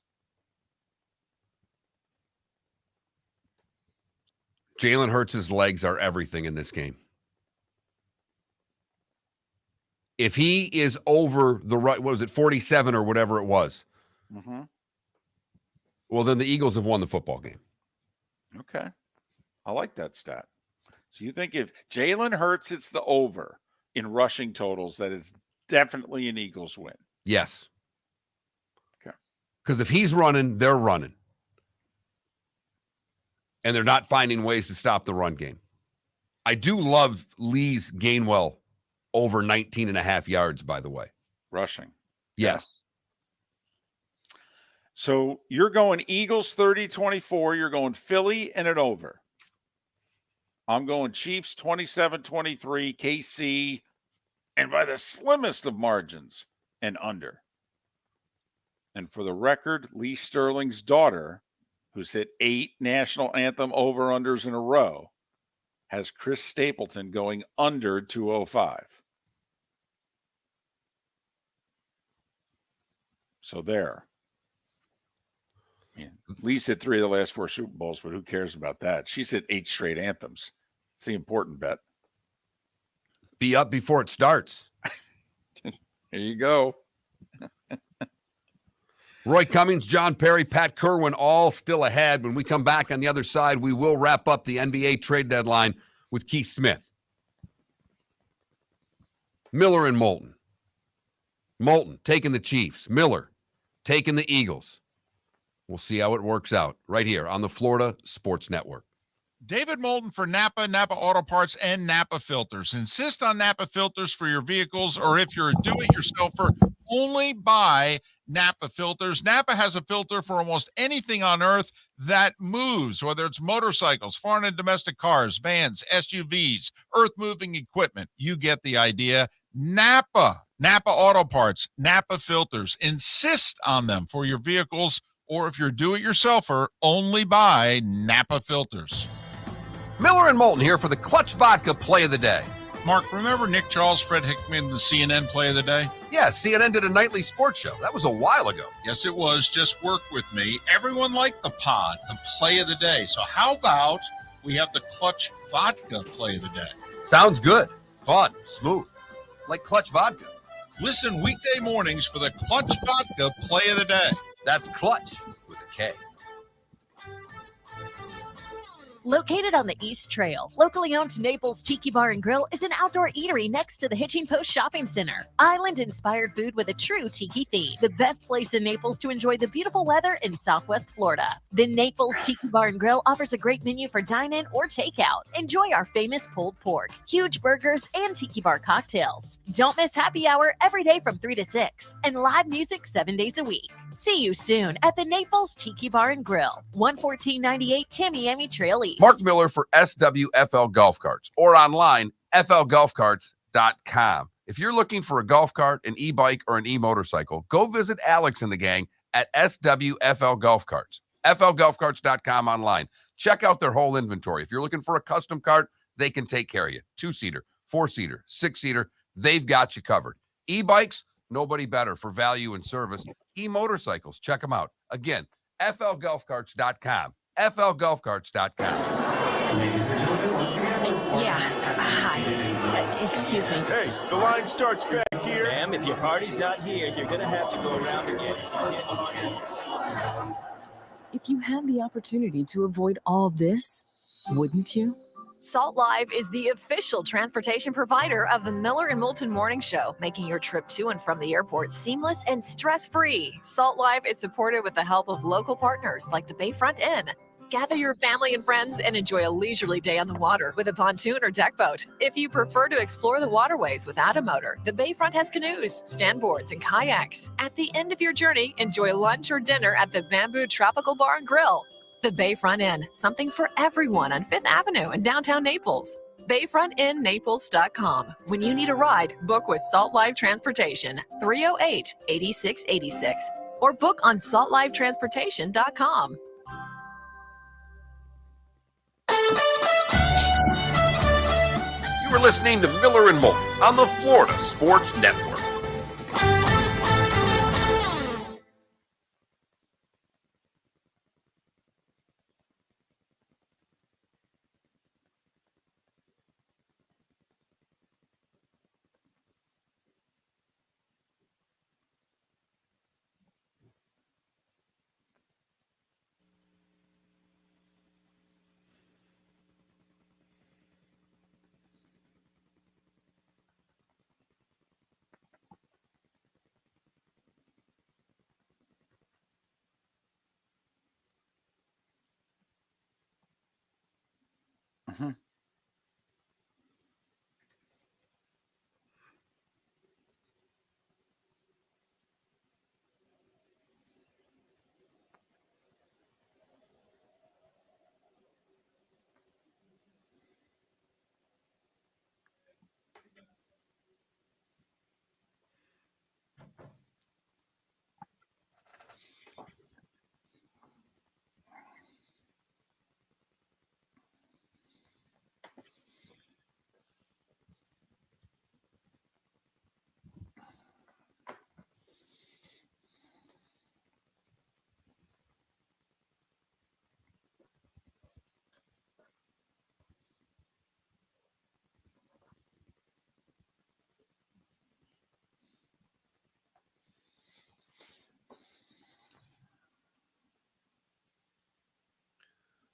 Jalen Hurts' legs are everything in this game. If he is over the right, what was it, 47 or whatever it was, well, then the Eagles have won the football game. Okay. I like that stat. So you think if Jalen Hurts hits the over in rushing totals, that is definitely an Eagles win? Yes. Okay. Because if he's running, they're running. And they're not finding ways to stop the run game. I do love Lee's Gainwell over 19 and a half yards, by the way. Rushing. Yes. Yeah. So you're going Eagles 30-24. You're going Philly and an over. I'm going Chiefs 27-23, KC, and by the slimmest of margins, and under. And for the record, Lee Sterling's daughter, who's hit 8 national anthem over-unders in a row, has Chris Stapleton going under 205. So there. Lee's hit 3 of the last 4 Super Bowls, but who cares about that? She's hit 8 straight anthems. It's the important bet. Be up before it starts. There you go. Roy Cummings, John Parry, Pat Kirwan, all still ahead. When we come back on the other side, we will wrap up the NBA trade deadline with Keith Smith. Miller and Moulton. Moulton taking the Chiefs. Miller taking the Eagles. We'll see how it works out right here on the Florida Sports Network. David Moulton for Napa, Napa Auto Parts, and Napa Filters. Insist on Napa filters for your vehicles, or if you're a do-it-yourselfer, only buy Napa filters. Napa has a filter for almost anything on earth that moves, whether it's motorcycles, foreign and domestic cars, vans, SUVs, earth-moving equipment. You get the idea. Napa Auto Parts, Napa filters. Insist on them for your vehicles, or if you're a do-it-yourselfer, only buy Napa filters. Miller and Moulton here for the Clutch Vodka Play of the Day. Mark, remember Nick Charles, Fred Hickman, the CNN Play of the Day? Yeah, CNN did a nightly sports show. That was a while ago. Yes, it was. Just work with me. Everyone liked the pod, the Play of the Day. So how about we have the Clutch Vodka Play of the Day? Sounds good. Fun. Smooth. Like Clutch Vodka. Listen weekday mornings for the Clutch Vodka Play of the Day. That's Clutch with a K. Located on the East Trail, locally owned Naples Tiki Bar and Grill is an outdoor eatery next to the Hitching Post Shopping Center. Island-inspired food with a true tiki theme. The best place in Naples to enjoy the beautiful weather in Southwest Florida. The Naples Tiki Bar and Grill offers a great menu for dine-in or takeout. Enjoy our famous pulled pork, huge burgers, and tiki bar cocktails. Don't miss happy hour every day from 3 to 6 and live music 7 days a week. See you soon at the Naples Tiki Bar and Grill, 11498 Tamiami Trail East. Mark Miller for SWFL Golf Carts, or online, flgolfcarts.com. If you're looking for a golf cart, an e-bike, or an e-motorcycle, go visit Alex and the gang at SWFL Golf Carts. flgolfcarts.com online. Check out their whole inventory. If you're looking for a custom cart, they can take care of you. 2-seater, 4-seater, 6-seater, they've got you covered. E-bikes, nobody better for value and service. E-motorcycles, check them out. Again, flgolfcarts.com. flgolfcarts.com. Ladies and gentlemen, once again. Yeah. Hi. Excuse me. Hey, the line starts back here. Ma'am, if your party's not here, you're going to have to go around again. If you had the opportunity to avoid all this, wouldn't you? Salt Live is the official transportation provider of the Miller and Moulton Morning Show, making your trip to and from the airport seamless and stress-free. Salt Live is supported with the help of local partners like the Bayfront Inn. Gather your family and friends and enjoy a leisurely day on the water with a pontoon or deck boat. If you prefer to explore the waterways without a motor, the Bayfront has canoes, standboards, and kayaks. At the end of your journey, enjoy lunch or dinner at the Bamboo Tropical Bar and Grill. The Bayfront Inn, something for everyone on 5th Avenue in downtown Naples. BayfrontInNaples.com. When you need a ride, book with Salt Live Transportation, 308-8686, or book on saltlivetransportation.com. We're listening to Miller and Moulton on the Florida Sports Network. Mhm.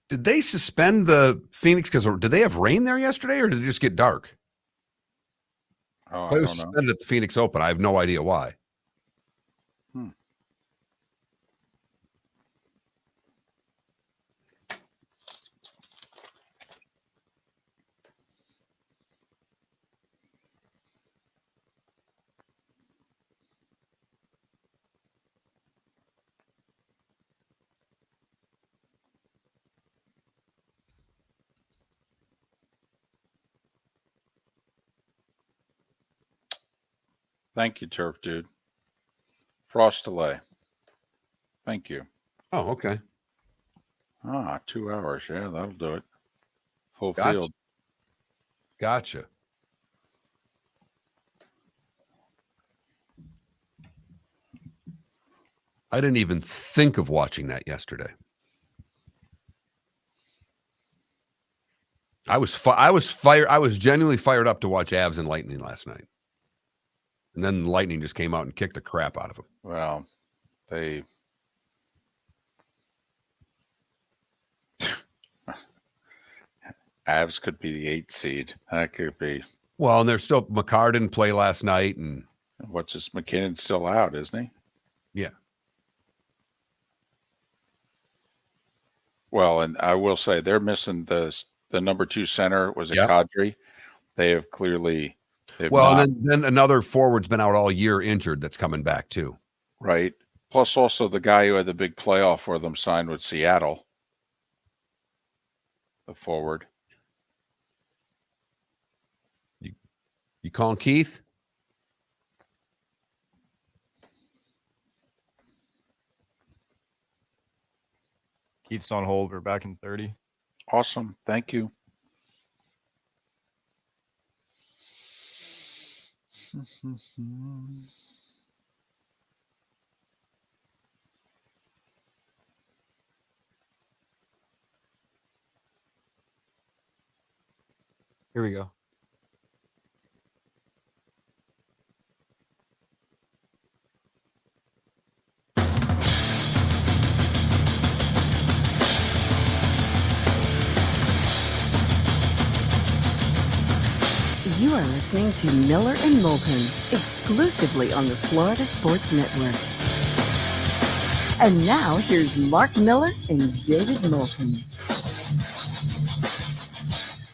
Did they suspend the Phoenix because did they have rain there yesterday, or did it just get dark? Oh, It I was don't know. suspended at the Phoenix Open. I have no idea why. Thank you, Turf Dude. Frost delay. Thank you. Oh, okay. 2 hours. Yeah, that'll do it. Full Gotcha. field. Gotcha. I didn't even think of watching that yesterday. I was genuinely fired up to watch Avs and Lightning last night. And then Lightning just came out and kicked the crap out of them. Well, they Avs could be the 8th seed. That could be. Well, and there's still McCarr didn't play last night, and what's this? McKinnon's still out, isn't he? Yeah. Well, and I will say they're missing the number 2 center. Was it Yep. Kadri? They have clearly. Well, and then another forward's been out all year injured that's coming back too. Right. Plus, also the guy who had the big playoff for them signed with Seattle. The forward. You calling Keith? Keith's on hold. We're back in 30. Awesome. Thank you. Here we go. You are listening to Miller and Moulton, exclusively on the Florida Sports Network. And now, here's Mark Miller and David Moulton.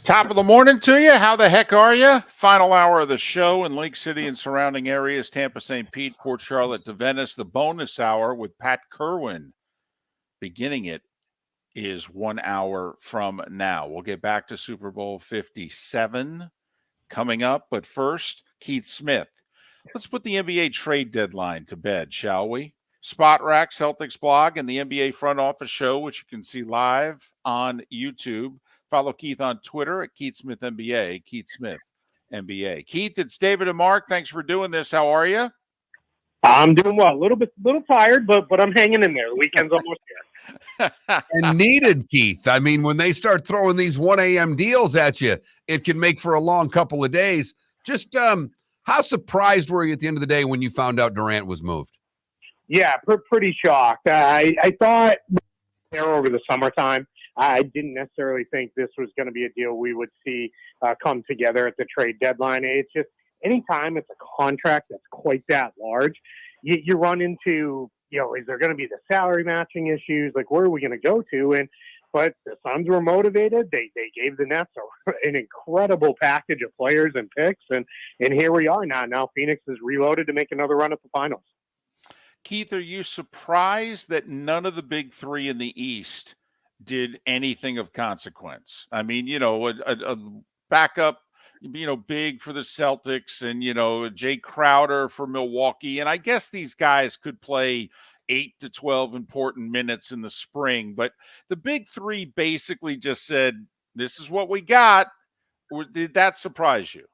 Top of the morning to you. How the heck are you? Final hour of the show in Lake City and surrounding areas, Tampa, St. Pete, Port Charlotte to Venice. The bonus hour with Pat Kirwan. Beginning it is 1 hour from now. We'll get back to Super Bowl 57 coming up. But first, Keith Smith. Let's put the NBA trade deadline to bed, shall we? Spot Rack, Celtics blog, and the NBA front office show, which you can see live on YouTube. Follow Keith on Twitter at Keith Smith NBA, Keith Smith NBA. Keith, it's David and Mark. Thanks for doing this. How are you? I'm doing well. A little tired, but I'm hanging in there. The weekend's almost here. And needed, Keith. I mean, when they start throwing these 1 a.m. deals at you, it can make for a long couple of days. Just how surprised were you at the end of the day when you found out Durant was moved? Yeah, pretty shocked. I thought there over the summertime. I didn't necessarily think this was going to be a deal we would see come together at the trade deadline. It's just anytime it's a contract that's quite that large, you run into, is there going to be the salary matching issues? Like, where are we going to go to? But the Suns were motivated. They gave the Nets an incredible package of players and picks, and here we are now. Now Phoenix is reloaded to make another run at the finals. Keith, are you surprised that none of the big three in the East did anything of consequence? I mean, a backup, big for the Celtics and, Jay Crowder for Milwaukee. And I guess these guys could play 8 to 12 important minutes in the spring. But the big three basically just said, this is what we got. Did that surprise you?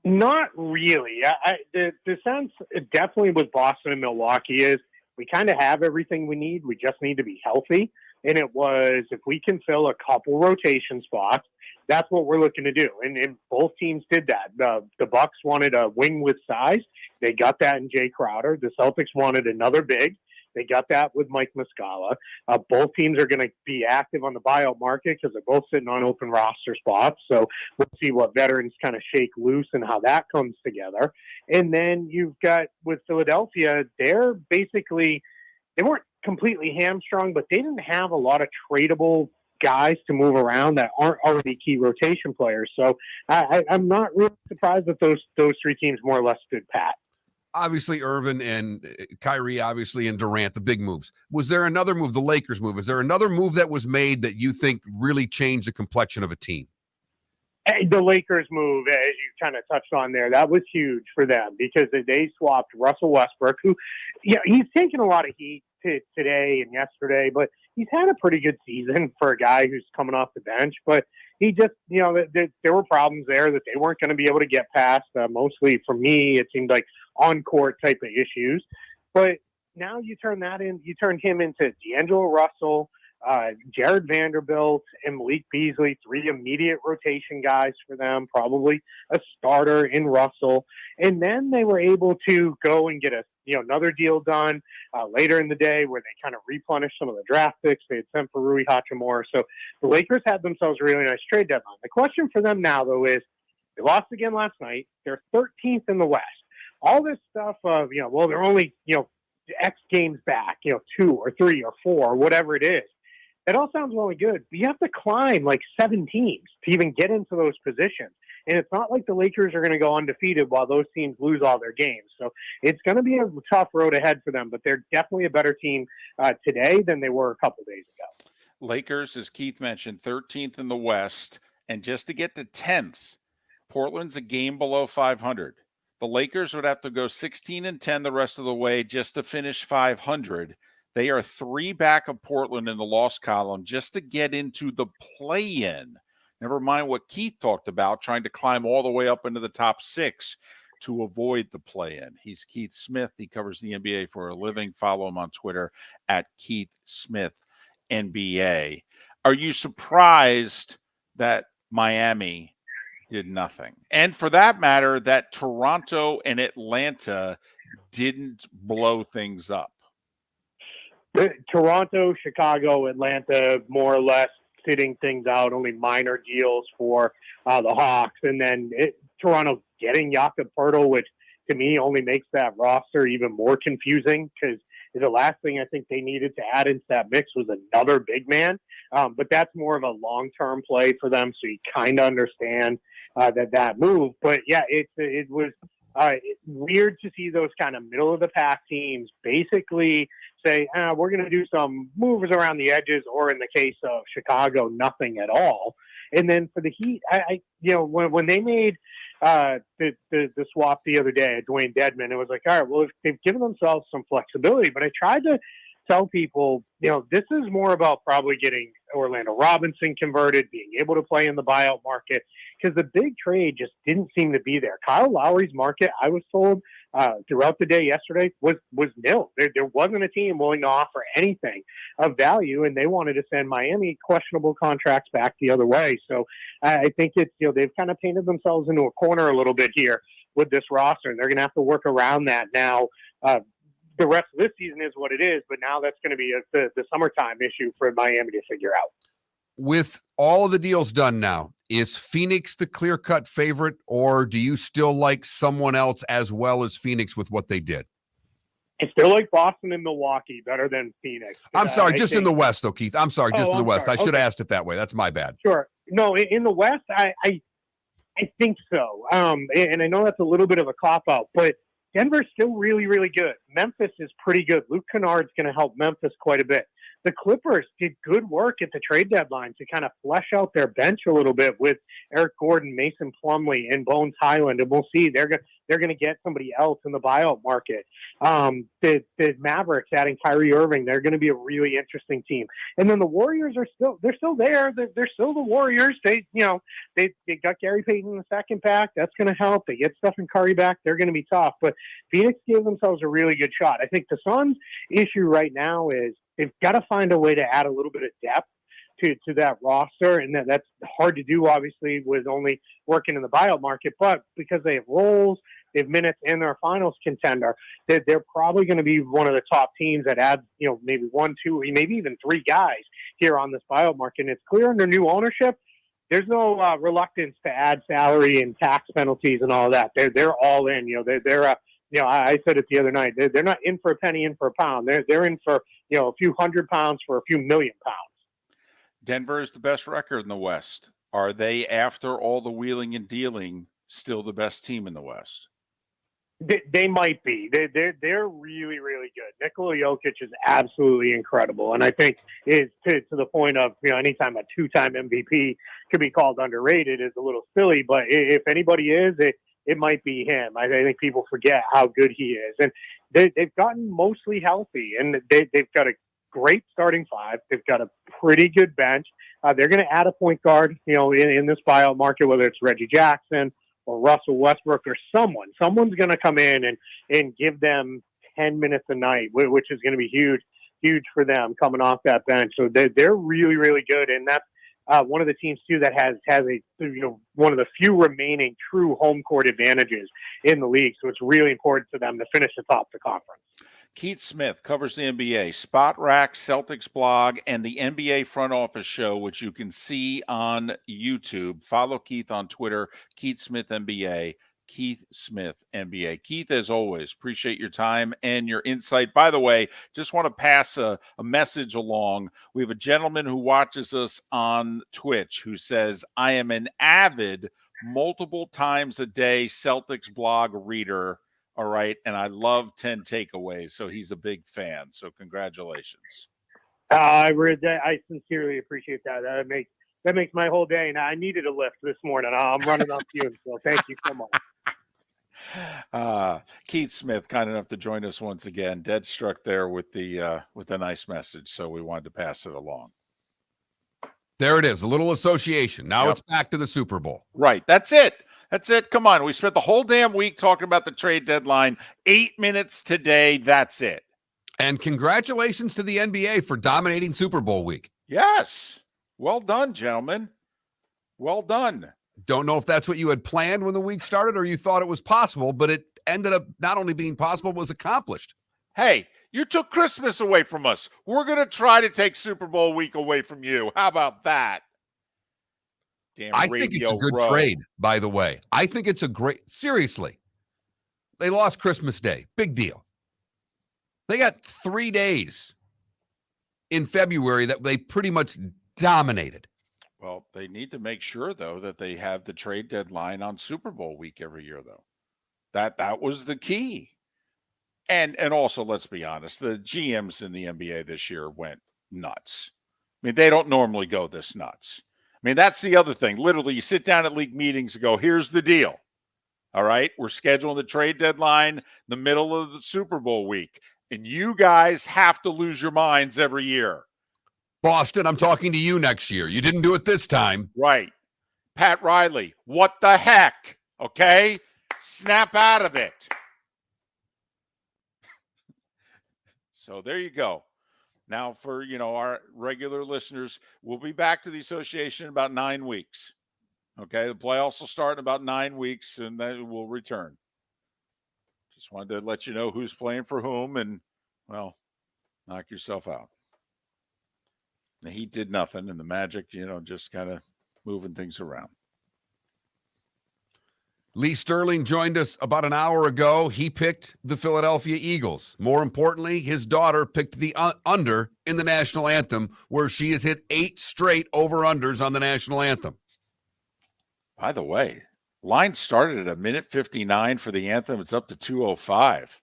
Not really. The sense definitely with Boston and Milwaukee is we kind of have everything we need. We just need to be healthy. And it was, if we can fill a couple rotation spots, that's what we're looking to do. And both teams did that. The Bucks wanted a wing with size. They got that in Jay Crowder. The Celtics wanted another big. They got that with Mike Muscala. Both teams are going to be active on the buyout market because they're both sitting on open roster spots. So we'll see what veterans kind of shake loose and how that comes together. And then you've got with Philadelphia, they weren't completely hamstrung, but they didn't have a lot of tradable guys to move around that aren't already key rotation players. So I'm not really surprised that those three teams more or less stood pat. Obviously, Irvin and Kyrie, obviously, and Durant, the big moves. Was there another move, the Lakers move? Is there another move that was made that you think really changed the complexion of a team? The Lakers move, as you kind of touched on there, that was huge for them because they swapped Russell Westbrook, who, he's taken a lot of heat today and yesterday, but he's had a pretty good season for a guy who's coming off the bench. But he just, there were problems there that they weren't going to be able to get past. Mostly for me, it seemed like on-court type of issues. But now you turn him into D'Angelo Russell, Jared Vanderbilt, and Malik Beasley, three immediate rotation guys for them, probably a starter in Russell. And then they were able to go and get another deal done later in the day where they kind of replenished some of the draft picks they had sent for Rui Hachimura. So the Lakers had themselves a really nice trade deadline. The question for them now, though, is they lost again last night. They're 13th in the West. All this stuff of, they're only, X games back, 2 or 3 or 4 or whatever it is. It all sounds really good, but you have to climb like 7 teams to even get into those positions. And it's not like the Lakers are going to go undefeated while those teams lose all their games. So it's going to be a tough road ahead for them, but they're definitely a better team today than they were a couple days ago. Lakers, as Keith mentioned, 13th in the West. And just to get to 10th, Portland's a game below 500. The Lakers would have to go 16-10 the rest of the way just to finish 500. They are 3 back of Portland in the loss column just to get into the play-in. Never mind what Keith talked about, trying to climb all the way up into the top 6 to avoid the play-in. He's Keith Smith. He covers the NBA for a living. Follow him on Twitter at Keith Smith NBA. Are you surprised that Miami did nothing? And for that matter, that Toronto and Atlanta didn't blow things up? Toronto, Chicago, Atlanta, more or less sitting things out, only minor deals for the Hawks. And then Toronto getting Jakob Poeltl, which to me only makes that roster even more confusing because the last thing I think they needed to add into that mix was another big man. But that's more of a long-term play for them, so you kind of understand that move. But, yeah, it was weird to see those kind of middle-of-the-pack teams basically say, we're going to do some moves around the edges, or in the case of Chicago, nothing at all. And then for the Heat, when they made the swap the other day, Dwayne Dedmon, it was like, all right, well, they've given themselves some flexibility. But I tried to tell people, this is more about probably getting Orlando Robinson converted, being able to play in the buyout market, because the big trade just didn't seem to be there. Kyle Lowry's market, I was told throughout the day yesterday, was nil. There wasn't a team willing to offer anything of value, and they wanted to send Miami questionable contracts back the other way. So I think it's, they've kind of painted themselves into a corner a little bit here with this roster, and they're going to have to work around that now. The rest of this season is what it is, but now that's going to be the summertime issue for Miami to figure out. With all of the deals done now, is Phoenix the clear-cut favorite, or do you still like someone else as well as Phoenix with what they did? I still like Boston and Milwaukee better than Phoenix. I'm sorry, just in the West, though, Keith. I'm sorry, just in the I'm West. sorry. I should have asked it that way. That's my bad. Sure. No, in the West, I think so. And I know that's a little bit of a cop-out, but Denver's still really, really good. Memphis is pretty good. Luke Kennard's going to help Memphis quite a bit. The Clippers did good work at the trade deadline to kind of flesh out their bench a little bit with Eric Gordon, Mason Plumlee, and Bones Highland, and we'll see. They're going to get somebody else in the buyout market. The Mavericks adding Kyrie Irving, they're going to be a really interesting team. And then the Warriors they're still there. They're still the Warriors. They got Gary Payton in the second back. That's going to help. They get Stephen Curry back. They're going to be tough. But Phoenix gave themselves a really good shot. I think the Suns' issue right now is they've got to find a way to add a little bit of depth to that roster, and that's hard to do, obviously, with only working in the buyout market. But because they have roles, they have minutes, and they're a finals contender, they're probably going to be one of the top teams that adds, maybe 1, 2, maybe even 3 guys here on this buyout market. And it's clear under new ownership, there's no reluctance to add salary and tax penalties and all of that. They're all in. I said it the other night. They're not in for a penny, in for a pound. They're in for a few £100 for a few £1,000,000. Denver is the best record in the West. Are they, after all the wheeling and dealing, still the best team in the West? They might be. They're really, really good. Nikola Jokic is absolutely incredible, and I think is to the point of anytime a 2-time MVP could be called underrated is a little silly. But if anybody is, it might be him. I think people forget how good he is, and they've gotten mostly healthy, and they've got a great starting 5. They've got a pretty good bench. They're going to add a point guard, in this buyout market, whether it's Reggie Jackson or Russell Westbrook or someone. Someone's going to come in and give them 10 minutes a night, which is going to be huge for them coming off that bench. So they're really, really good, and that's one of the teams too that has a one of the few remaining true home court advantages in the league. So it's really important to them to finish atop the conference. Keith Smith covers the NBA, Spot Rack, Celtics blog, and the NBA Front Office Show, which you can see on YouTube. Follow Keith on Twitter, Keith Smith NBA, Keith Smith NBA. Keith, as always, appreciate your time and your insight. By the way, just want to pass a message along. We have a gentleman who watches us on Twitch who says, I am an avid multiple times a day Celtics blog reader. All right. And I love 10 takeaways. So he's a big fan. So congratulations. I read that. I sincerely appreciate that. That makes my whole day. And I needed a lift this morning. I'm running on fumes. So thank you so much. Keith Smith, kind enough to join us once again. Dead struck there with a nice message. So we wanted to pass it along. There it is. A little association. Now It's back to the Super Bowl. Right. That's it. That's it. Come on. We spent the whole damn week talking about the trade deadline. 8 minutes today. That's it. And congratulations to the NBA for dominating Super Bowl week. Yes. Well done, gentlemen. Well done. Don't know if that's what you had planned when the week started or you thought it was possible, but it ended up not only being possible, but was accomplished. Hey, you took Christmas away from us. We're going to try to take Super Bowl week away from you. How about that? I think it's a good trade, by the way. I think it's seriously. They lost Christmas Day. Big deal. They got 3 days in February that they pretty much dominated. Well, they need to make sure, though, that they have the trade deadline on Super Bowl week every year, though. That was the key. And also, let's be honest, the GMs in the NBA this year went nuts. I mean, they don't normally go this nuts. I mean, that's the other thing. Literally, you sit down at league meetings and go, here's the deal. All right, we're scheduling the trade deadline in the middle of the Super Bowl week. And you guys have to lose your minds every year. Boston, I'm talking to you next year. You didn't do it this time. Right. Pat Riley, what the heck? Okay? Snap out of it. So there you go. Now for, our regular listeners, we'll be back to the association in about 9 weeks. Okay? The playoffs will start in about 9 weeks, and then we'll return. Just wanted to let you know who's playing for whom, and, well, knock yourself out. The Heat did nothing, and the Magic, just kind of moving things around. Lee Sterling joined us about an hour ago. He picked the Philadelphia Eagles. More importantly, his daughter picked the under in the national anthem, where she has hit 8 straight over-unders on the national anthem. By the way, line started at 1:59 for the anthem. It's up to 2:05.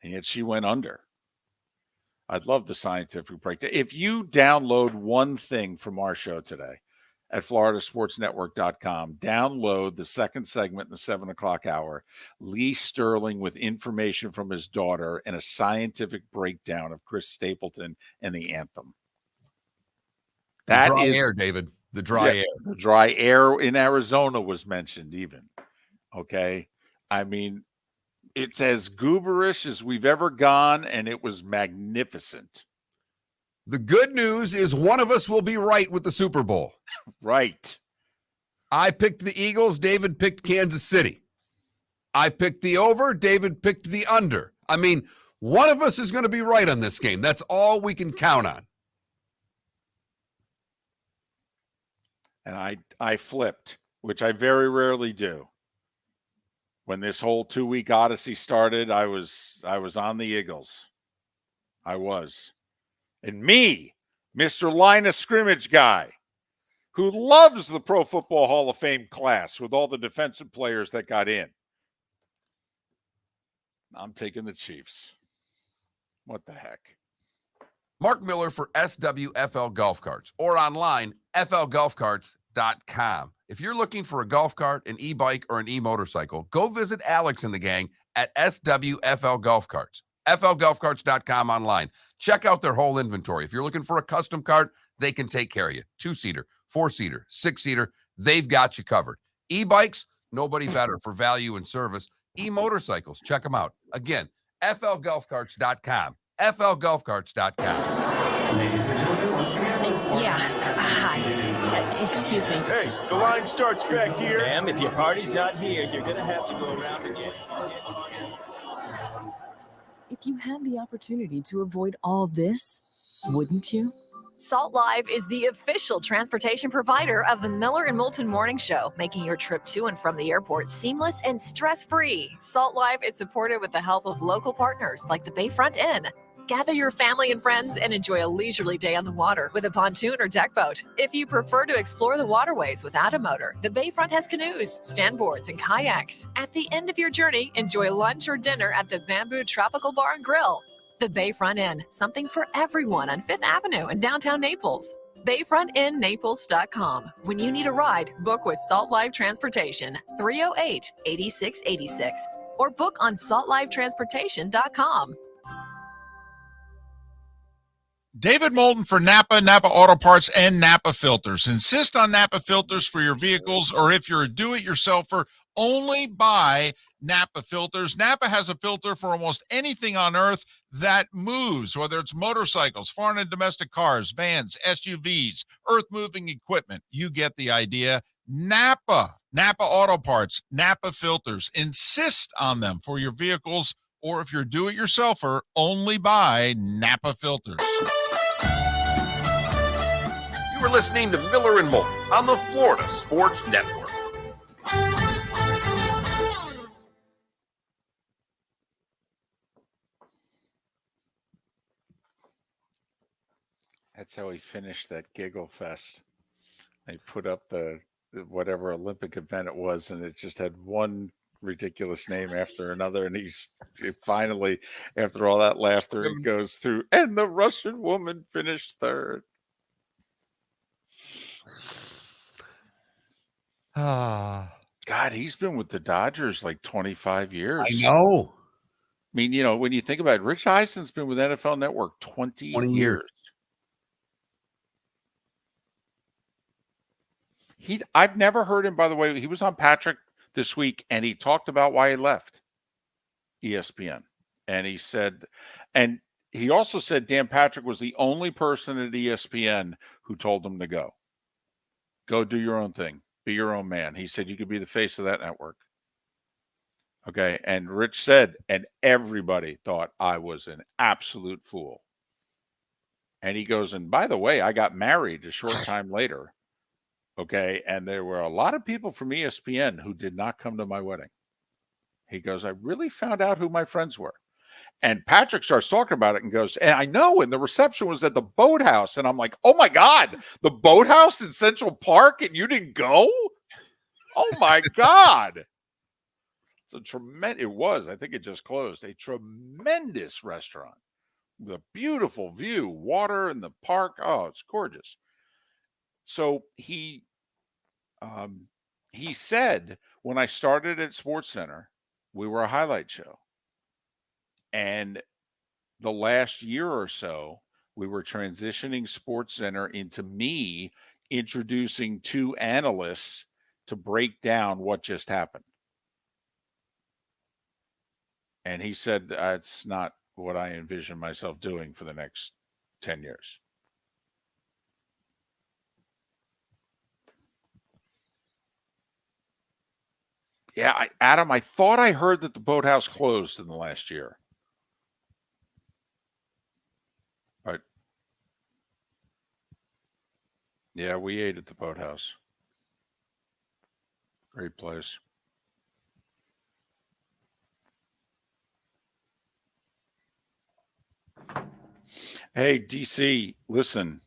And yet she went under. I'd love the scientific breakdown. If you download one thing from our show today at floridasportsnetwork.com, download the second segment in the 7 o'clock hour, Lee Sterling with information from his daughter and a scientific breakdown of Chris Stapleton and the anthem. The dry air, David. The dry air. The dry air in Arizona was mentioned even. Okay. I mean, it's as gooberish as we've ever gone, and it was magnificent. The good news is one of us will be right with the Super Bowl. Right. I picked the Eagles. David picked Kansas City. I picked the over. David picked the under. I mean, one of us is going to be right on this game. That's all we can count on. And I flipped, which I very rarely do. When this whole 2-week odyssey started, I was on the Eagles. I was. And me, Mr. Line of Scrimmage guy, who loves the Pro Football Hall of Fame class with all the defensive players that got in. I'm taking the Chiefs. What the heck? Mark Miller for SWFL Golf Carts, or online, flgolfcarts.com. If you're looking for a golf cart, an e-bike, or an e-motorcycle, go visit Alex and the gang at SWFL Golf Carts. flgolfcarts.com online. Check out their whole inventory. If you're looking for a custom cart, they can take care of you. 2-seater, 4-seater, 6-seater, they've got you covered. E-bikes, nobody better for value and service. E-motorcycles, check them out. Again, flgolfcarts.com. flgolfcarts.com. Ladies and gentlemen, once again. Yeah. Hi. Excuse me. Hey, the line starts back here. Ma'am, if your party's not here, you're going to have to go around again. If you had the opportunity to avoid all this, wouldn't you? Salt Live is the official transportation provider of the Miller and Moulton Morning Show, making your trip to and from the airport seamless and stress-free. Salt Live is supported with the help of local partners like the Bayfront Inn. Gather your family and friends and enjoy a leisurely day on the water with a pontoon or deck boat. If you prefer to explore the waterways without a motor, the Bayfront has canoes, standboards, and kayaks. At the end of your journey, enjoy lunch or dinner at the Bamboo Tropical Bar and Grill. The Bayfront Inn, something for everyone on 5th Avenue in downtown Naples. BayfrontInNaples.com. When you need a ride, book with Salt Live Transportation, 308-8686, or book on saltlivetransportation.com. David Moulton for Napa Auto Parts, and Napa Filters. Insist on Napa filters for your vehicles, or if you're a do-it-yourselfer, only buy Napa filters. Napa has a filter for almost anything on earth that moves, whether it's motorcycles, foreign and domestic cars, vans, SUVs, earth-moving equipment. You get the idea. Napa Auto Parts, Napa filters. Insist on them for your vehicles, or if you're a do-it-yourselfer, only buy Napa filters. You are listening to Miller and Moulton on the Florida Sports Network. That's how he finished that giggle fest. They put up the whatever Olympic event it was, and it just had one ridiculous name after another. And he's finally, after all that laughter, he goes through, and the Russian woman finished third. God, he's been with the Dodgers like 25 years. I know. mean, when you think about it, Rich Eisen's been with NFL Network 20 years. I've never heard him, by the way. He was on Patrick this week, and he talked about why he left ESPN. And he said, and he also said Dan Patrick was the only person at ESPN who told him to go. Go do your own thing. Be your own man. He said you could be the face of that network. Okay. And Rich said, and everybody thought I was an absolute fool. And he goes, and by the way, I got married a short time later. Okay. And there were a lot of people from ESPN who did not come to my wedding. He goes, I really found out who my friends were. And Patrick starts talking about it and goes, and I know, and the reception was at the Boathouse. And I'm like, oh my God, the Boathouse in Central Park, and you didn't go? Oh my God. It's a tremendous, it was, I think it just closed, a tremendous restaurant with a beautiful view, water in the park. Oh, it's gorgeous. So he said, when I started at SportsCenter, we were a highlight show. And the last year or so, we were transitioning SportsCenter into me introducing two analysts to break down what just happened. And he said, it's not what I envision myself doing for the next 10 years. Yeah, Adam, I thought I heard that the Boathouse closed in the last year. But yeah, we ate at the Boathouse. Great place. Hey, DC, listen.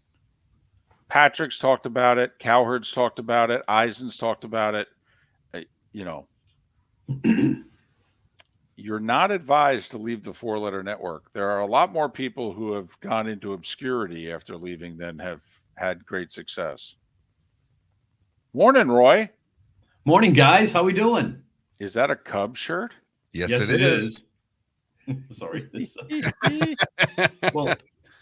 Patrick's talked about it. Cowherd's talked about it. Eisen's talked about it. You're not advised to leave the four-letter network. There are a lot more people who have gone into obscurity after leaving than have had great success. Morning, Roy. Morning, guys. How we doing? Is that a Cubs shirt? Yes, it is. Sorry. Well,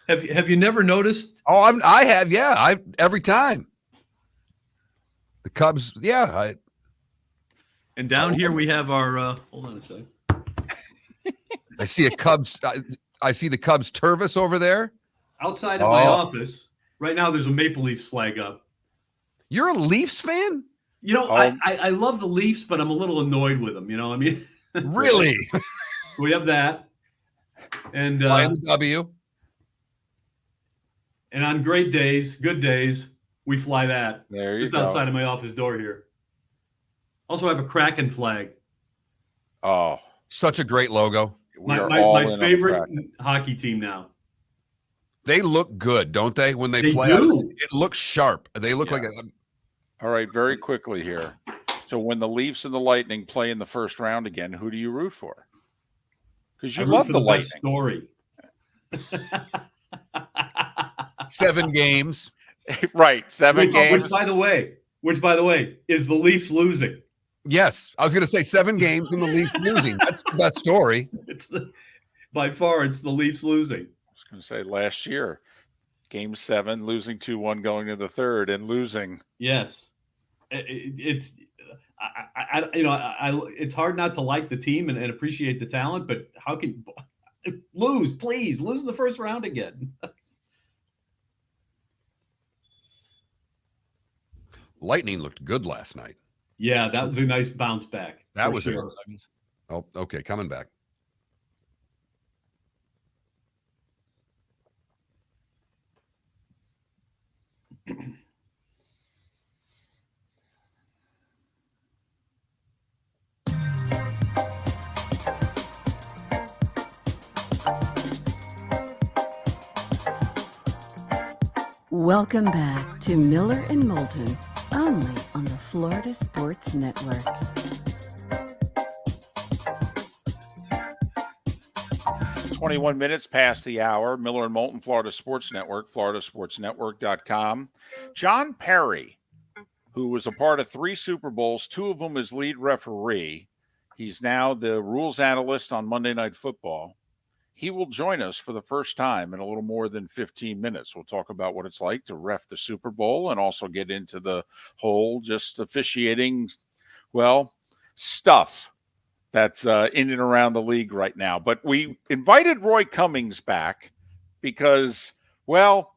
have you never noticed? Oh, I have. Yeah, every time. The Cubs. Yeah. And down here we have our. Hold on a second. I see a Cubs. I see the Cubs Tervis over there. Outside of my office right now, there's a Maple Leafs flag up. You're a Leafs fan? I love the Leafs, but I'm a little annoyed with them. I mean, really? We have that, and the W. And on great days, good days, we fly that. There you just go. Outside of my office door here. Also, I have a Kraken flag. Oh, such a great logo. My favorite hockey team now. They look good, don't they? When they play, it looks sharp. They look like a. All right, very quickly here. So when the Leafs and the Lightning play in the first round again, who do you root for? Because you love the Lightning. Story. 7 games. Right, 7 games. Which, by the way, is the Leafs losing? Yes, I was going to say 7 games and the Leafs losing. That's the best story. By far, it's the Leafs losing. I was going to say last year, Game 7, losing 2-1 going to the third and losing. Yes, it's it's hard not to like the team and appreciate the talent, but how can lose? Please lose in the first round again. Lightning looked good last night. Yeah, that was a nice bounce back. That was sure. Oh, okay, coming back. Welcome back to Miller and Moulton, only on the Florida Sports Network. It's 21 minutes past the hour. Miller and Moulton, Florida Sports Network, floridasportsnetwork.com. John Parry, who was a part of 3 Super Bowls, 2 of them as lead referee. He's now the rules analyst on Monday Night Football. He will join us for the first time in a little more than 15 minutes. We'll talk about what it's like to ref the Super Bowl and also get into the whole just officiating, well, stuff that's in and around the league right now. But we invited Roy Cummings back because, well,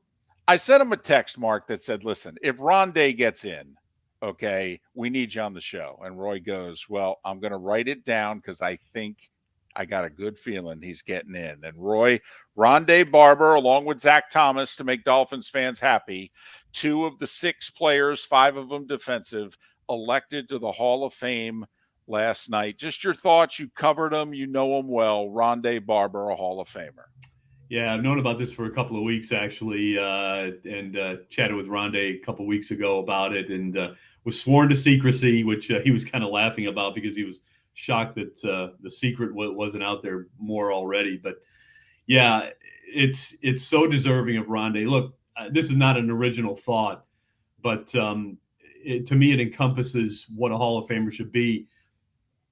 I sent him a text, Mark, that said, listen, if Rondé gets in, okay, we need you on the show. And Roy goes, well, I'm going to write it down because I think I got a good feeling he's getting in. And Rondé Barber, along with Zach Thomas, to make Dolphins fans happy, 2 of the 6 players, 5 of them defensive, elected to the Hall of Fame last night. Just your thoughts. You covered him. You know him well. Rondé Barber, a Hall of Famer. Yeah, I've known about this for a couple of weeks, actually, and chatted with Rondé a couple of weeks ago about it, and was sworn to secrecy, which he was kind of laughing about because he was shocked that the secret wasn't out there more already. But yeah, it's so deserving of Rondé. Look, this is not an original thought, but to me, it encompasses what a Hall of Famer should be,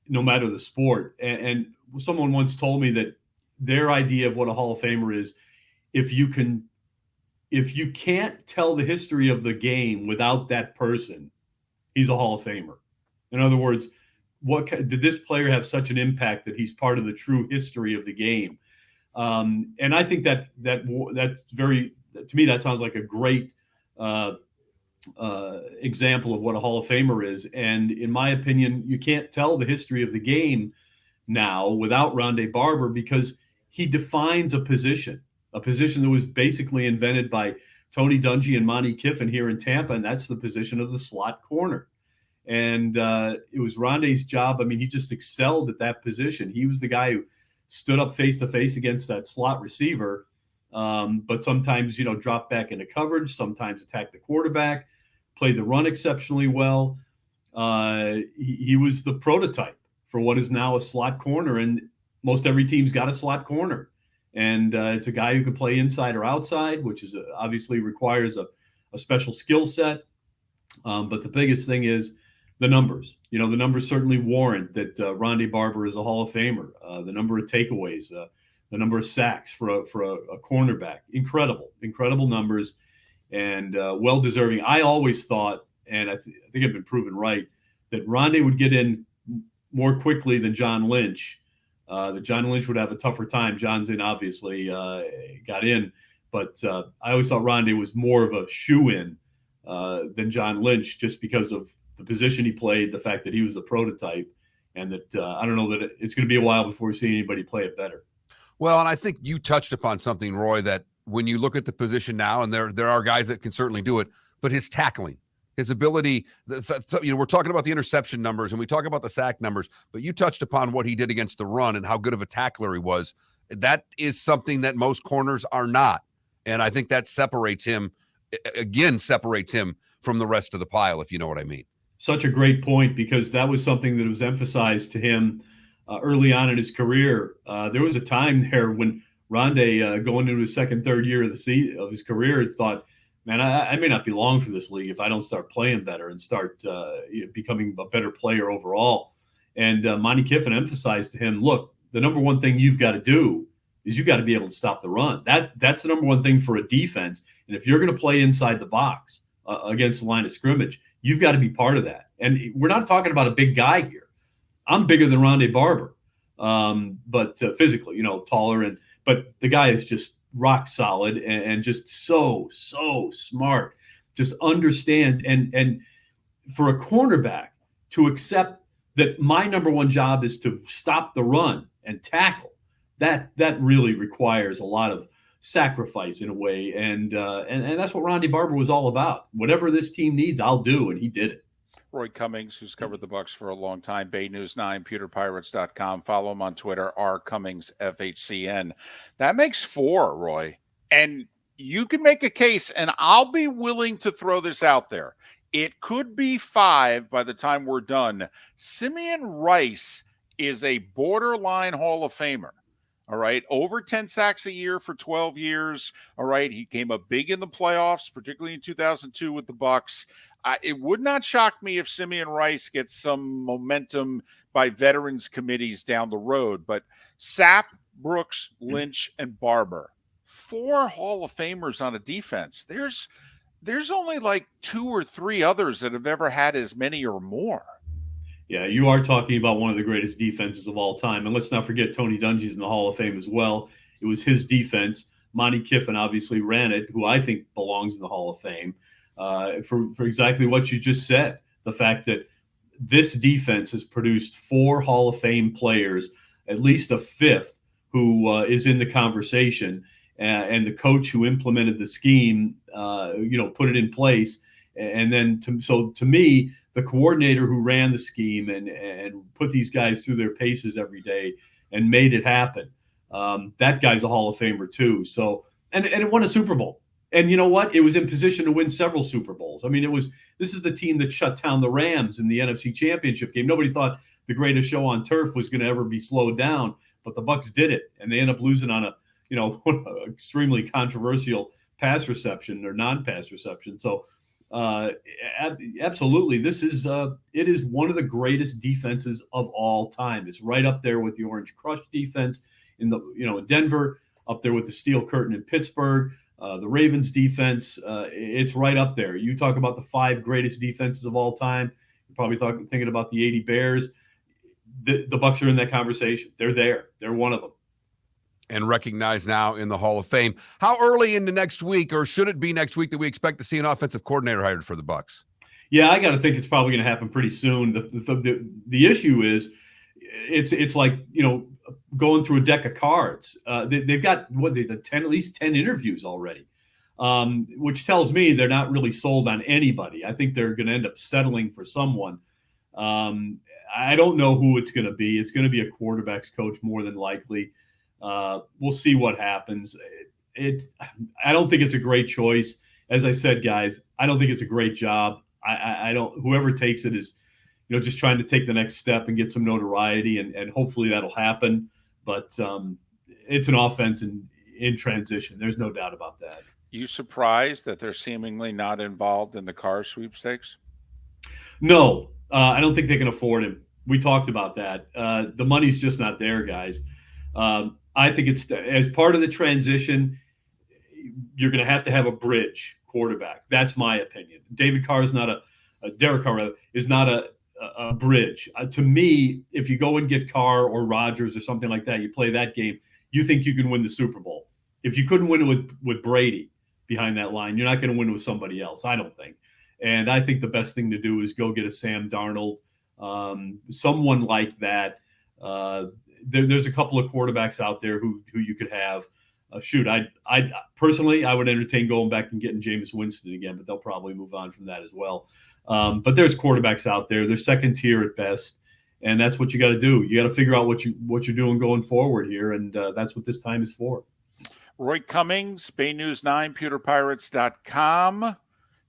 no matter the sport. And someone once told me that their idea of what a Hall of Famer is, if you can't tell the history of the game without that person, he's a Hall of Famer. In other words, did this player have such an impact that he's part of the true history of the game? And I think that's very, to me, that sounds like a great example of what a Hall of Famer is. And in my opinion, you can't tell the history of the game now without Rondé Barber, because he defines a position that was basically invented by Tony Dungy and Monty Kiffin here in Tampa, and that's the position of the slot corner. And it was Rondé's job. I mean, he just excelled at that position. He was the guy who stood up face-to-face against that slot receiver, but sometimes, dropped back into coverage, sometimes attacked the quarterback, played the run exceptionally well. He was the prototype for what is now a slot corner, and most every team's got a slot corner. And it's a guy who can play inside or outside, which is obviously requires a special skill set. But the biggest thing is the numbers. The numbers certainly warrant that Rondé Barber is a Hall of Famer. The number of takeaways, the number of sacks for a cornerback, incredible numbers, and well-deserving. I always thought, and I think I've been proven right, that Rondé would get in more quickly than John Lynch. That John Lynch would have a tougher time. John's in, obviously, got in. But I always thought Rondé was more of a shoe-in than John Lynch, just because of the position he played, the fact that he was a prototype, and that I don't know that it's going to be a while before we see anybody play it better. Well, and I think you touched upon something, Roy, that when you look at the position now, and there are guys that can certainly do it, but his tackling, his ability, we're talking about the interception numbers and we talk about the sack numbers, but you touched upon what he did against the run and how good of a tackler he was. That is something that most corners are not. And I think that separates him from the rest of the pile, if you know what I mean. Such a great point, because that was something that was emphasized to him early on in his career. There was a time there when Rondé, going into his second, third year of his career, thought, man, I may not be long for this league if I don't start playing better and start becoming a better player overall. And Monty Kiffin emphasized to him, look, the number one thing you've got to do is you got to be able to stop the run. That's the number one thing for a defense. And if you're going to play inside the box against the line of scrimmage, you've got to be part of that. And we're not talking about a big guy here. I'm bigger than Rondé Barber, but physically, taller. But the guy is just rock solid and just so smart. Just understand. And for a cornerback to accept that my number one job is to stop the run and tackle, that really requires a lot of sacrifice in a way. And that's what Rondé Barber was all about. Whatever this team needs, I'll do. And he did it. Roy Cummings, who's covered the Bucs for a long time, Bay News 9, PewterPirates.com. Follow him on Twitter, @RCummingsFHCN. That makes 4, Roy. And you can make a case, and I'll be willing to throw this out there. It could be 5 by the time we're done. Simeon Rice is a borderline Hall of Famer. All right. Over 10 sacks a year for 12 years. All right. He came up big in the playoffs, particularly in 2002 with the Bucs. It would not shock me if Simeon Rice gets some momentum by veterans committees down the road. But Sapp, Brooks, Lynch, and Barber, 4 Hall of Famers on a defense. There's only like 2 or 3 others that have ever had as many or more. Yeah, you are talking about one of the greatest defenses of all time. And let's not forget Tony Dungy's in the Hall of Fame as well. It was his defense. Monty Kiffin obviously ran it, who I think belongs in the Hall of Fame, for exactly what you just said. The fact that this defense has produced 4 Hall of Fame players, at least a 5th who is in the conversation, and the coach who implemented the scheme, put it in place. And then to me, the coordinator who ran the scheme and put these guys through their paces every day and made it happen, that guy's a Hall of Famer too. So, and it won a Super Bowl. And you know what? It was in position to win several Super Bowls. I mean, this is the team that shut down the Rams in the NFC Championship game. Nobody thought the greatest show on turf was going to ever be slowed down, but the Bucs did it, and they end up losing on a extremely controversial pass reception or non-pass reception. So, absolutely, it is one of the greatest defenses of all time. It's right up there with the Orange Crush defense in Denver, up there with the Steel Curtain in Pittsburgh. The Ravens defense, it's right up there. You talk about the 5 greatest defenses of all time. You're probably thinking about the 80 Bears. The Bucs are in that conversation. They're there. They're one of them. And recognized now in the Hall of Fame. How early into next week, or should it be next week, that we expect to see an offensive coordinator hired for the Bucs? Yeah, I got to think it's probably going to happen pretty soon. The issue is, it's like going through a deck of cards. They've got at least 10 interviews already, which tells me they're not really sold on anybody. I think they're going to end up settling for someone. I don't know who it's going to be. It's going to be a quarterbacks coach more than likely. We'll see what happens. I don't think it's a great choice. As I said, guys, I don't think it's a great job. I don't. Whoever takes it is, just trying to take the next step and get some notoriety, and hopefully that'll happen. But it's an offense in transition. There's no doubt about that. You surprised that they're seemingly not involved in the car sweepstakes? No, I don't think they can afford him. We talked about that. The money's just not there, guys. I think it's as part of the transition, you're going to have a bridge quarterback. That's my opinion. Derek Carr is not a bridge. To me, if you go and get Carr or Rodgers or something like that, you play that game, you think you can win the Super Bowl. If you couldn't win it with Brady behind that line, you're not going to win it with somebody else, I don't think. And I think the best thing to do is go get a Sam Darnold, someone like that. There's a couple of quarterbacks out there who you could have. I personally, I would entertain going back and getting Jameis Winston again, but they'll probably move on from that as well. But there's quarterbacks out there. They're second tier at best, and that's what you got to do. You got to figure out what you're doing going forward here, and that's what this time is for. Roy Cummings, Bay News 9, pewterpirates.com.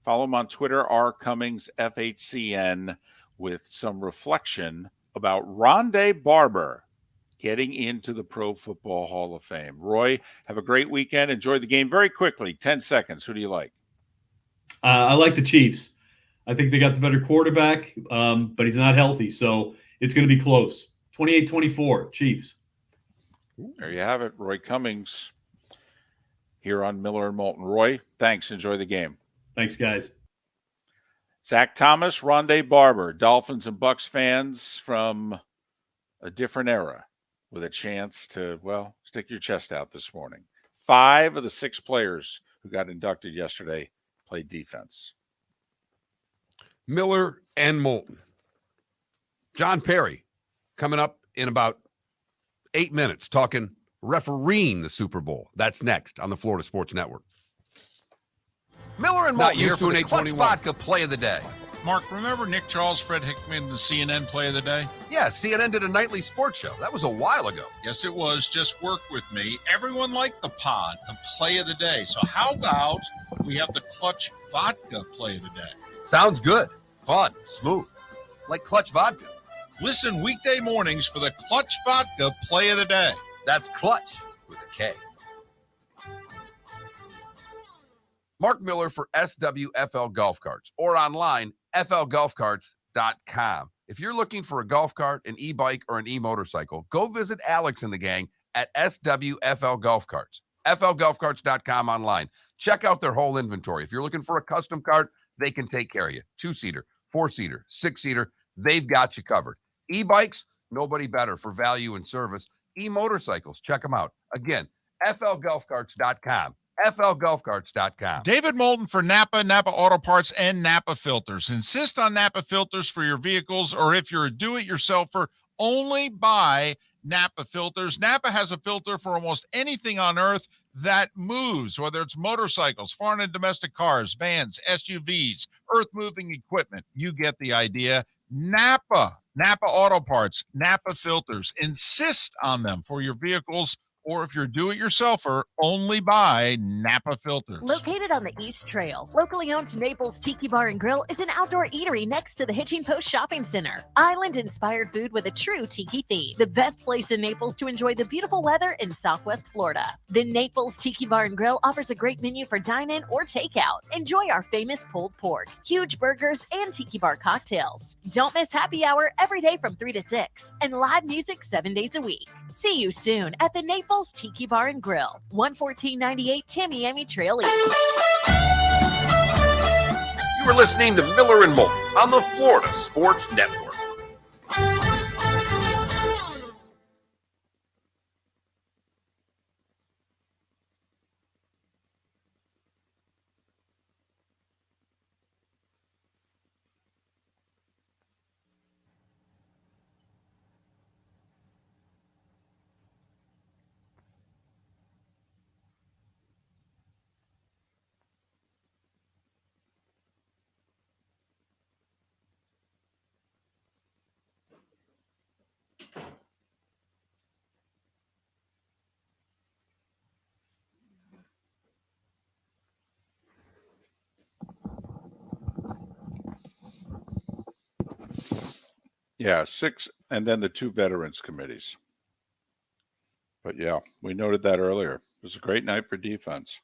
Follow him on Twitter, rcummingsfhcn, with some reflection about Rondé Barber getting into the Pro Football Hall of Fame. Roy, have a great weekend. Enjoy the game. Very quickly, 10 seconds. Who do you like? I like the Chiefs. I think they got the better quarterback, but he's not healthy, so it's going to be close. 28-24, Chiefs. There you have it. Roy Cummings here on Miller and Moulton. Roy, thanks. Enjoy the game. Thanks, guys. Zach Thomas, Rondé Barber, Dolphins and Bucs fans from a different era with a chance to, stick your chest out this morning. 5 of the 6 players who got inducted yesterday played defense. Miller and Moulton. John Parry coming up in about 8 minutes talking refereeing the Super Bowl. That's next on the Florida Sports Network. Miller and Moulton here for the Clutch Vodka Play of the Day. Mark, remember Nick Charles, Fred Hickman, the CNN Play of the Day? Yeah, CNN did a nightly sports show. That was a while ago. Yes, it was. Just work with me. Everyone liked the pod, the Play of the Day. So how about we have the Clutch Vodka Play of the Day? Sounds good. Fun. Smooth. Like Clutch Vodka. Listen weekday mornings for the Clutch Vodka Play of the Day. That's clutch with a K. Mark Miller for SWFL Golf Carts or online, flgolfcarts.com. If you're looking for a golf cart, an e-bike, or an e-motorcycle, go visit Alex and the gang at SWFL Golf Carts. flgolfcarts.com online. Check out their whole inventory. If you're looking for a custom cart, they can take care of you. 2-seater, 4-seater, 6-seater, they've got you covered. E-bikes, nobody better for value and service. E-motorcycles, check them out. Again, flgolfcarts.com. flgolfcarts.com. David Moulton for Napa, Napa Auto Parts, and Napa Filters. Insist on Napa filters for your vehicles, or if you're a do-it-yourselfer, only buy Napa filters. Napa has a filter for almost anything on earth that moves, whether it's motorcycles, foreign and domestic cars, vans, SUVs, earth-moving equipment. You get the idea. Napa Auto Parts, Napa filters. Insist on them for your vehicles, or if you're do-it-yourselfer, only buy Napa filters. Located on the East Trail, locally owned Naples Tiki Bar and Grill is an outdoor eatery next to the Hitching Post Shopping Center. Island-inspired food with a true tiki theme. The best place in Naples to enjoy the beautiful weather in Southwest Florida. The Naples Tiki Bar and Grill offers a great menu for dine-in or takeout. Enjoy our famous pulled pork, huge burgers, and Tiki Bar cocktails. Don't miss happy hour every day from 3 to 6 and live music 7 days a week. See you soon at the Naples Tiki Bar and Grill, 11498 Tamiami Trail East. You are listening to Miller and Moulton on the Florida Sports Network. Yeah, 6, and then the 2 veterans committees. But yeah, we noted that earlier. It was a great night for defense.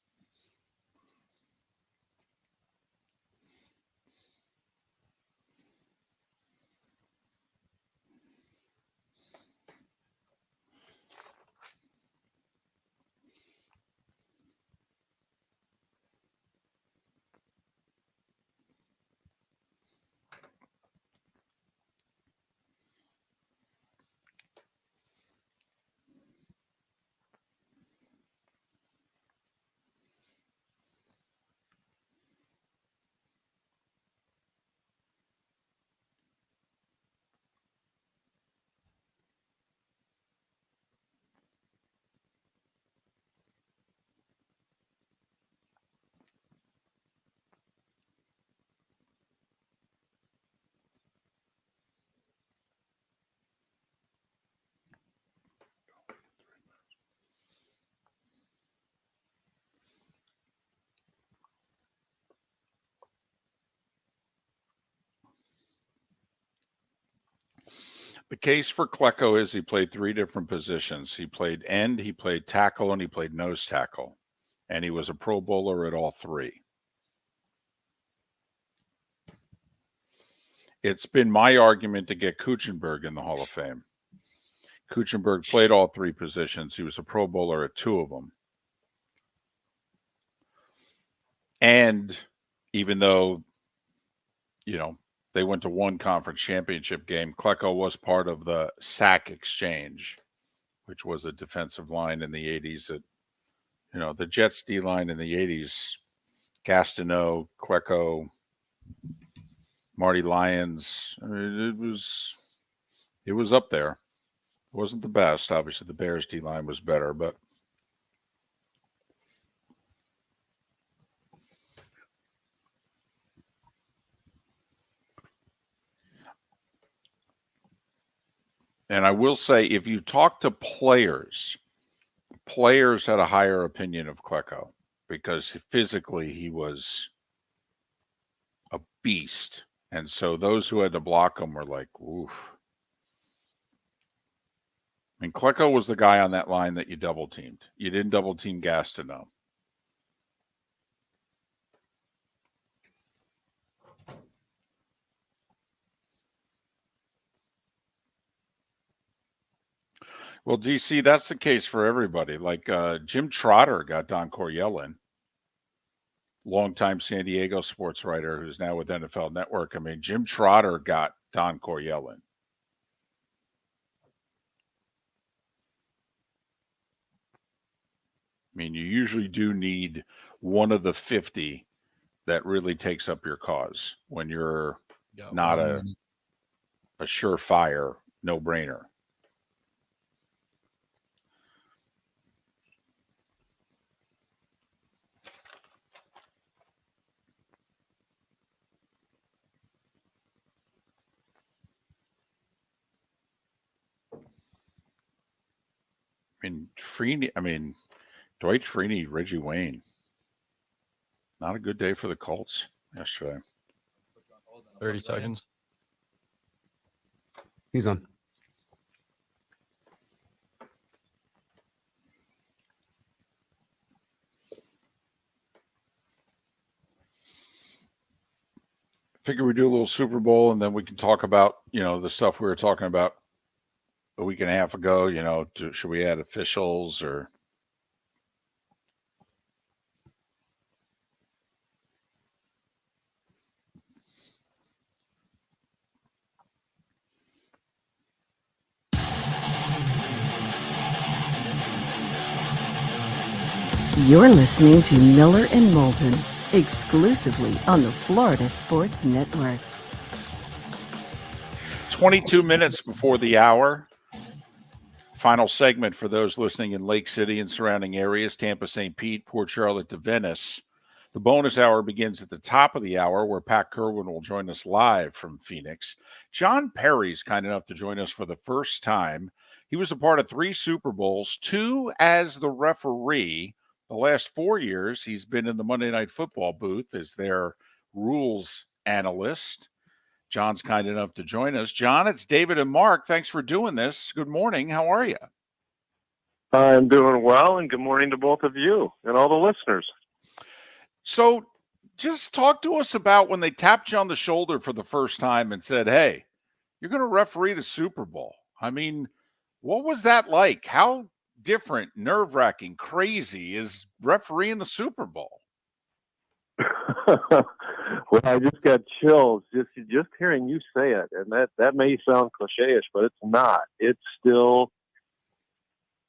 The case for Klecko is he played 3 different positions. He played end, he played tackle, and he played nose tackle. And he was a Pro Bowler at all 3. It's been my argument to get Kuchenberg in the Hall of Fame. Kuchenberg played all 3 positions. He was a Pro Bowler at 2 of them. And even though, they went to 1 conference championship game, Klecko was part of the sack exchange, which was a defensive line in the 80s that, the Jets D line in the 80s, Gastineau, Klecko, Marty Lyons. I mean, it was up there. It wasn't the best. Obviously, the Bears D line was better, but and I will say, if you talk to players had a higher opinion of Klecko because physically he was a beast. And so those who had to block him were like, oof. And Klecko was the guy on that line that you double teamed. You didn't double team Gastineau. Well, DC, that's the case for everybody. Like Jim Trotter got Don Coryell, longtime San Diego sports writer who's now with NFL Network. I mean, Jim Trotter got Don Coryell. I mean, you usually do need one of the 50 that really takes up your cause when you're not a surefire no-brainer. Dwight Freeney, Reggie Wayne. Not a good day for the Colts yesterday. 30 seconds. He's on. Figure we do a little Super Bowl and then we can talk about, the stuff we were talking about a week and a half ago. Should we add officials or? You're listening to Miller and Moulton, exclusively on the Florida Sports Network. 22 minutes before the hour. Final segment for those listening in Lake City and surrounding areas, Tampa, St. Pete, Port Charlotte to Venice. The bonus hour begins at the top of the hour where Pat Kirwan will join us live from Phoenix. John Parry's kind enough to join us for the first time. He was a part of 3 Super Bowls, 2 as the referee. The last 4 years, he's been in the Monday Night Football booth as their rules analyst. John's kind enough to join us. John, it's David and Mark. Thanks for doing this. Good morning. How are you? I'm doing well, and good morning to both of you and all the listeners. So just talk to us about when they tapped you on the shoulder for the first time and said, hey, you're going to referee the Super Bowl. I mean, what was that like? How different, nerve-wracking, crazy is refereeing the Super Bowl? Well, I just got chills just hearing you say it, and that may sound cliche-ish, but it's not. It still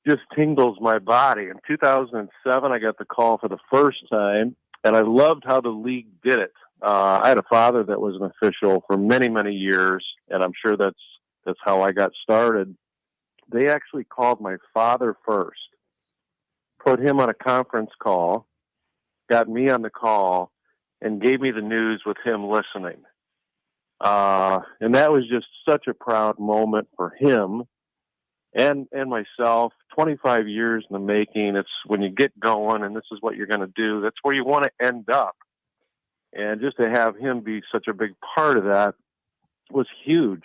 just tingles my body. In 2007, I got the call for the first time, and I loved how the league did it. I had a father that was an official for many, many years, and I'm sure that's how I got started. They actually called my father first, put him on a conference call, got me on the call, and gave me the news with him listening. And that was just such a proud moment for him and myself. 25 years in the making. It's when you get going and this is what you're going to do, that's where you want to end up. And just to have him be such a big part of that was huge.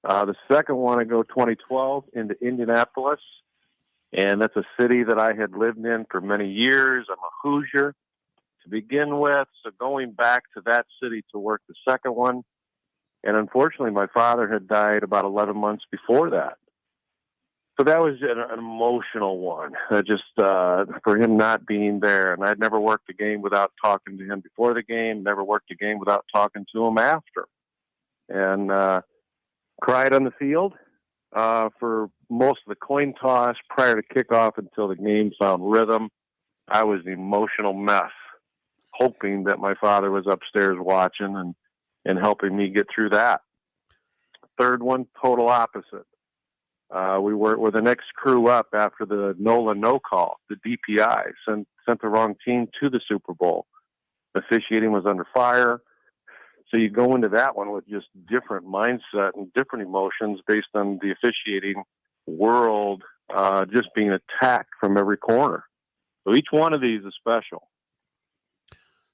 The second one, I go 2012 into Indianapolis, and that's a city that I had lived in for many years. I'm a Hoosier to begin with, so going back to that city to work the second one. And unfortunately, my father had died about 11 months before that. So that was an emotional one, just for him not being there. And I'd never worked a game without talking to him before the game, never worked a game without talking to him after. And cried on the field for most of the coin toss prior to kickoff until the game found rhythm. I was an emotional mess, hoping that my father was upstairs watching and helping me get through that. Third one, total opposite. We were the next crew up after the NOLA no call, the DPI, sent the wrong team to the Super Bowl. Officiating was under fire. So you go into that one with just different mindset and different emotions based on the officiating world just being attacked from every corner. So each one of these is special.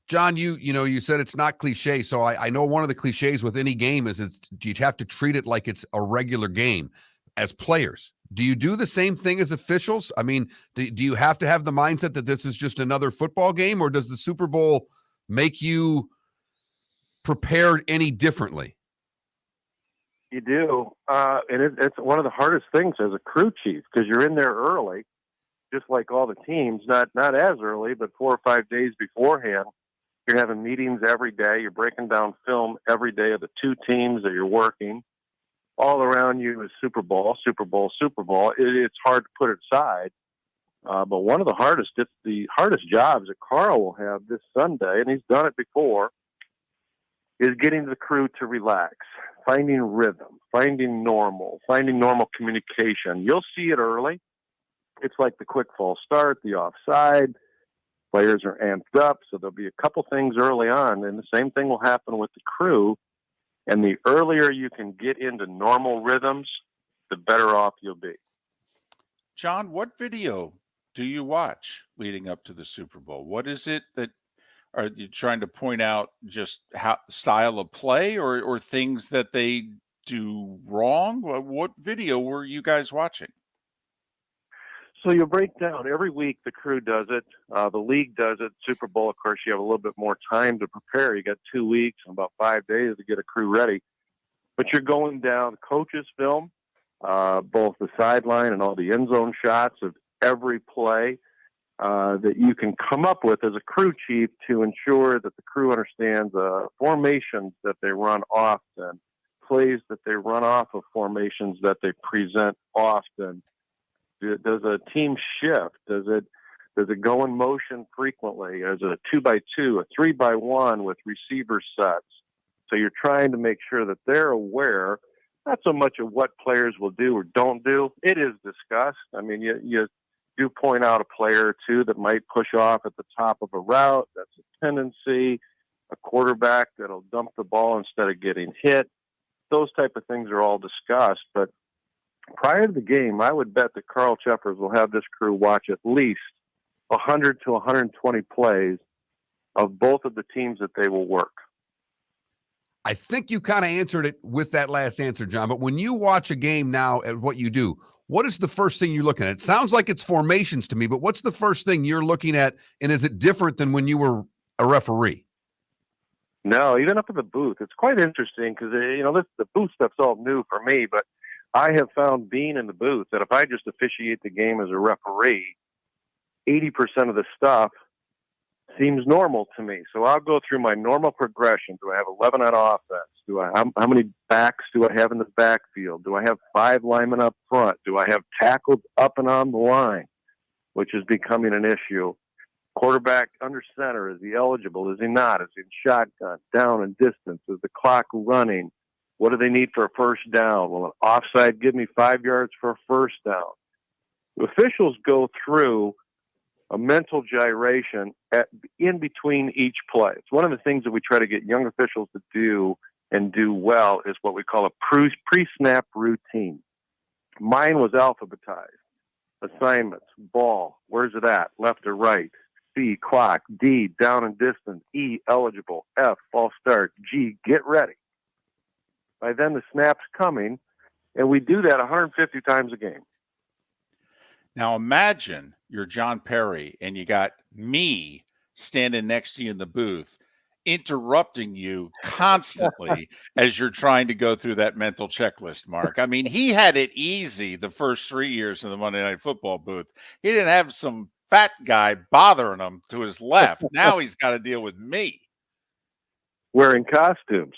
John, you said it's not cliche. So I know one of the cliches with any game is you have to treat it like it's a regular game as players. Do you do the same thing as officials? I mean, do you have to have the mindset that this is just another football game, or does the Super Bowl make you prepared any differently? You do. And it's one of the hardest things as a crew chief because you're in there early, just like all the teams, not as early, but 4 or 5 days beforehand. You're having meetings every day. You're breaking down film every day of the two teams that you're working. All around you is Super Bowl, Super Bowl, Super Bowl. It's hard to put it aside. But one of the hardest jobs that Carl will have this Sunday, and he's done it before, is getting the crew to relax, finding rhythm, finding normal communication. You'll see it early. It's like the quick false start, the offside. Players are amped up, so there'll be a couple things early on, and the same thing will happen with the crew. And the earlier you can get into normal rhythms, the better off you'll be. John, what video do you watch leading up to the Super Bowl? What is it that are you trying to point out? Just how style of play, or things that they do wrong? What video were you guys watching? So you'll break down every week. The crew does it. The league does it. Super Bowl, of course, you have a little bit more time to prepare. You got 2 weeks and about 5 days to get a crew ready. But you're going down coaches' film, both the sideline and all the end zone shots of every play that you can come up with as a crew chief to ensure that the crew understands formations that they run often, plays that they run off of formations that they present often. Does a team shift? Does it go in motion frequently? Is it a 2x2, a 3x1 with receiver sets? So you're trying to make sure that they're aware, not so much of what players will do or don't do. It is discussed. I mean, you do point out a player or two that might push off at the top of a route. That's a tendency. A quarterback that'll dump the ball instead of getting hit. Those type of things are all discussed, but prior to the game, I would bet that Carl Cheffers will have this crew watch at least 100 to 120 plays of both of the teams that they will work. I think you kind of answered it with that last answer, John. But when you watch a game now at what you do, what is the first thing you're looking at? It sounds like it's formations to me, but what's the first thing you're looking at? And is it different than when you were a referee? No, even up in the booth, it's quite interesting because, the booth stuff's all new for me, but I have found being in the booth that if I just officiate the game as a referee, 80% of the stuff seems normal to me. So I'll go through my normal progression. Do I have 11 on offense? How many backs do I have in the backfield? Do I have 5 linemen up front? Do I have tackles up and on the line, which is becoming an issue? Quarterback under center, is he eligible? Is he not? Is he in shotgun, down and distance? Is the clock running? What do they need for a first down? Will an offside give me 5 yards for a first down? The officials go through a mental gyration in between each play. It's one of the things that we try to get young officials to do and do well is what we call a pre-snap routine. Mine was alphabetized. Assignments, ball, where's it at? Left or right? C, clock. D, down and distance. E, eligible. F, false start. G, get ready. By then the snap's coming, and we do that 150 times a game. Now imagine you're John Parry and you got me standing next to you in the booth, interrupting you constantly as you're trying to go through that mental checklist, Mark. I mean, he had it easy the first 3 years in the Monday Night Football booth. He didn't have some fat guy bothering him to his left. Now he's got to deal with me. Wearing costumes.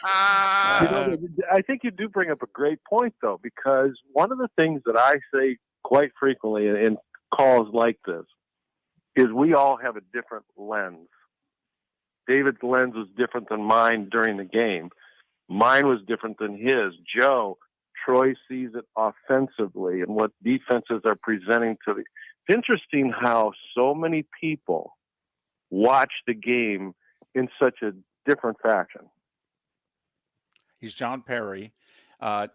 I think you do bring up a great point, though, because one of the things that I say quite frequently in calls like this is we all have a different lens. David's lens was different than mine during the game. Mine was different than his. Troy sees it offensively and what defenses are presenting to the. It's interesting how so many people watch the game in such a different fashion. He's John Parry.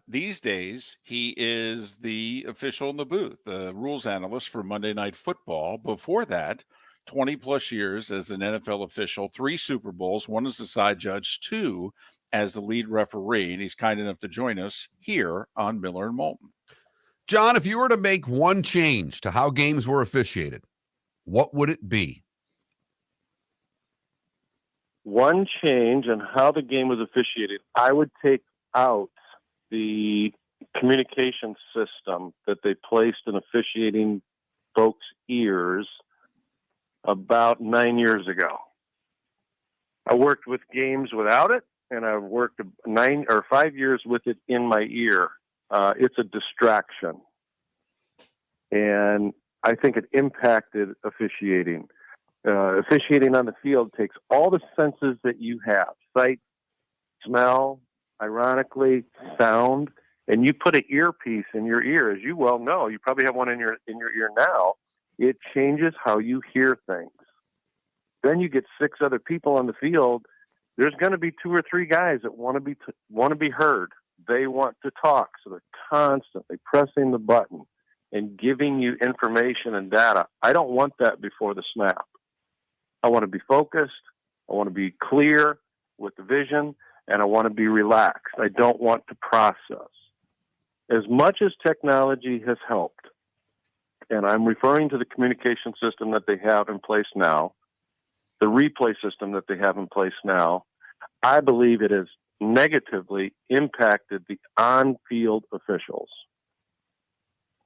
These days, he is the official in the booth, the rules analyst for Monday Night Football. Before that, 20 plus years as an NFL official, 3 Super Bowls, 1 as a side judge, 2 as the lead referee, and he's kind enough to join us here on Miller and Moulton. John, if you were to make one change to how games were officiated, what would it be? One change in how the game was officiated, I would take out the communication system that they placed in officiating folks' ears about 9 years ago. I worked with games without it, and I've worked 9 or 5 years with it in my ear. It's a distraction. And I think it impacted officiating. Officiating on the field takes all the senses that you have, sight, smell, ironically, sound, and you put an earpiece in your ear, as you well know. You probably have one in your ear now. It changes how you hear things. Then you get 6 other people on the field. There's going to be 2 or 3 guys that want to be heard. They want to talk, so they're constantly pressing the button and giving you information and data. I don't want that before the snap. I want to be focused. I want to be clear with the vision, and I want to be relaxed. I don't want to process. As much as technology has helped, and I'm referring to the communication system that they have in place now, the replay system that they have in place now, I believe it has negatively impacted the on-field officials.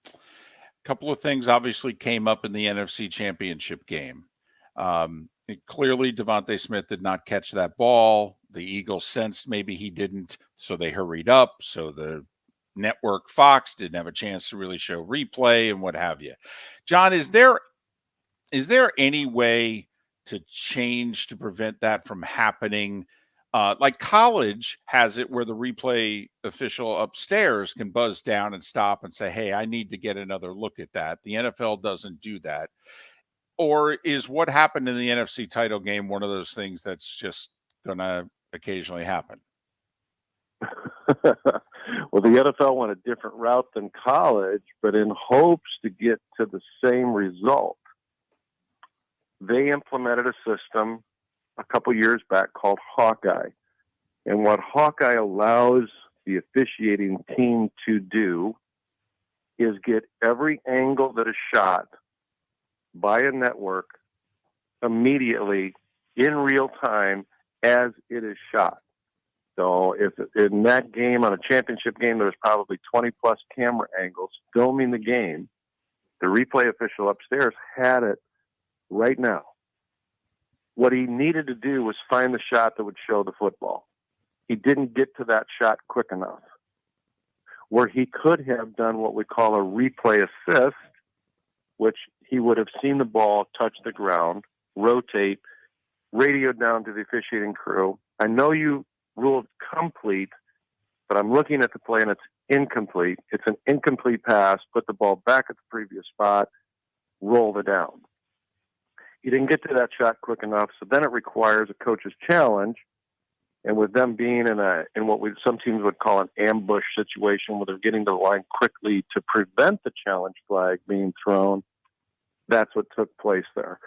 A couple of things obviously came up in the NFC Championship game. Clearly, Devontae Smith did not catch that ball. The Eagles sensed maybe he didn't, so they hurried up. So the network Fox didn't have a chance to really show replay and what have you. John, is there any way to change to prevent that from happening? Like college has it where the replay official upstairs can buzz down and stop and say, hey, I need to get another look at that. The NFL doesn't do that. Or is what happened in the NFC title game one of those things that's just going to occasionally happen? Well, the NFL went a different route than college, but in hopes to get to the same result, they implemented a system a couple years back called Hawkeye. And what Hawkeye allows the officiating team to do is get every angle that is shot by a network immediately in real time as it is shot. So if in that game, on a championship game, there was probably 20 plus camera angles filming the game, the replay official upstairs had it right now. What he needed to do was find the shot that would show the football. He didn't get to that shot quick enough. Where he could have done what we call a replay assist, which he would have seen the ball touch the ground, rotate, radio down to the officiating crew. I know you ruled complete, but I'm looking at the play and it's incomplete. It's an incomplete pass. Put the ball back at the previous spot, roll it down. He didn't get to that shot quick enough, so then it requires a coach's challenge. And with them being in what some teams would call an ambush situation, where they're getting to the line quickly to prevent the challenge flag being thrown, that's what took place there.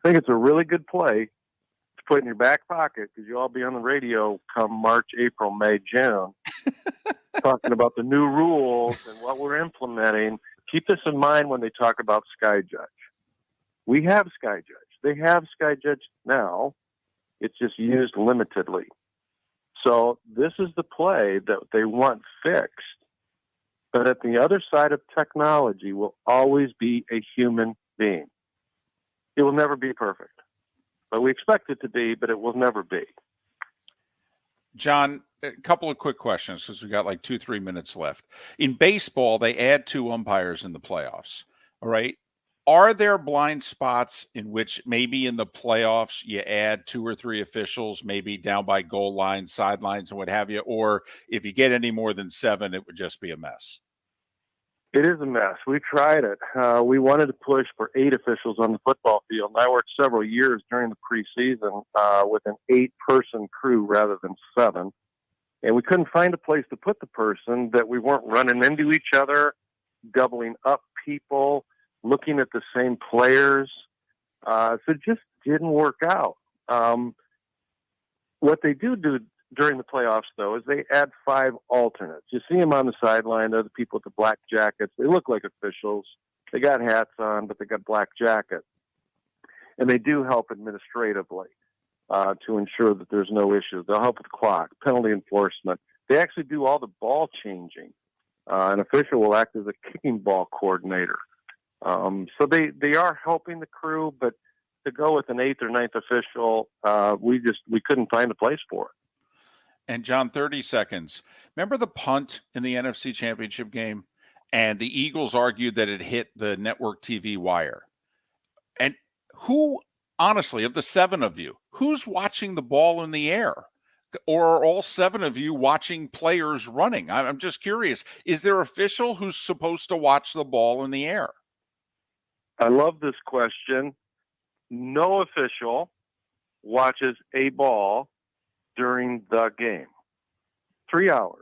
I think it's a really good play to put in your back pocket, because you'll all be on the radio come March, April, May, June, talking about the new rules and what we're implementing. Keep this in mind when they talk about Sky Judge. We have Sky Judge. They have Sky Judge now. It's just used limitedly. So this is the play that they want fixed. But at the other side of technology will always be a human being. It will never be perfect. But we expect it to be, but it will never be. John, a couple of quick questions, because we've got like 2-3 minutes left. In baseball, they add 2 umpires in the playoffs. All right. Are there blind spots in which maybe in the playoffs you add 2 or 3 officials, maybe down by goal lines, sidelines, and what have you? Or if you get any more than 7, it would just be a mess? It is a mess. We tried it. We wanted to push for 8 officials on the football field. And I worked several years during the preseason with an 8-person crew rather than 7. And we couldn't find a place to put the person that we weren't running into each other, doubling up people, looking at the same players. So it just didn't work out. What they do during the playoffs, though, is they add 5 alternates. You see them on the sideline. They're the people with the black jackets. They look like officials. They got hats on, but they got black jackets. And they do help administratively to ensure that there's no issues. They'll help with the clock, penalty enforcement. They actually do all the ball changing. An official will act as a kicking ball coordinator. So they are helping the crew, but to go with an 8th or 9th official, we couldn't find a place for it. And John, 30 seconds. Remember the punt in the NFC Championship game? And the Eagles argued that it hit the network TV wire. And who, honestly, of the 7 of you, who's watching the ball in the air? Or are all 7 of you watching players running? I'm just curious. Is there an official who's supposed to watch the ball in the air? I love this question. No official watches a ball during the game. 3 hours.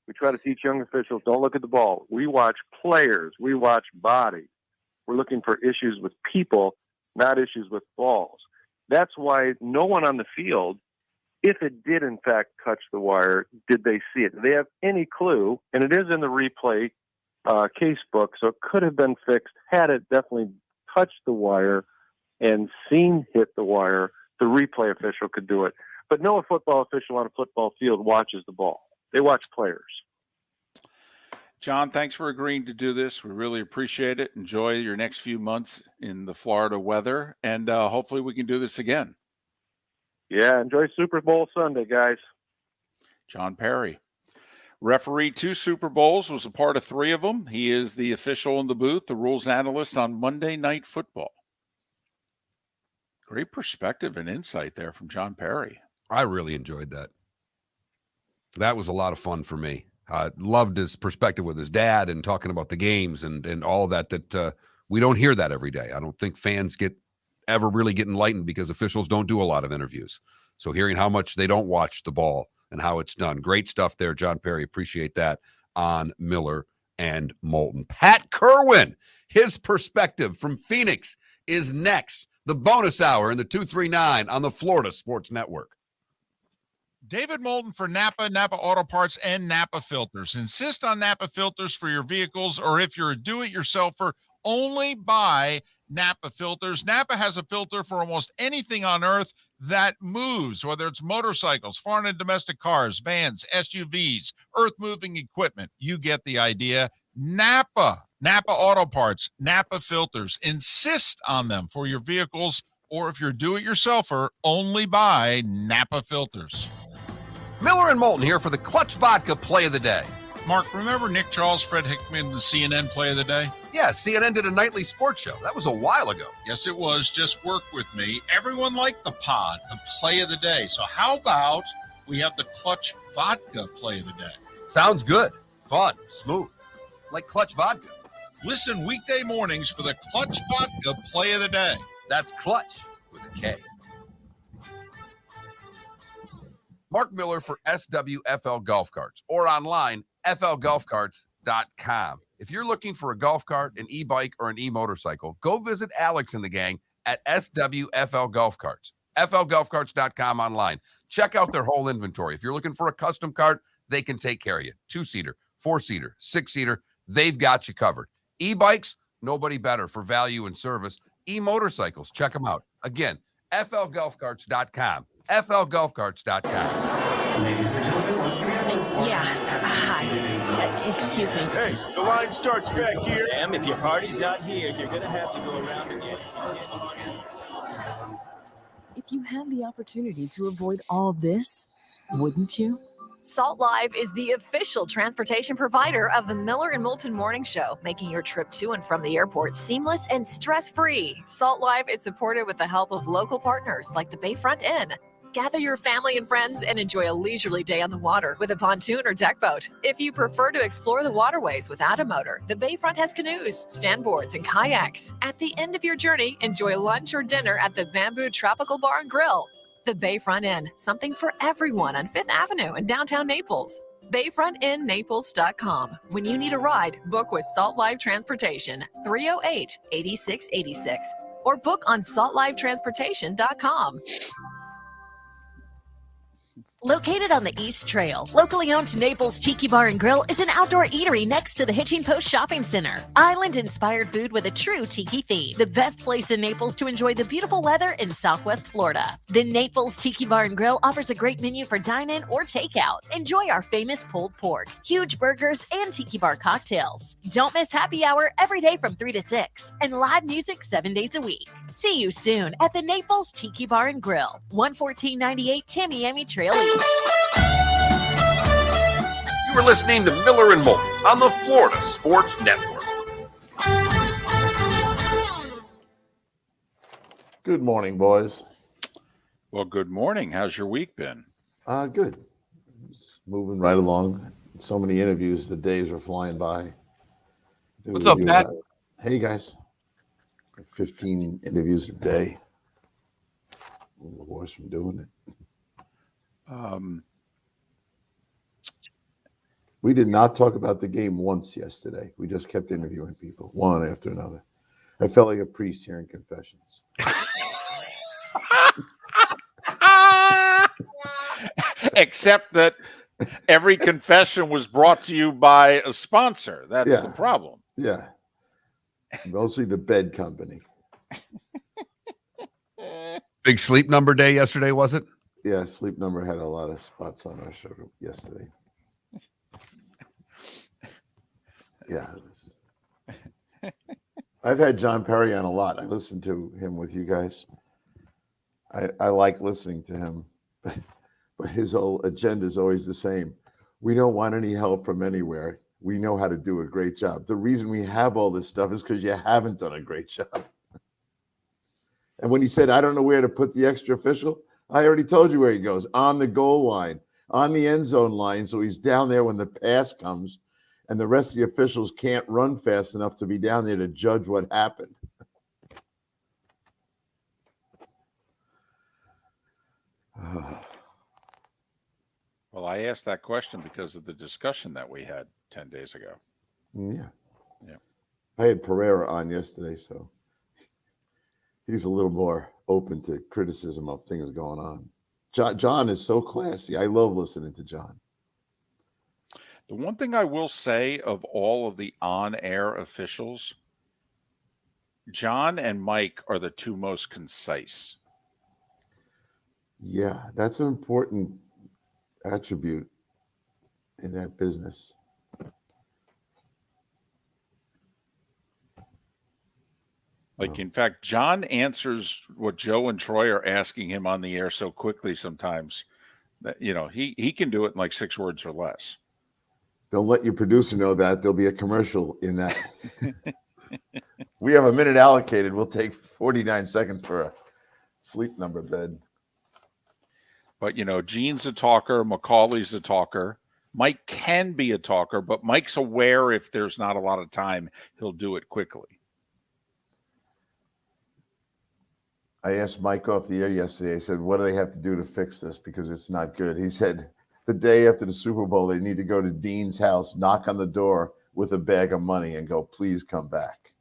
We try to teach young officials, don't look at the ball. We watch players. We watch bodies. We're looking for issues with people, not issues with balls. That's why no one on the field, if it did in fact touch the wire, did they see it? Do they have any clue? And it is in the replay case book, so it could have been fixed had it definitely touched the wire and seen hit the wire. The replay official could do it. But no football official on a football field watches the ball. They watch players. John, thanks for agreeing to do this. We really appreciate it. Enjoy your next few months in the Florida weather, and hopefully we can do this again. Yeah, enjoy Super Bowl Sunday, guys. John Parry. Referee 2 Super Bowls, was a part of 3 of them. He is the official in the booth, the rules analyst on Monday Night Football. Great perspective and insight there from John Parry. I really enjoyed that. That was a lot of fun for me. I loved his perspective with his dad and talking about the games and all of that we don't hear that every day. I don't think fans ever really get enlightened because officials don't do a lot of interviews. So hearing how much they don't watch the ball and how it's done. Great stuff there, John Parry. Appreciate that on Miller and Moulton. Pat Kirwan, his perspective from Phoenix is next. The bonus hour in the 239 on the Florida Sports Network. David Moulton for Napa, Napa Auto Parts, and Napa Filters. Insist on Napa filters for your vehicles, or if you're a do-it-yourselfer, only buy Napa filters. Napa has a filter for almost anything on earth that moves, whether it's motorcycles, foreign and domestic cars, vans, SUVs, earth-moving equipment. You get the idea. Napa Auto Parts, Napa filters. Insist on them for your vehicles, or if you're a do-it-yourselfer, only buy Napa filters. Miller and Moulton here for the Clutch Vodka Play of the Day. Mark, remember Nick Charles, Fred Hickman, the CNN Play of the Day? Yeah, CNN did a nightly sports show. That was a while ago. Yes, it was. Just work with me. Everyone liked the pod, the Play of the Day. So how about we have the Clutch Vodka Play of the Day? Sounds good. Fun. Smooth. Like Clutch Vodka. Listen weekday mornings for the Clutch Vodka Play of the Day. That's Clutch with a K. Mark Miller for SWFL Golf Carts, or online, flgolfcarts.com. If you're looking for a golf cart, an e-bike, or an e-motorcycle, go visit Alex and the gang at SWFL Golf Carts. flgolfcarts.com online. Check out their whole inventory. If you're looking for a custom cart, they can take care of you. 2-seater, 4-seater, 6-seater, they've got you covered. E-bikes, nobody better for value and service. E-motorcycles, check them out. Again, flgolfcarts.com. flgolfcarts.com. Ladies and gentlemen, once again. Hi. Excuse me. Hey, the line starts back here. Damn, if your party's not here, you're gonna have to go around again. If you had the opportunity to avoid all this, wouldn't you? Salt Live is the official transportation provider of the Miller and Moulton Morning Show, making your trip to and from the airport seamless and stress-free. Salt Live is supported with the help of local partners like the Bayfront Inn. Gather your family and friends and enjoy a leisurely day on the water with a pontoon or deck boat. If you prefer to explore the waterways without a motor, the Bayfront has canoes, standboards, and kayaks. At the end of your journey, enjoy lunch or dinner at the Bamboo Tropical Bar and Grill. The Bayfront Inn, something for everyone on 5th Avenue in downtown Naples. BayfrontInNaples.com. When you need a ride, book with Salt Live Transportation, 308-8686, or book on saltlivetransportation.com. Located on the East Trail, locally owned Naples Tiki Bar and Grill is an outdoor eatery next to the Hitching Post Shopping Center. Island-inspired food with a true tiki theme. The best place in Naples to enjoy the beautiful weather in Southwest Florida. The Naples Tiki Bar and Grill offers a great menu for dine-in or takeout. Enjoy our famous pulled pork, huge burgers, and tiki bar cocktails. Don't miss happy hour every day from 3 to 6 and live music 7 days a week. See you soon at the Naples Tiki Bar and Grill, 11498 Tamiami Trail East. You were listening to Miller and Moulton on the Florida Sports Network. Good morning, boys. Well, good morning. How's your week been? Good. Just moving right along. So many interviews. The days are flying by. What's up, Pat? Hey, guys. 15 interviews a day. A little worse from doing it. We did not talk about the game once yesterday. We just kept interviewing people, one after another. I felt like a priest hearing confessions. Except that every confession was brought to you by a sponsor. That's the problem. Yeah. Mostly the bed company. Big Sleep Number day yesterday, was it? Yeah, Sleep Number had a lot of spots on our show yesterday. Yeah. I've had John Parry on a lot. I listen to him with you guys. I like listening to him, but his whole agenda is always the same. We don't want any help from anywhere. We know how to do a great job. The reason we have all this stuff is because you haven't done a great job. And when he said, I don't know where to put the extra official, I already told you where he goes. On the goal line, on the end zone line. So he's down there when the pass comes, and the rest of the officials can't run fast enough to be down there to judge what happened. Well, I asked that question because of the discussion that we had 10 days ago. Yeah. Yeah. I had Pereira on yesterday, so he's a little more open to criticism of things going on. John is so classy. I love listening to John. The one thing I will say of all of the on-air officials, John and Mike are the two most concise. Yeah, that's an important attribute in that business. Like, in fact, John answers what Joe and Troy are asking him on the air so quickly sometimes that, you know, he can do it in like 6 words or less. Don't let your producer know that. There'll be a commercial in that. We have a minute allocated. We'll take 49 seconds for a Sleep Number bed. But, you know, Gene's a talker. Macaulay's a talker. Mike can be a talker, but Mike's aware if there's not a lot of time, he'll do it quickly. I asked Mike off the air yesterday. I said, what do they have to do to fix this? Because it's not good. He said, the day after the Super Bowl, they need to go to Dean's house, knock on the door with a bag of money and go, please come back.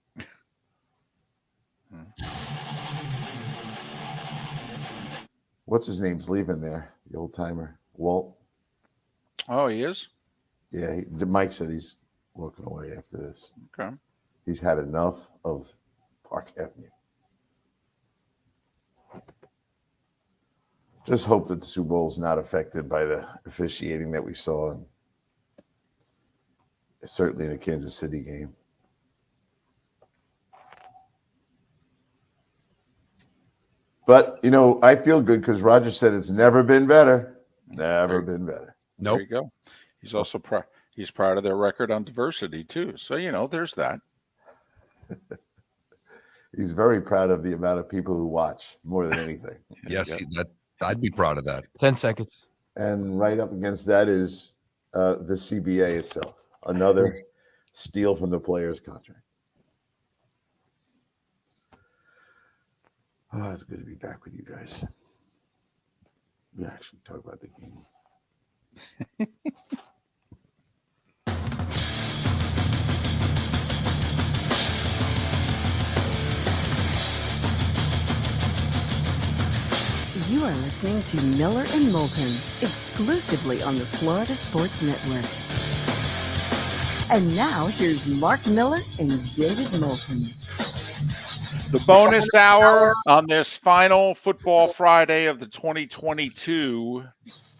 What's his name's leaving there? The old timer, Walt. Oh, he is? Yeah, Mike said he's walking away after this. Okay. He's had enough of Park Avenue. Just hope that the Super Bowl is not affected by the officiating that we saw, and certainly in the Kansas City game. But, you know, I feel good because Roger said it's never been better. Never been better. Nope. There you go. He's also he's proud of their record on diversity, too. So, you know, there's that. He's very proud of the amount of people who watch more than anything. Yes, I'd be proud of that. 10 seconds. And right up against that is the CBA itself. Another steal from the players' contract. Oh, it's good to be back with you guys. We actually talk about the game. You You are listening to Miller and Moulton, exclusively on the Florida Sports Network. And now, here's Mark Miller and David Moulton. The bonus hour on this final Football Friday of the 2022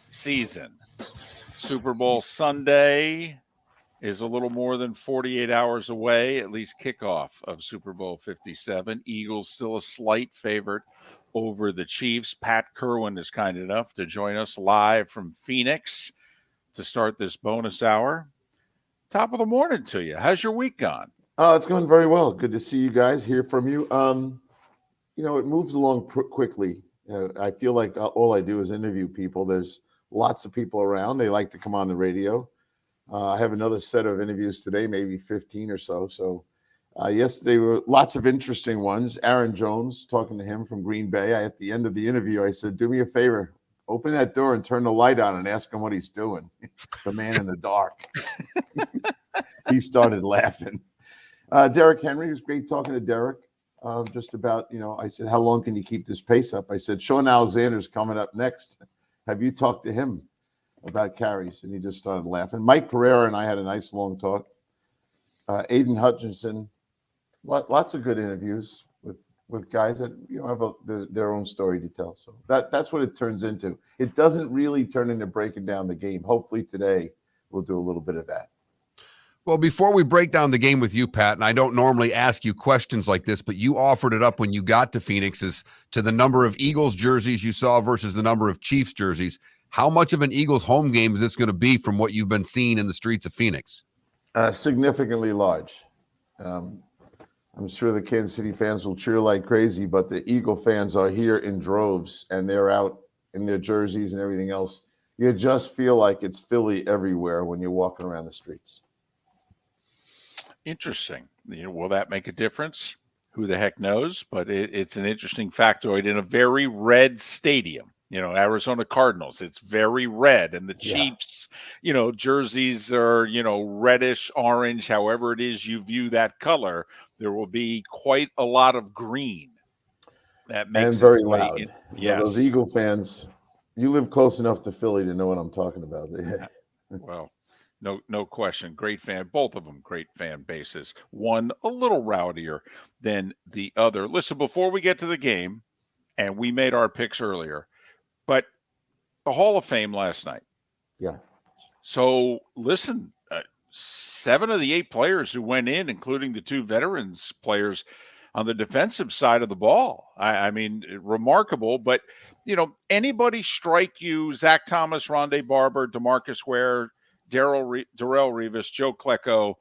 season. Super Bowl Sunday is a little more than 48 hours away, at least kickoff of Super Bowl 57. Eagles still a slight favorite over the Chiefs. Pat Kirwan is kind enough to join us live from Phoenix to start this bonus hour. Top of the morning to you. How's your week gone? Oh, it's going very well. Good to see you guys, hear from you. It moves along quickly. I feel like all I do is interview people. There's lots of people around. They like to come on the radio. I have another set of interviews today, maybe 15 or so. So yesterday were lots of interesting ones. Aaron Jones, talking to him from Green Bay. At the end of the interview, I said, do me a favor, open that door and turn the light on and ask him what he's doing. The man in the dark. He started laughing. Derrick Henry, it was great talking to Derrick. Just about, I said, how long can you keep this pace up? I said, Sean Alexander's coming up next. Have you talked to him about carries? And he just started laughing. Mike Pereira and I had a nice long talk. Aiden Hutchinson, lots of good interviews with guys that have their own story to tell. So that's what it turns into. It doesn't really turn into breaking down the game. Hopefully today we'll do a little bit of that. Well, before we break down the game with you, Pat, and I don't normally ask you questions like this, but you offered it up when you got to Phoenix as to the number of Eagles jerseys you saw versus the number of Chiefs jerseys. How much of an Eagles home game is this going to be from what you've been seeing in the streets of Phoenix? Significantly large. I'm sure the Kansas City fans will cheer like crazy, but the Eagle fans are here in droves, and they're out in their jerseys and everything else. You just feel like it's Philly everywhere when you're walking around the streets. Interesting. Will that make a difference? Who the heck knows? But it's an interesting factoid in a very red stadium. Arizona Cardinals, it's very red. And the Chiefs, jerseys are, reddish, orange, however it is you view that color. There will be quite a lot of green. That makes and very loud. Yes. Those Eagle fans, you live close enough to Philly to know what I'm talking about. Well, no question. Great fan. Both of them great fan bases. One a little rowdier than the other. Listen, before we get to the game, and we made our picks earlier, but the Hall of Fame last night. Yeah. So listen, 7 of the 8 players who went in, including the 2 veterans players on the defensive side of the ball. I mean, remarkable. But, anybody strike you, Zach Thomas, Rondé Barber, DeMarcus Ware, Darrelle Revis, Joe Klecko,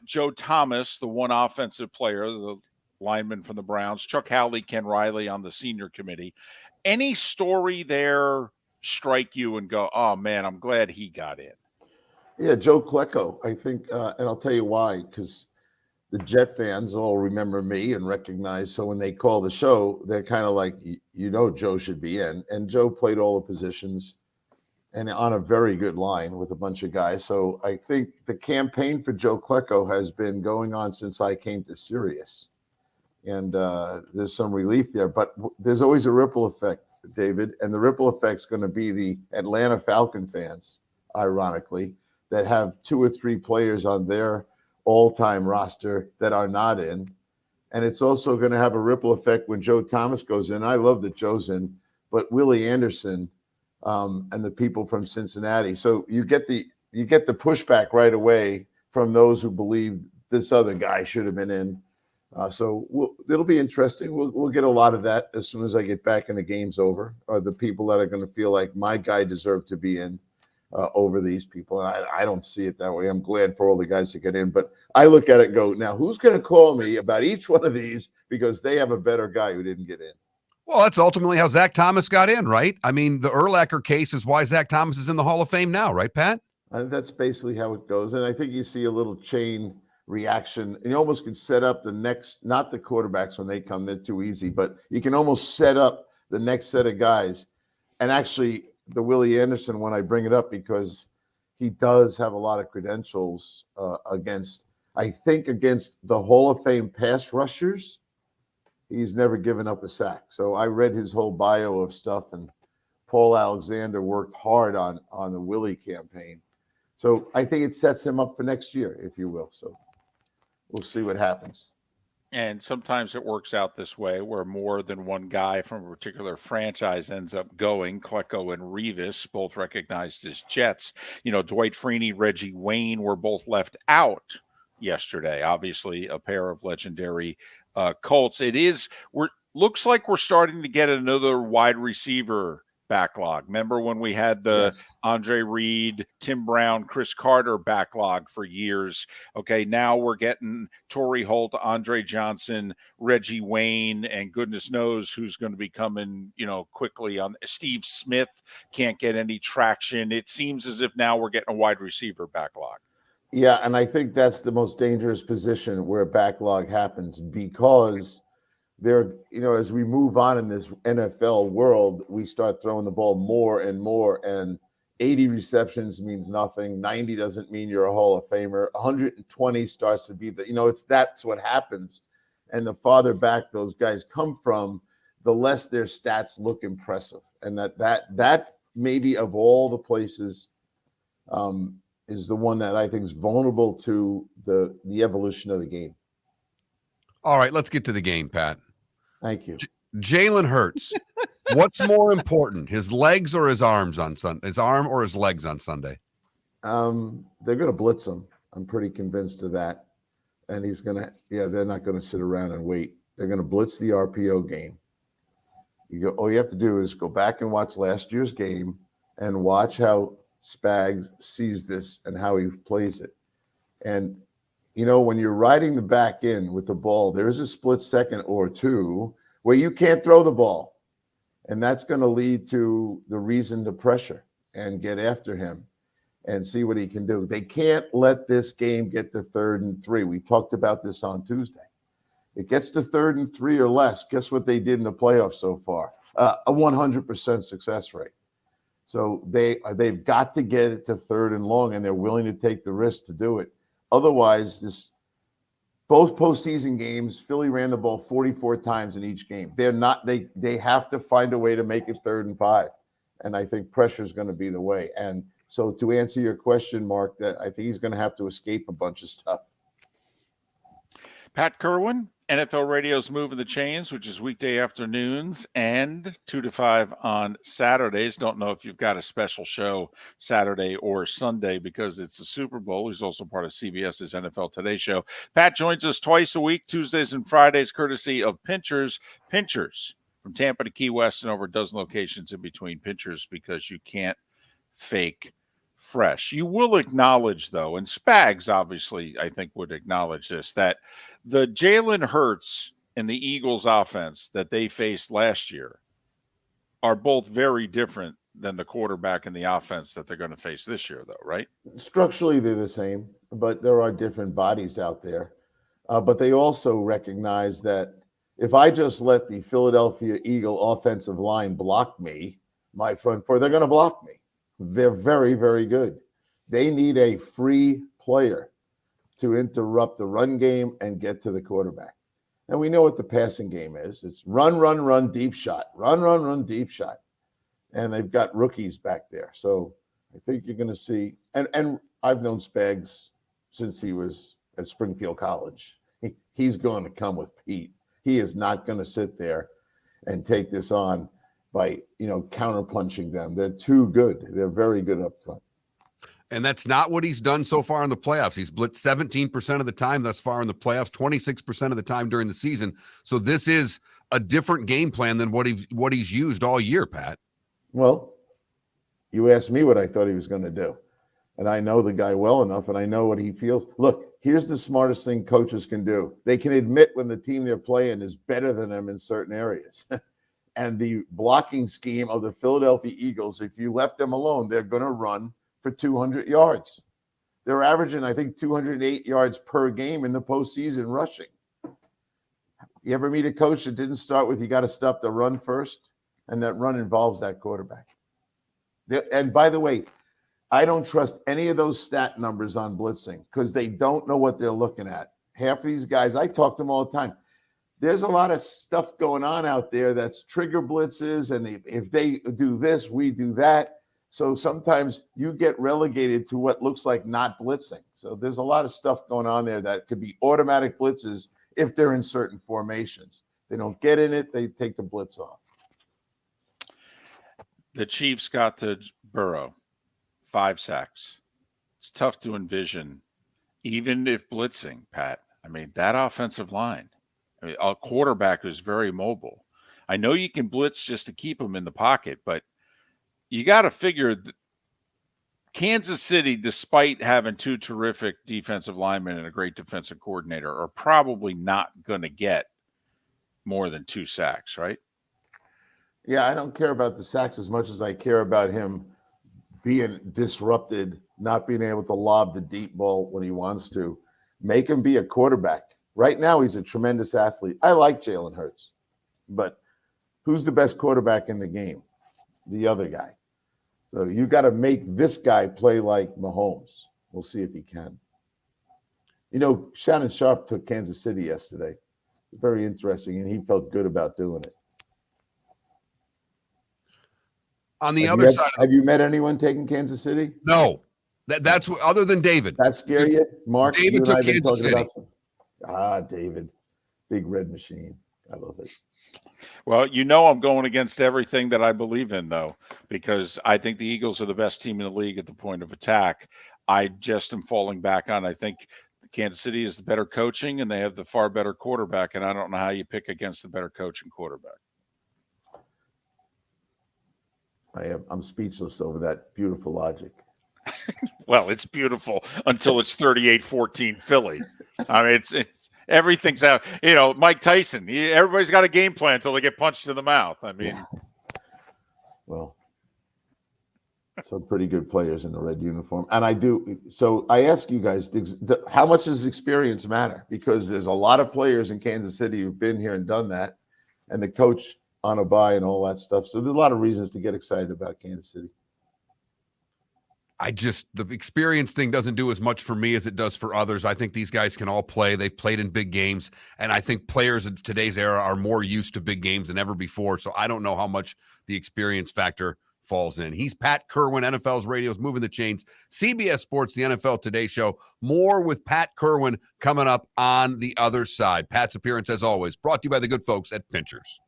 Joe Thomas, the one offensive player, the lineman from the Browns, Chuck Howley, Ken Riley on the senior committee. Any story there strike you and go, oh, man, I'm glad he got in? Yeah, Joe Klecko, I think, and I'll tell you why, because the Jet fans all remember me and recognize. So when they call the show, they're kind of like, Joe should be in. And Joe played all the positions and on a very good line with a bunch of guys. So I think the campaign for Joe Klecko has been going on since I came to Sirius. And there's some relief there. But there's always a ripple effect, David. And the ripple effect's going to be the Atlanta Falcon fans, ironically, that have 2 or 3 players on their all-time roster that are not in. And it's also going to have a ripple effect when Joe Thomas goes in. I love that Joe's in, but Willie Anderson and the people from Cincinnati. So you get the pushback right away from those who believe this other guy should have been in. It'll be interesting. We'll get a lot of that as soon as I get back and the game's over, or the people that are going to feel like my guy deserved to be in over these people. And I don't see it that way. I'm glad for all the guys to get in, but I look at it and go, now who's going to call me about each one of these because they have a better guy who didn't get in? Well, that's ultimately how Zach Thomas got in, right? I mean, the Urlacher case is why Zach Thomas is in the Hall of Fame now, right, Pat? That's basically how it goes. And I think you see a little chain reaction. And you almost can set up the next, not the quarterbacks when they come, they're too easy, but you can almost set up the next set of guys. And actually, the Willie Anderson one, I bring it up because he does have a lot of credentials against the Hall of Fame pass rushers. He's never given up a sack. So I read his whole bio of stuff, and Paul Alexander worked hard on the Willie campaign. So I think it sets him up for next year, if you will. So we'll see what happens. And sometimes it works out this way where more than one guy from a particular franchise ends up going. Klecko and Revis, both recognized as Jets. Dwight Freeney, Reggie Wayne were both left out yesterday. Obviously, a pair of legendary Colts. Looks like we're starting to get another wide receiver backlog. Remember when we had the Andre Reed, Tim Brown, Chris Carter backlog for years? Okay, now we're getting Torrey Holt, Andre Johnson, Reggie Wayne, and goodness knows who's going to be coming, quickly on. Steve Smith can't get any traction. It seems as if now we're getting a wide receiver backlog. Yeah, and I think that's the most dangerous position where backlog happens, because as we move on in this NFL world, we start throwing the ball more and more, and 80 receptions means nothing. 90 doesn't mean you're a Hall of Famer. 120 starts to be that's what happens. And the farther back those guys come from, the less their stats look impressive. And that maybe of all the places is the one that I think is vulnerable to the evolution of the game. All right, let's get to the game, Pat. Thank you. Jalen Hurts. What's more important, his legs or his arms on Sunday? His arm or his legs on Sunday? They're going to blitz him. I'm pretty convinced of that. And they're not going to sit around and wait. They're going to blitz the RPO game. All you have to do is go back and watch last year's game and watch how Spags sees this and how he plays it. And when you're riding the back end with the ball, there is a split second or two where you can't throw the ball. And that's going to lead to the reason to pressure and get after him and see what he can do. They can't let this game get to 3rd and 3. We talked about this on Tuesday. It gets to 3rd and 3 or less. Guess what they did in the playoffs so far? A 100% success rate. So they've got to get it to 3rd and long, and they're willing to take the risk to do it. Otherwise, both postseason games, Philly ran the ball 44 times in each game. They have to find a way to make it 3rd and 5. And I think pressure is going to be the way. And so to answer your question, Mark, that I think he's going to have to escape a bunch of stuff. Pat Kirwan, NFL Radio's Moving the Chains, which is weekday afternoons and 2 to 5 on Saturdays. Don't know if you've got a special show Saturday or Sunday because it's the Super Bowl. He's also part of CBS's NFL Today show. Pat joins us twice a week, Tuesdays and Fridays, courtesy of Pinchers. Pinchers from Tampa to Key West and over a dozen locations in between. Pinchers, because you can't fake fresh. You will acknowledge, though, and Spags obviously, I think, would acknowledge this, that the Jalen Hurts and the Eagles offense that they faced last year are both very different than the quarterback and the offense that they're going to face this year, though, right? Structurally, they're the same, but there are different bodies out there. But they also recognize that if I just let the Philadelphia Eagle offensive line block me, my front four, they're going to block me. They're very, very good. They need a free player to interrupt the run game and get to the quarterback. And we know what the passing game is. It's run, run, run, deep shot. Run, run, run, deep shot. And they've got rookies back there. So I think you're going to see, and I've known Spags since he was at Springfield College. He's going to come with Pete. He is not going to sit there and take this on by, counterpunching them. They're too good. They're very good up front. And that's not what he's done so far in the playoffs. He's blitzed 17% of the time thus far in the playoffs, 26% of the time during the season. So this is a different game plan than what he's used all year, Pat. Well, you asked me what I thought he was going to do. And I know the guy well enough, and I know what he feels. Look, here's the smartest thing coaches can do. They can admit when the team they're playing is better than them in certain areas. And the blocking scheme of the Philadelphia Eagles, if you left them alone, they're going to run for 200 yards. They're averaging, I think, 208 yards per game in the postseason rushing. You ever meet a coach that didn't start with, you got to stop the run first? And that run involves that quarterback. And by the way, I don't trust any of those stat numbers on blitzing because they don't know what they're looking at. Half of these guys, I talk to them all the time. there's a lot of stuff going on out there that's trigger blitzes, and if they do this, we do that. So sometimes you get relegated to what looks like not blitzing. So there's a lot of stuff going on there that could be automatic blitzes if they're in certain formations. They don't get in it, they take the blitz off. The Chiefs got to Burrow, 5 sacks. It's tough to envision, even if blitzing, Pat. I mean, that offensive line, a quarterback who's very mobile. I know you can blitz just to keep them in the pocket, but you got to figure that Kansas City, despite having 2 terrific defensive linemen and a great defensive coordinator, are probably not going to get more than 2 sacks, right? Yeah, I don't care about the sacks as much as I care about him being disrupted, not being able to lob the deep ball when he wants to. Make him be a quarterback. Right now, he's a tremendous athlete. I like Jalen Hurts, but who's the best quarterback in the game? The other guy. So you got to make this guy play like Mahomes. We'll see if he can. You know, Shannon Sharp took Kansas City yesterday. Very interesting, and he felt good about doing it. On the other side, have you met anyone taking Kansas City? No, that's other than David. That scare you, Mark? David you and took I have been Kansas talking City. about David, big red machine. I love it. Well, you know I'm going against everything that I believe in, though, because I think the Eagles are the best team in the league at the point of attack. I just am falling back on. I think Kansas City is the better coaching, and they have the far better quarterback, and I don't know how you pick against the better coaching quarterback. I'm speechless over that beautiful logic. Well, it's beautiful until it's 38-14 Philly. I mean, it's everything's out. You know, Mike Tyson. Everybody's got a game plan until they get punched in the mouth. I mean, yeah. Well, some pretty good players in the red uniform, and I do. So I ask you guys, how much does experience matter? Because there's a lot of players in Kansas City who've been here and done that, and the coach on a bye and all that stuff. So there's a lot of reasons to get excited about Kansas City. The experience thing doesn't do as much for me as it does for others. I think these guys can all play. They've played in big games, and I think players of today's era are more used to big games than ever before. So I don't know how much the experience factor falls in. He's Pat Kirwan, NFL's Radio's Moving the Chains, CBS Sports, the NFL Today Show. More with Pat Kirwan coming up on the other side. Pat's appearance, as always, brought to you by the good folks at Pinchers.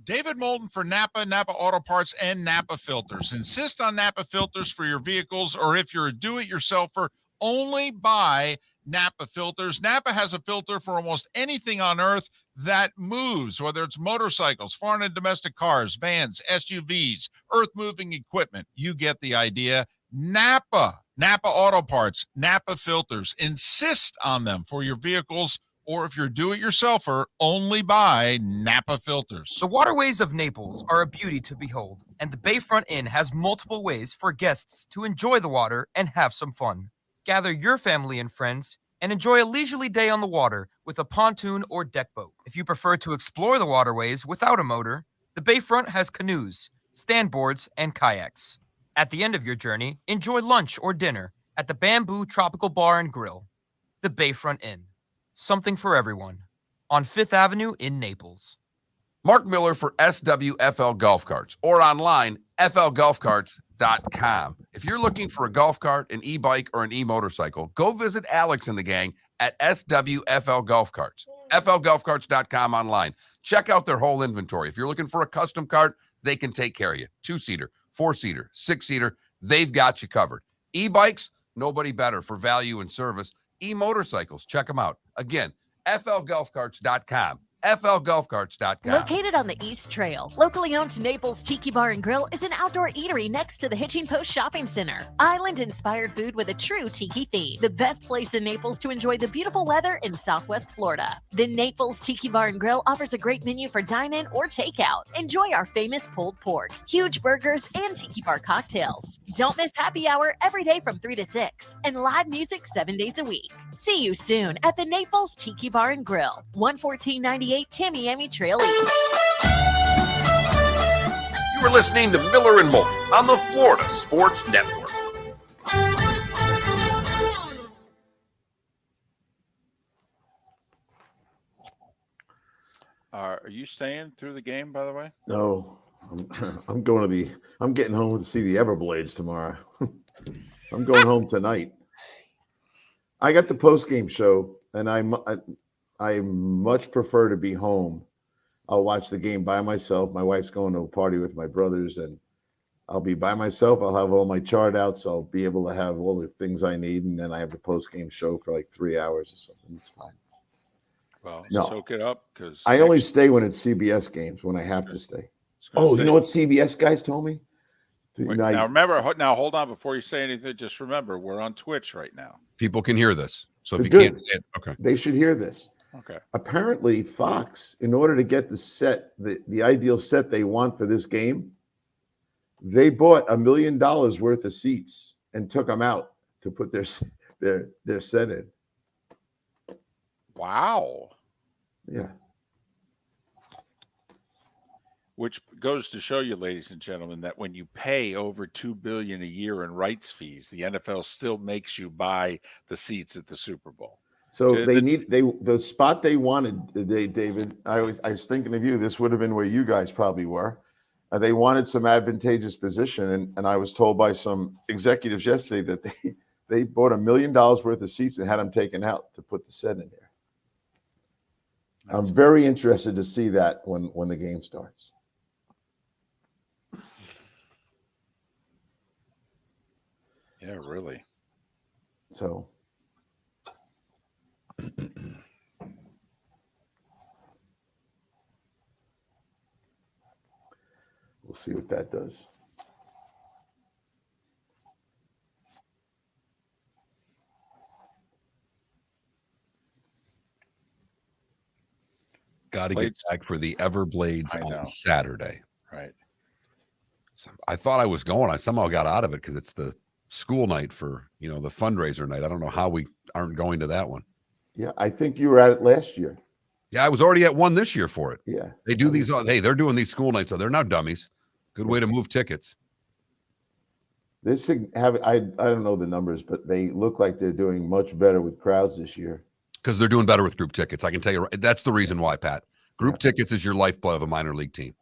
David Moulton for Napa, Napa Auto Parts, and Napa Filters. Insist on Napa filters for your vehicles, or if you're a do-it-yourselfer, only buy Napa filters. Napa has a filter for almost anything on earth that moves, whether it's motorcycles, foreign and domestic cars, vans, SUVs, earth-moving equipment. You get the idea. Napa Auto Parts, Napa filters. Insist on them for your vehicles, or if you're a do-it-yourselfer, only buy Napa filters. The waterways of Naples are a beauty to behold, and the Bayfront Inn has multiple ways for guests to enjoy the water and have some fun. Gather your family and friends and enjoy a leisurely day on the water with a pontoon or deck boat. If you prefer to explore the waterways without a motor, the Bayfront has canoes, standboards, and kayaks. At the end of your journey, enjoy lunch or dinner at the Bamboo Tropical Bar and Grill. The Bayfront Inn. Something for everyone. On 5th Avenue in Naples. Mark Miller for SWFL Golf Carts, or online, flgolfcarts.com. If you're looking for a golf cart, an e-bike, or an e-motorcycle, go visit Alex and the gang at SWFL Golf Carts. flgolfcarts.com online. Check out their whole inventory. If you're looking for a custom cart, they can take care of you. 2-seater, 4-seater, 6-seater, they've got you covered. E-bikes, nobody better for value and service. E-motorcycles, check them out. Again, flgolfcarts.com. flgolfcarts.com. Located on the East Trail, locally owned Naples Tiki Bar and Grill is an outdoor eatery next to the Hitching Post Shopping Center. Island-inspired food with a true tiki theme. The best place in Naples to enjoy the beautiful weather in Southwest Florida. The Naples Tiki Bar and Grill offers a great menu for dine-in or takeout. Enjoy our famous pulled pork, huge burgers, and tiki bar cocktails. Don't miss happy hour every day from 3 to 6 and live music 7 days a week. See you soon at the Naples Tiki Bar and Grill, 11498 Tamiami Trail East. You are listening to Miller and Moulton on the Florida Sports Network. Are you staying through the game, by the way? No, I'm going to I'm getting home to see the Everblades tomorrow. I'm going home tonight. I got the post-game show, and I much prefer to be home. I'll watch the game by myself. My wife's going to a party with my brothers, and I'll be by myself. I'll have all my chart out, so I'll be able to have all the things I need, and then I have the post-game show for like 3 hours or something. It's fine. Well, No. soak it up because I only stay when it's CBS games, when I have to stay. Oh, you know what CBS guys told me? Now remember, hold on before you say anything. Just remember, we're on Twitch right now. People can hear this, so if you Good. can't say it, okay. They should hear this. Okay. Apparently, Fox, in order to get the set, the ideal set they want for this game, they bought $1 million worth of seats and took them out to put their set in. Wow. Yeah. Which goes to show you, ladies and gentlemen, that when you pay over $2 billion a year in rights fees, the NFL still makes you buy the seats at the Super Bowl. So the spot they wanted, David. I was thinking of you. This would have been where you guys probably were. They wanted some advantageous position, and I was told by some executives yesterday that they bought $1 million worth of seats and had them taken out to put the set in there. I'm very interested to see that when the game starts. Yeah, really. So we'll see what that does. Got to get back for the Everblades on Saturday. Right. So I thought I was going. I somehow got out of it because it's the school night for, the fundraiser night. I don't know how we aren't going to that one. Yeah, I think you were at it last year. Yeah, I was already at one this year for it. Yeah. They do these. Hey, they're doing these school nights, so they're not dummies. Good way to move tickets. I don't know the numbers, but they look like they're doing much better with crowds this year. Because they're doing better with group tickets. I can tell you, that's the reason why, Pat. Group tickets is your lifeblood of a minor league team.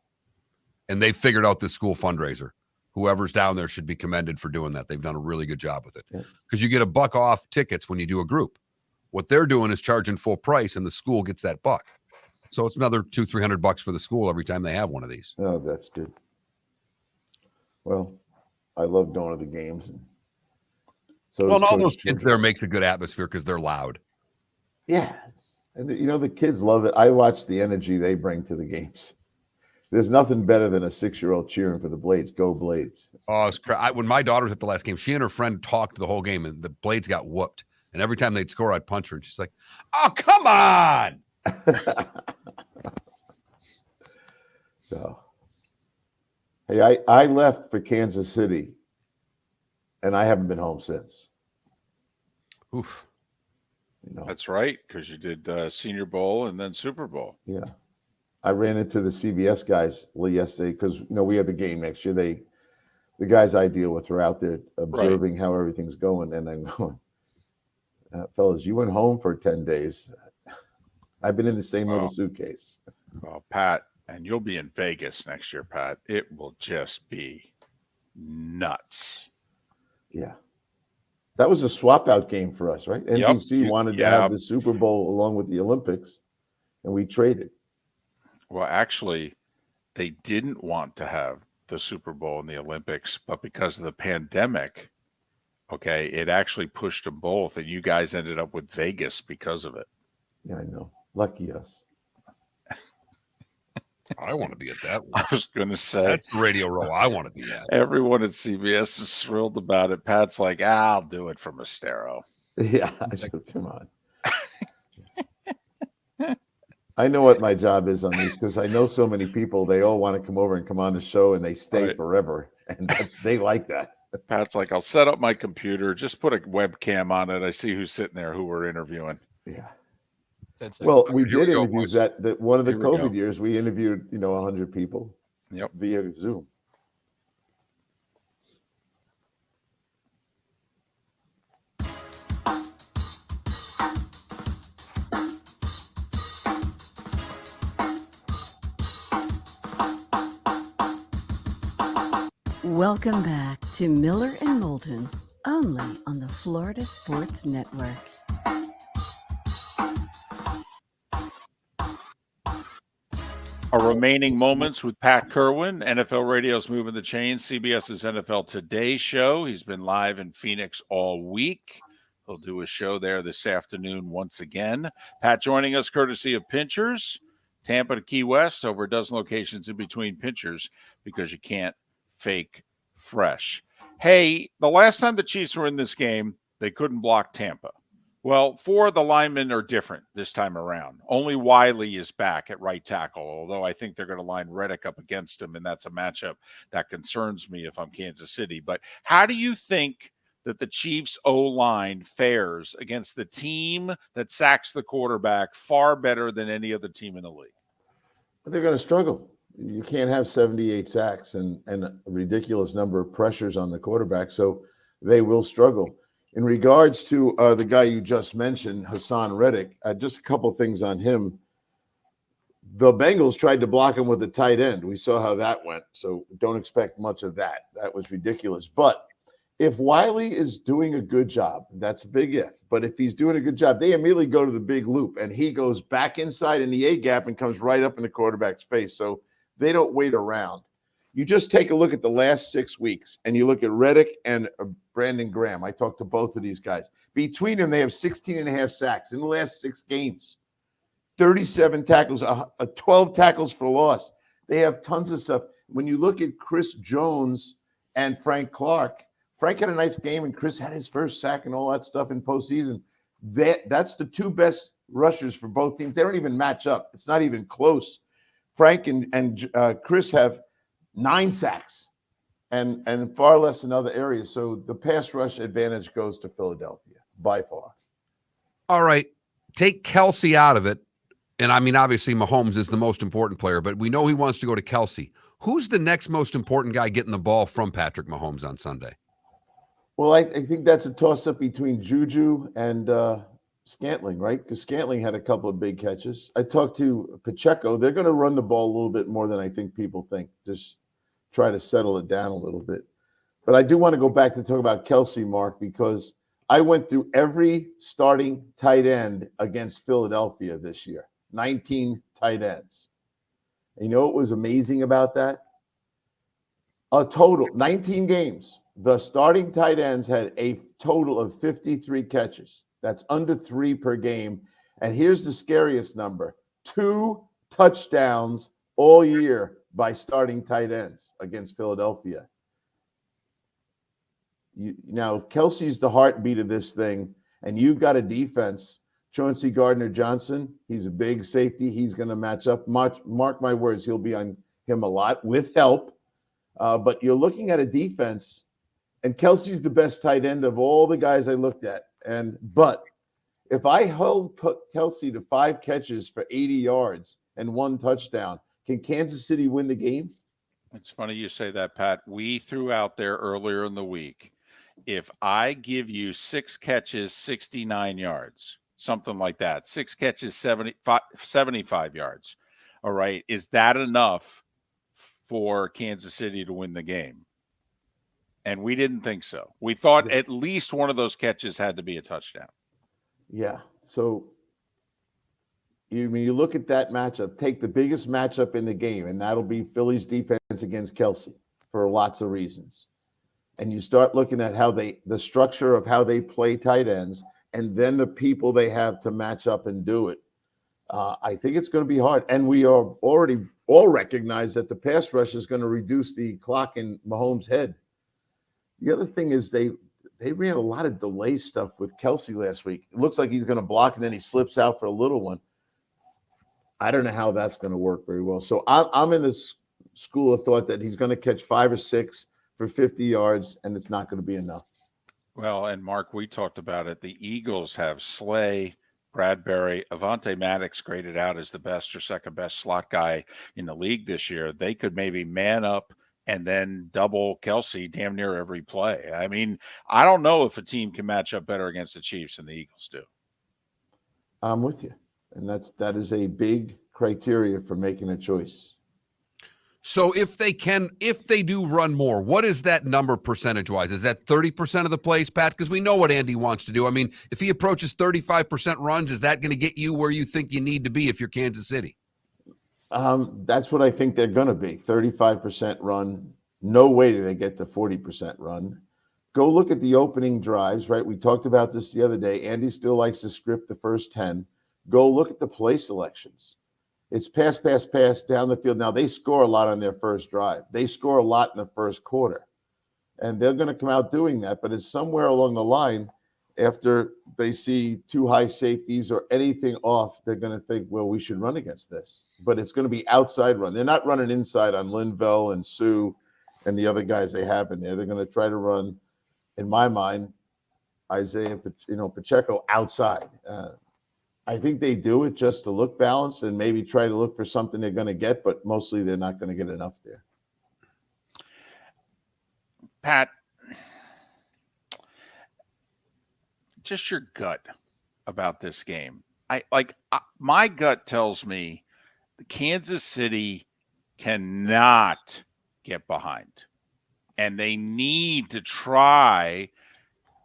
And they figured out this school fundraiser. Whoever's down there should be commended for doing that. They've done a really good job with it. Because you get $1 off tickets when you do a group. What they're doing is charging full price, and the school gets that $1. So it's another $200-300 for the school every time they have one of these. Oh, that's good. Well, I love going to the games. And so and all those kids there makes a good atmosphere because they're loud. Yeah. And the kids love it. I watch the energy they bring to the games. There's nothing better than a 6-year-old cheering for the Blades. Go Blades. Oh, when my daughter was at the last game, she and her friend talked the whole game, and the Blades got whooped. And every time they'd score, I'd punch her. And she's like, oh, come on. So, hey, I left for Kansas City, and I haven't been home since. Oof. That's right, because you did Senior Bowl and then Super Bowl. Yeah. I ran into the CBS guys yesterday because, we have the game next year. The guys I deal with are out there observing how everything's going. And I'm going, fellas, you went home for 10 days. I've been in the same little suitcase. Well, Pat, and you'll be in Vegas next year, Pat. It will just be nuts. Yeah. That was a swap out game for us, right? NBC wanted to have the Super Bowl along with the Olympics, and we traded. Well, actually, they didn't want to have the Super Bowl and the Olympics, but because of the pandemic, it actually pushed them both, and you guys ended up with Vegas because of it. Yeah, I know. Lucky us. I want to be at that one. I was going to say. That's the radio row I want to be at. Everyone at CBS is thrilled about it. Pat's like, I'll do it from Estero. Yeah, come on. I know what my job is on these because I know so many people. They all want to come over and come on the show, and they stay forever, and they like that. Pat's like, I'll set up my computer, just put a webcam on it. I see who's sitting there, who we're interviewing. Yeah. Well, we did interviews that one of the Here we COVID go. years. We interviewed, 100 people via Zoom. Welcome back to Miller and Moulton, only on the Florida Sports Network. Our remaining moments with Pat Kirwan, NFL Radio's Moving the Chains, CBS's NFL Today show. He's been live in Phoenix all week. He'll do a show there this afternoon once again. Pat joining us courtesy of Pinchers, Tampa to Key West, over a dozen locations in between Pinchers, because you can't fake fresh. Hey, the last time the Chiefs were in this game, they couldn't block Tampa. Well, 4 of the linemen are different this time around. Only Wiley is back at right tackle, although I think they're going to line Reddick up against him, and that's a matchup that concerns me if I'm Kansas City. But how do you think that the Chiefs' O-line fares against the team that sacks the quarterback far better than any other team in the league? They're going to struggle. You can't have 78 sacks and a ridiculous number of pressures on the quarterback, so they will struggle. In regards to the guy you just mentioned, Hassan Reddick, just a couple things on him. The Bengals tried to block him with a tight end. We saw how that went, so don't expect much of that. That was ridiculous. But if Wiley is doing a good job, that's a big if. But if he's doing a good job, they immediately go to the big loop, and he goes back inside in the A-gap and comes right up in the quarterback's face. So they don't wait around. You just take a look at the last 6 weeks, and you look at Reddick and Brandon Graham. I talked to both of these guys. Between them, they have 16 and a half sacks in the last 6 games, 37 tackles, 12 tackles for loss. They have tons of stuff. When you look at Chris Jones and Frank Clark, Frank had a nice game, and Chris had his first sack and all that stuff in postseason. That's the 2 best rushers for both teams. They don't even match up. It's not even close. Frank and Chris have 9 sacks and far less in other areas. So the pass rush advantage goes to Philadelphia by far. All right. Take Kelsey out of it. And I mean, obviously Mahomes is the most important player, but we know he wants to go to Kelsey. Who's the next most important guy getting the ball from Patrick Mahomes on Sunday? Well, I think that's a toss-up between Juju and Scantling, right? Because Scantling had a couple of big catches. I talked to Pacheco. They're going to run the ball a little bit more than I think people think. Just try to settle it down a little bit. But I do want to go back to talk about Kelsey, Mark, because I went through every starting tight end against Philadelphia this year, 19 tight ends. And you know what was amazing about that? A total, 19 games. The starting tight ends had a total of 53 catches. That's under 3 per game. And here's the scariest number: 2 touchdowns all year by starting tight ends against Philadelphia. Now, Kelsey's the heartbeat of this thing, and you've got a defense. Chauncey Gardner-Johnson, he's a big safety. He's going to match up. Mark my words, he'll be on him a lot with help. But you're looking at a defense, and Kelsey's the best tight end of all the guys I looked at. But if I hold Kelsey to 5 catches for 80 yards and 1 touchdown, can Kansas City win the game? It's funny you say that, Pat. We threw out there earlier in the week, if I give you 6 catches, 69 yards, something like that, 6 catches, 75 yards, all right, is that enough for Kansas City to win the game? And we didn't think so. We thought at least one of those catches had to be a touchdown. Yeah. So when you look at that matchup, take the biggest matchup in the game, and that'll be Philly's defense against Kelsey for lots of reasons. And you start looking at the structure of how they play tight ends, and then the people they have to match up and do it. I think it's going to be hard. And we are already all recognize that the pass rush is going to reduce the clock in Mahomes' head. The other thing is they ran a lot of delay stuff with Kelsey last week. It looks like he's going to block, and then he slips out for a little one. I don't know how that's going to work very well. So I'm in this school of thought that he's going to catch 5 or 6 for 50 yards, and it's not going to be enough. Well, and Mark, we talked about it. The Eagles have Slay, Bradbury, Avonte Maddox graded out as the best or second best slot guy in the league this year. They could maybe man up and then double Kelsey damn near every play. I mean, I don't know if a team can match up better against the Chiefs than the Eagles do. I'm with you. And that is a big criteria for making a choice. So if they do run more, what is that number percentage-wise? Is that 30% of the plays, Pat? Because we know what Andy wants to do. I mean, if he approaches 35% runs, is that going to get you where you think you need to be if you're Kansas City? That's what I think they're going to be. 35% run. No way do they get to 40% run. Go look at the opening drives, right? We talked about this the other day. Andy still likes to script the first 10. Go look at the play selections. It's pass, pass, pass down the field. Now, they score a lot on their first drive. They score a lot in the first quarter. And they're going to come out doing that. But it's somewhere along the line, after they see two high safeties or anything off, they're going to think, well, we should run against this. But it's going to be outside run. They're not running inside on Linville and Sue and the other guys they have in there. They're going to try to run, in my mind, Pacheco outside. I think they do it just to look balanced and maybe try to look for something they're going to get, but mostly they're not going to get enough there. Pat, just your gut about this game. My gut tells me the Kansas City cannot get behind, and they need to try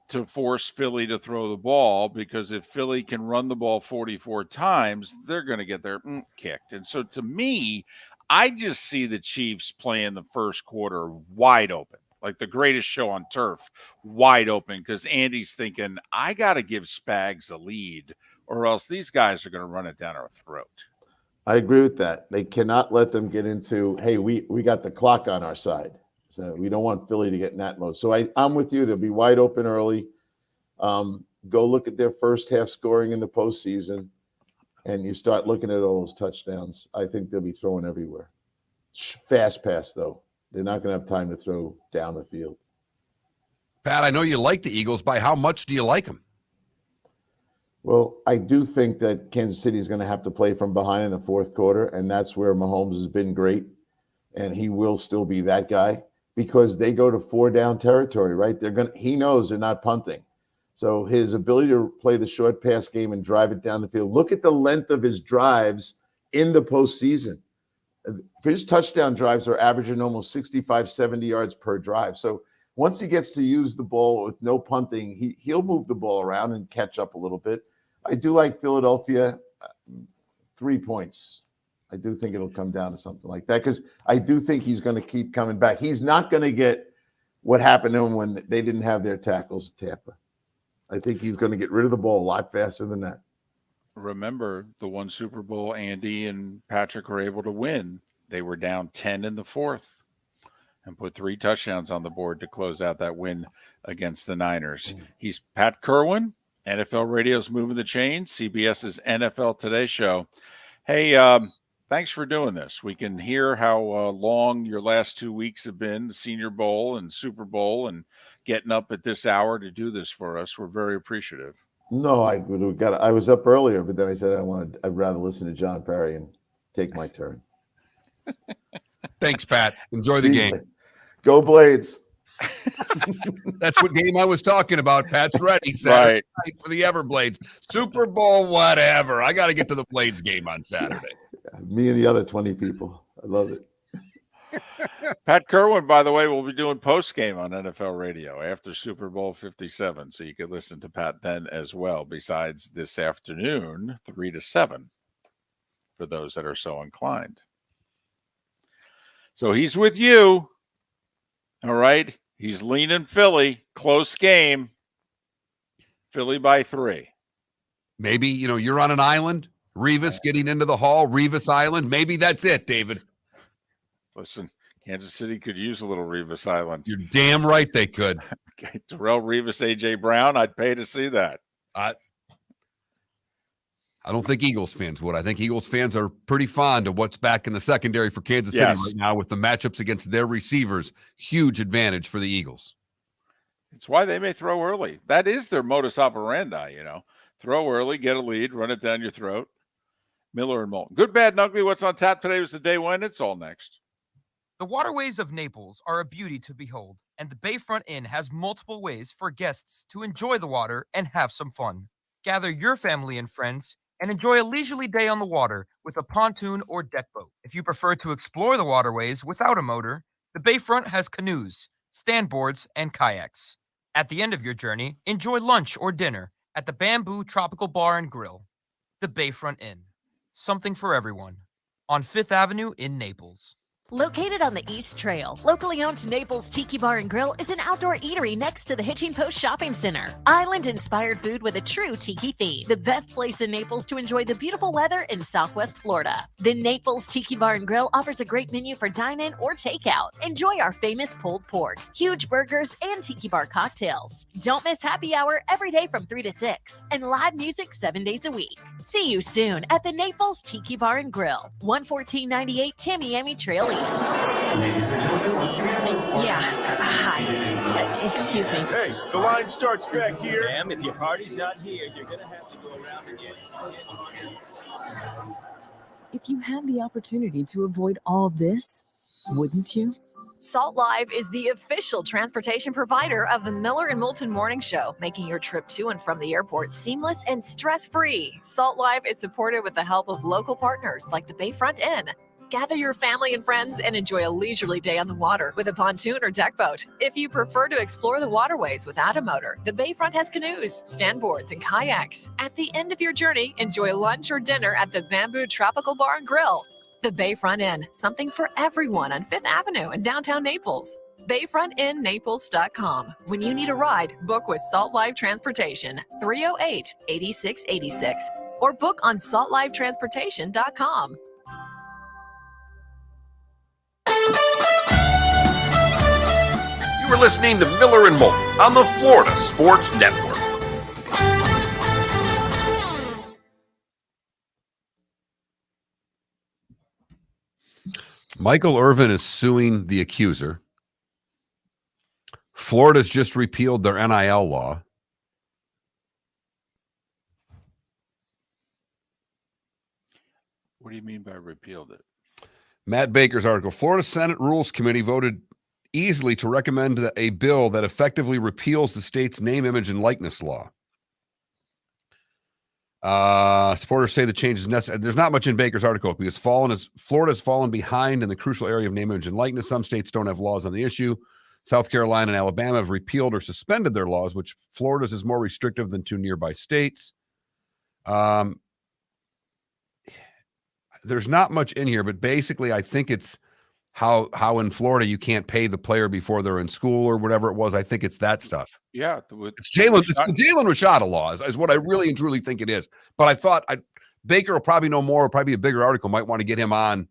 to force Philly to throw the ball, because if Philly can run the ball 44 times, they're going to get their kicked. And so to me, I just see the Chiefs playing the first quarter wide open, like the greatest show on turf, wide open, because Andy's thinking, I got to give Spags a lead or else these guys are going to run it down our throat. I agree with that. They cannot let them get into, hey, we got the clock on our side. So we don't want Philly to get in that mode. So I'm with you. They'll be wide open early. Go look at their first half scoring in the postseason, and you start looking at all those touchdowns. I think they'll be throwing everywhere. Fast pass, though. They're not going to have time to throw down the field. Pat, I know you like the Eagles. By how much do you like them? Well, I do think that Kansas City is going to have to play from behind in the fourth quarter, and that's where Mahomes has been great, and he will still be that guy, because they go to 4-down territory, right? He knows they're not punting. So his ability to play the short pass game and drive it down the field. Look at the length of his drives in the postseason. His touchdown drives are averaging almost 65, 70 yards per drive. So once he gets to use the ball with no punting, he'll move the ball around and catch up a little bit. I do like Philadelphia, 3 points. I do think it'll come down to something like that, because I do think he's going to keep coming back. He's not going to get what happened to him when they didn't have their tackles at Tampa. I think he's going to get rid of the ball a lot faster than that. Remember the one Super Bowl Andy and Patrick were able to win. They were down 10 in the fourth and put 3 touchdowns on the board to close out that win against the Niners. He's Pat Kirwan, NFL Radio's Moving the Chains, CBS's NFL Today show. Hey, thanks for doing this. We can hear how long your last 2 weeks have been, the Senior Bowl and Super Bowl, and getting up at this hour to do this for us. We're very appreciative. No, I was up earlier, but then I said I'd rather listen to John Parry and take my turn. Thanks, Pat. Enjoy the game. Go Blades. That's what game I was talking about. Pat's ready. Saturday night for the Everblades. Super Bowl, whatever. I got to get to the Blades game on Saturday. Me and the other 20 people. I love it. Pat Kirwan, by the way, will be doing post-game on NFL Radio after Super Bowl 57, so you can listen to Pat then as well, besides this afternoon, 3 to 7, for those that are so inclined. So he's with you. All right. He's leaning Philly. Close game. Philly by 3. Maybe, you're on an island. Revis getting into the hall. Revis Island. Maybe that's it, David. Listen, Kansas City could use a little Revis Island. You're damn right they could. Okay, Terrell Revis, A.J. Brown, I'd pay to see that. I don't think Eagles fans would. I think Eagles fans are pretty fond of what's back in the secondary for Kansas City right now with the matchups against their receivers. Huge advantage for the Eagles. It's why they may throw early. That is their modus operandi, Throw early, get a lead, run it down your throat. Miller and Moulton. Good, bad, and ugly. What's on tap today was the day when. It's all next. The waterways of Naples are a beauty to behold, and the Bayfront Inn has multiple ways for guests to enjoy the water and have some fun. Gather your family and friends and enjoy a leisurely day on the water with a pontoon or deck boat. If you prefer to explore the waterways without a motor, the bayfront has canoes, standboards, and kayaks. At the end of your journey, enjoy lunch or dinner at the Bamboo Tropical Bar and Grill, the Bayfront Inn. Something for everyone. On 5th Avenue in Naples. Located on the East Trail, locally owned Naples Tiki Bar and Grill is an outdoor eatery next to the Hitching Post Shopping Center. Island-inspired food with a true tiki theme. The best place in Naples to enjoy the beautiful weather in Southwest Florida. The Naples Tiki Bar and Grill offers a great menu for dine-in or takeout. Enjoy our famous pulled pork, huge burgers, and tiki bar cocktails. Don't miss happy hour every day from 3 to 6, and live music 7 days a week. See you soon at the Naples Tiki Bar and Grill, 11498 Tamiami Trail East. Ladies and gentlemen, once again. Yeah. Hi. Excuse me. Hey, the line starts back here. Ma'am, if your party's not here, you're gonna have to go around again. If you had the opportunity to avoid all this, wouldn't you? Salt Live is the official transportation provider of the Miller and Moulton Morning Show, making your trip to and from the airport seamless and stress-free. Salt Live is supported with the help of local partners like the Bayfront Inn. Gather your family and friends and enjoy a leisurely day on the water with a pontoon or deck boat. If you prefer to explore the waterways without a motor, the Bayfront has canoes, standboards, and kayaks. At the end of your journey, enjoy lunch or dinner at the Bamboo Tropical Bar and Grill. The Bayfront Inn, something for everyone on 5th Avenue in downtown Naples. BayfrontInNaples.com. When you need a ride, book with Salt Live Transportation, 308-8686, or book on saltlivetransportation.com. You were listening to Miller and Moulton on the Florida Sports Network. Michael Irvin is suing the accuser. Florida's just repealed their NIL law. What do you mean by repealed it? Matt Baker's article. Florida Senate Rules Committee voted easily to recommend a bill that effectively repeals the state's name, image, and likeness law. Supporters say the change is necessary. There's not much in Baker's article because Florida has fallen behind in the crucial area of name, image, and likeness. Some states don't have laws on the issue. South Carolina and Alabama have repealed or suspended their laws, which Florida's is more restrictive than two nearby states. There's not much in here, but basically I think it's how in Florida you can't pay the player before they're in school or whatever it was. I think it's that stuff. Yeah. It's the Jalen Rashada law is what I really and truly think it is. But I thought Baker will probably know more, probably a bigger article. Might want to get him on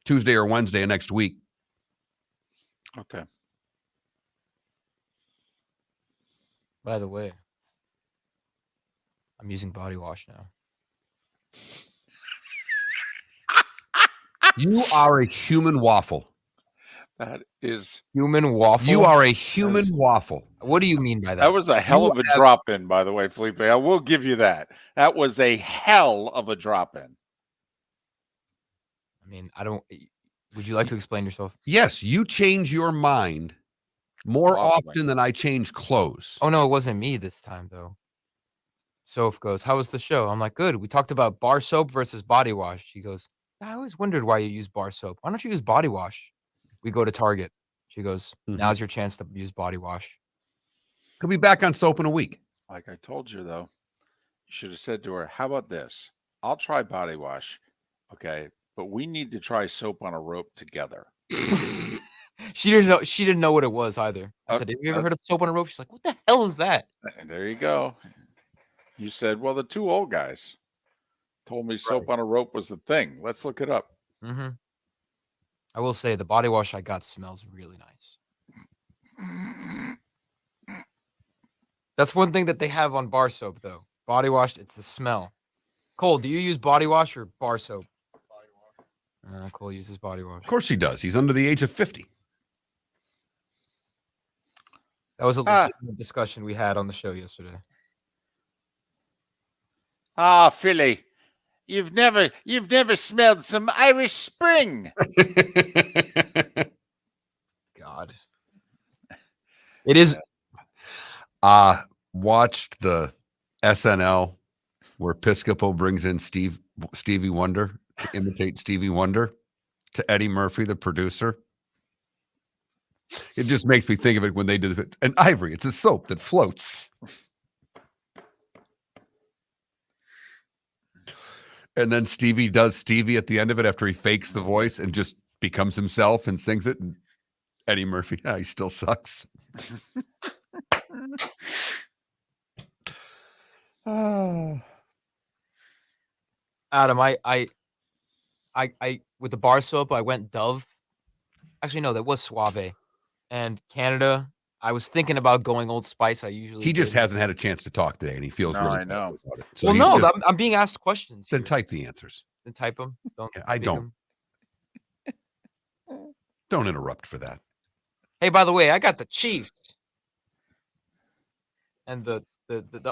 Tuesday or Wednesday of next week. Okay. By the way, I'm using body wash now. You are a human waffle. That is human waffle. You are a human waffle. What do you mean by that? That was a hell of a drop in, by the way, Felipe. I will give you that. That was a hell of a drop in. I mean, would you like to explain yourself? Yes, you change your mind more often than I change clothes. Oh, no, it wasn't me this time, though. Soph goes, how was the show? I'm like, good. We talked about bar soap versus body wash. She goes, I always wondered why you use bar soap. Why don't you use body wash? We go to Target. She goes, now's your chance to use body wash. Could be back on soap in a week. Like I told you, though, you should have said to her, how about this? I'll try body wash. Okay. But we need to try soap on a rope together. She didn't know what it was either. I said, have you ever heard of soap on a rope? She's like, what the hell is that? There you go. You said, well, the two old guys told me soap on a rope was the thing. Let's look it up. Mm-hmm. I will say the body wash I got smells really nice. That's one thing that they have on bar soap, though. Body wash, it's the smell. Cole, do you use body wash or bar soap? Body wash. Cole uses body wash. Of course he does. He's under the age of 50. That was a legitimate discussion we had on the show yesterday. Philly, you've never smelled some Irish Spring. God. It is. Watched the SNL where Piscopo brings in Stevie Wonder to imitate Stevie Wonder to Eddie Murphy, the producer. It just makes me think of it when they do it. And Ivory, it's a soap that floats. And then Stevie does Stevie at the end of it after he fakes the voice and just becomes himself and sings it. And Eddie Murphy, he still sucks. Adam, I with the bar soap, I went Dove. Actually, no, that was Suave. And Canada, I was thinking about going Old Spice. I usually He just did. hasn't had a chance to talk today, and he feels really I know. bad about it. So Well, he's no, just- I'm being asked questions. Then here. type the answers. Then type them. Don't. Yeah, I speak don't. 'em. Don't interrupt for that. Hey, by the way, I got the Chiefs and the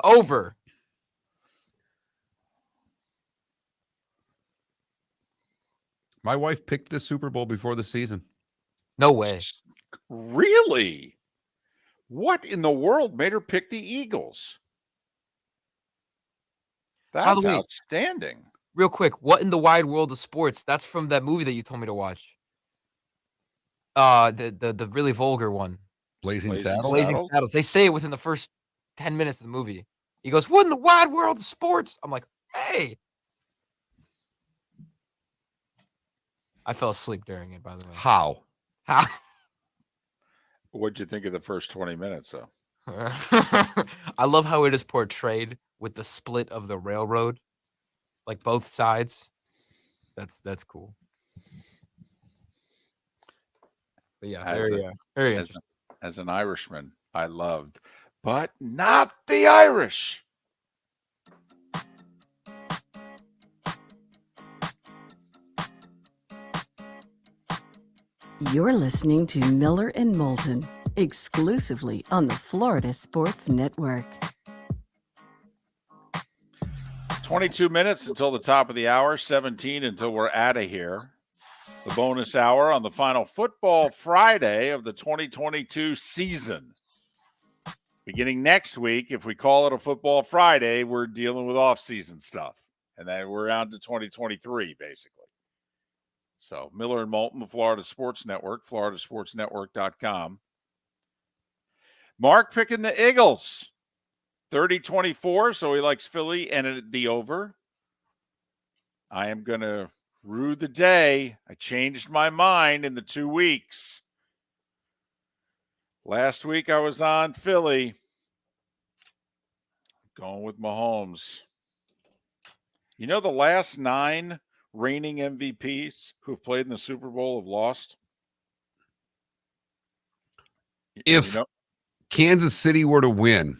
over. My wife picked the Super Bowl before the season. No way. Really? What in the world made her pick the Eagles? By That's the way, outstanding. real quick, what in the wide world of sports? That's from that movie that you told me to watch. The really vulgar one. Blazing Saddles? Blazing Saddles. They say it within the first 10 minutes of the movie. He goes, "What in the wide world of sports?" I'm like, "Hey." I fell asleep during it, by the way. How? How? What'd you think of the first 20 minutes, though? I love how it is portrayed with the split of the railroad, like both sides. That's cool. But yeah, very interesting. As an Irishman, I loved, but not the Irish. You're listening to Miller and Moulton, exclusively on the Florida Sports Network. 22 minutes until the top of the hour, 17 until we're out of here. The bonus hour on the final football Friday of the 2022 season. Beginning next week, if we call it a football Friday, we're dealing with off-season stuff. And then we're on to 2023, basically. So Miller and Moulton, the Florida Sports Network, floridasportsnetwork.com. Mark picking the Eagles. 30-24, so he likes Philly and the over. I am going to rue the day. I changed my mind in the 2 weeks. Last week I was on Philly. Going with Mahomes. You know, the last 9 reigning MVPs who have played in the Super Bowl have lost? If Kansas City were to win,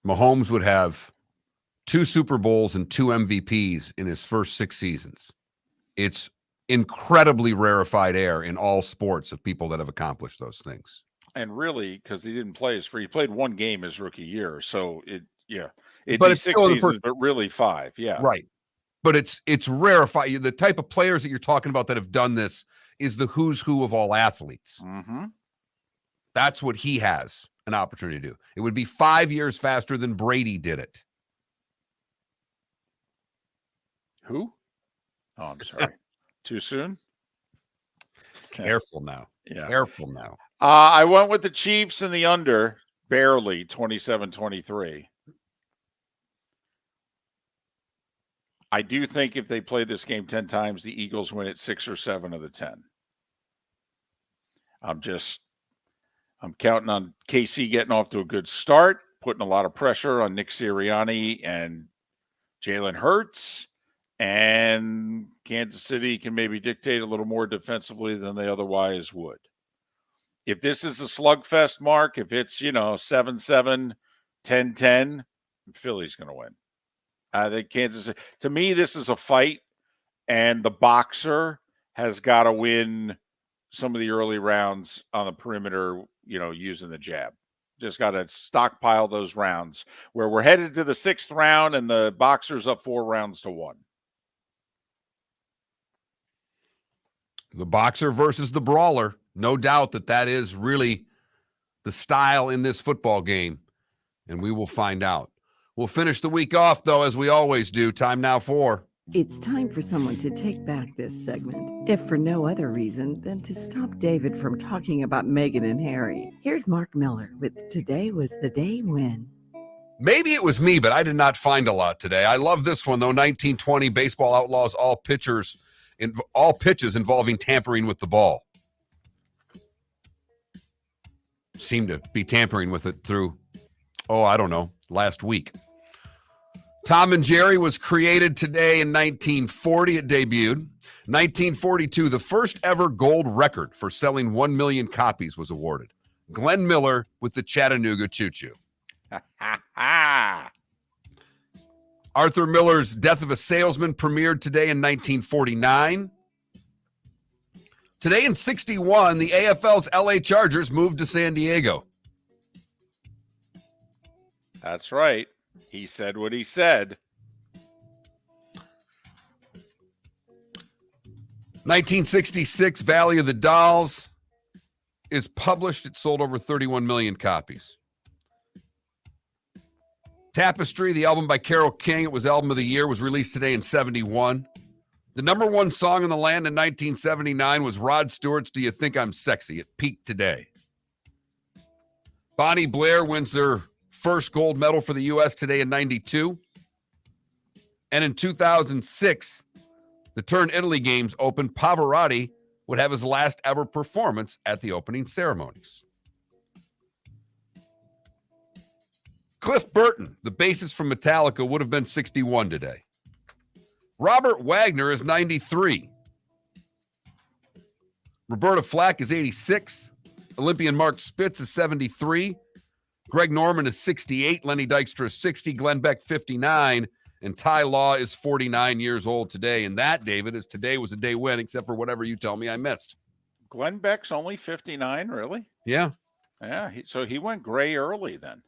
Mahomes would have 2 Super Bowls and 2 MVPs in his first 6 seasons. It's incredibly rarefied air in all sports of people that have accomplished those things. And really, because he didn't play he played 1 game his rookie year. So it'd But be it's 6 still the seasons, first- but really 5. Yeah. Right. But it's rarefied. The type of players that you're talking about that have done this is the who's who of all athletes. Mm-hmm. That's what he has an opportunity to do. It would be 5 years faster than Brady did it. Who? Oh, I'm sorry. Too soon? Careful now. Yeah. Careful now. I went with the Chiefs and the under, barely, 27-23. I do think if they play this game 10 times, the Eagles win it 6 or 7 of the 10. I'm counting on KC getting off to a good start, putting a lot of pressure on Nick Sirianni and Jalen Hurts, and Kansas City can maybe dictate a little more defensively than they otherwise would. If this is a slugfest, Mark, if it's, 7-7, 10-10, Philly's going to win. I think Kansas City, to me, this is a fight, and the boxer has got to win some of the early rounds on the perimeter, using the jab. Just got to stockpile those rounds where we're headed to the 6th round and the boxer's up 4 rounds to 1. The boxer versus the brawler. No doubt that is really the style in this football game, and we will find out. We'll finish the week off, though, as we always do. Time now for... It's time for someone to take back this segment, if for no other reason than to stop David from talking about Meghan and Harry. Here's Mark Miller with Today Was the Day When. Maybe it was me, but I did not find a lot today. I love this one, though. 1920, baseball outlaws all pitches involving tampering with the ball. Seemed to be tampering with it through, last week. Tom and Jerry was created today in 1940. It debuted. 1942, the first ever gold record for selling 1 million copies was awarded. Glenn Miller with the Chattanooga Choo Choo. Arthur Miller's Death of a Salesman premiered today in 1949. Today in 61, the AFL's LA Chargers moved to San Diego. That's right. He said what he said. 1966, Valley of the Dolls is published. It sold over 31 million copies. Tapestry, the album by Carole King, it was Album of the Year, was released today in 71. The number one song in the land in 1979 was Rod Stewart's Do You Think I'm Sexy? It peaked today. Bonnie Blair wins their first gold medal for the U.S. today in 92. And in 2006, the Turin Italy Games opened. Pavarotti would have his last ever performance at the opening ceremonies. Cliff Burton, the bassist from Metallica, would have been 61 today. Robert Wagner is 93. Roberta Flack is 86. Olympian Mark Spitz is 73. Greg Norman is 68. Lenny Dykstra is 60. Glenn Beck, 59. And Ty Law is 49 years old today. And that, David, is today was a day when, except for whatever you tell me I missed. Glenn Beck's only 59, really? Yeah. Yeah, so he went gray early then.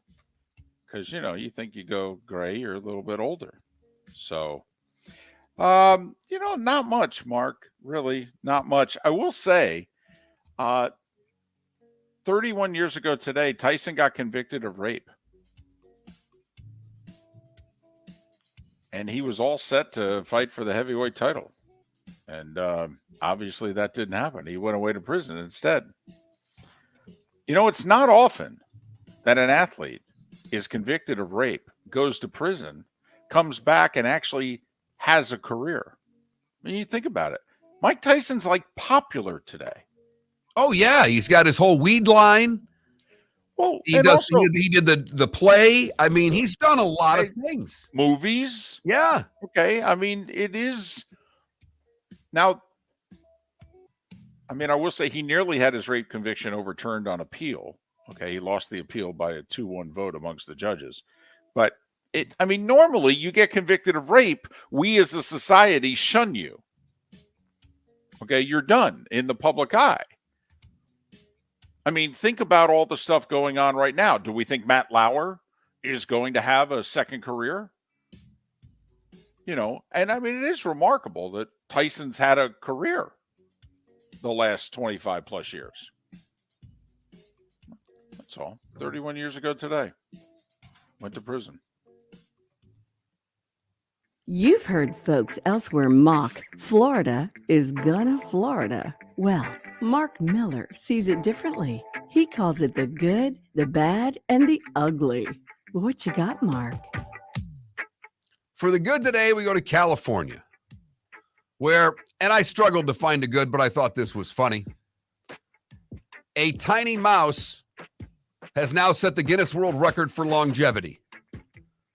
Because, you think you go gray, you're a little bit older. So, not much, Mark. Really, not much. I will say, 31 years ago today, Tyson got convicted of rape. And he was all set to fight for the heavyweight title. And obviously that didn't happen. He went away to prison instead. It's not often that an athlete is convicted of rape, goes to prison, comes back, and actually has a career. I mean, you think about it. Mike Tyson's popular today. Oh, yeah. He's got his whole weed line. Well, he did the play. I mean, he's done a lot of things. Movies. Yeah. Okay. I mean, it is. Now, I will say he nearly had his rape conviction overturned on appeal. Okay. He lost the appeal by a 2-1 vote amongst the judges. But normally you get convicted of rape, we as a society shun you. Okay. You're done in the public eye. Think about all the stuff going on right now. Do we think Matt Lauer is going to have a second career? And it is remarkable that Tyson's had a career the last 25 plus years. That's all. 31 years ago today. Went to prison. You've heard folks elsewhere mock Florida is gonna Florida. Well, Mark Miller sees it differently. He calls it the good, the bad, and the ugly. What you got, Mark? For the good today, we go to California, and I struggled to find a good, but I thought this was funny. A tiny mouse has now set the Guinness World Record for longevity.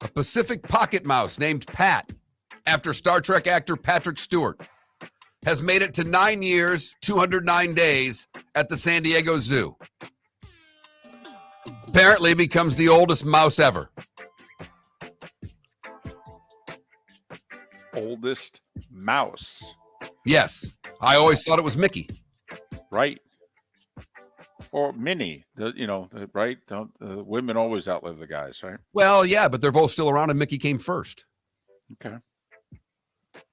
A Pacific pocket mouse named Pat, after Star Trek actor Patrick Stewart, has made it to 9 years, 209 days at the San Diego Zoo. Apparently becomes the oldest mouse ever. Oldest mouse. Yes. I always thought it was Mickey. Right. Or Minnie. Right? Women always outlive the guys, right? Well, yeah, but they're both still around and Mickey came first. Okay.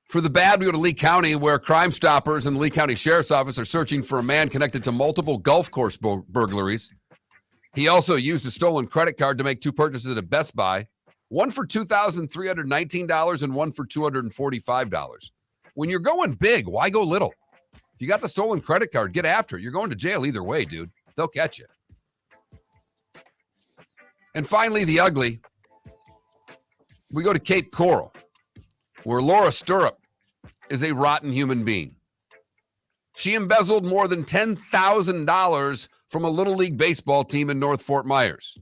For the bad, we go to Lee County, where Crime Stoppers and the Lee County Sheriff's Office are searching for a man connected to multiple golf course burglaries. He also used a stolen credit card to make 2 purchases at a Best Buy. One for $2,319 and one for $245. When you're going big, why go little? If you got the stolen credit card, get after it. You're going to jail either way, dude. They'll catch you. And finally, the ugly. We go to Cape Coral, where Laura Stirrup is a rotten human being. She embezzled more than $10,000 from a Little League baseball team in North Fort Myers.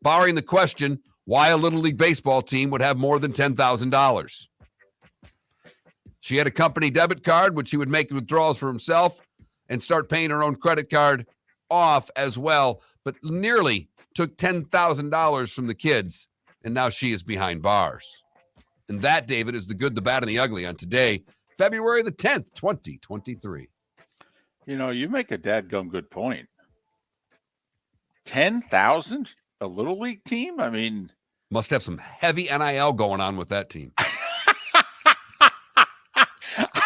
Barring the question, why a Little League baseball team would have more than $10,000. She had a company debit card, which she would make withdrawals for himself and start paying her own credit card off as well, but nearly took $10,000 from the kids, and now she is behind bars. And that, David, is the good, the bad, and the ugly on today, February the 10th, 2023. You know, you make a dadgum good point. 10,000? A Little League team? I mean... Must have some heavy NIL going on with that team.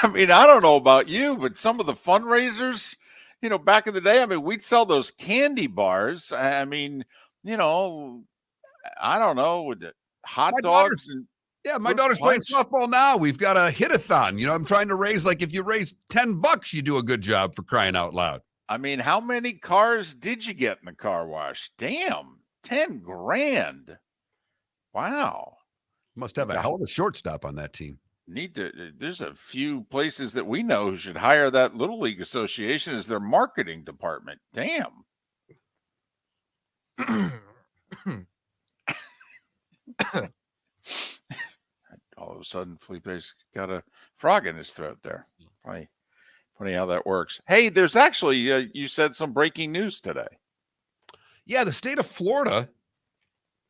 I mean, I don't know about you, but some of the fundraisers, you know, back in the day, I mean, we'd sell those candy bars. I mean, you know, I don't know, with the hot dogs. My daughter's playing softball now. We've got a hit-a-thon. You know, I'm trying to raise, like, if you raise $10, you do a good job, for crying out loud. I mean, how many cars did you get in the car wash? Damn, 10 grand. Wow. Must have a hell of a shortstop on that team. There's a few places that we know who should hire that Little League Association as their marketing department. Damn. All of a sudden, Felipe's got a frog in his throat there. Funny how that works. Hey, there's actually, you said some breaking news today. Yeah, the state of Florida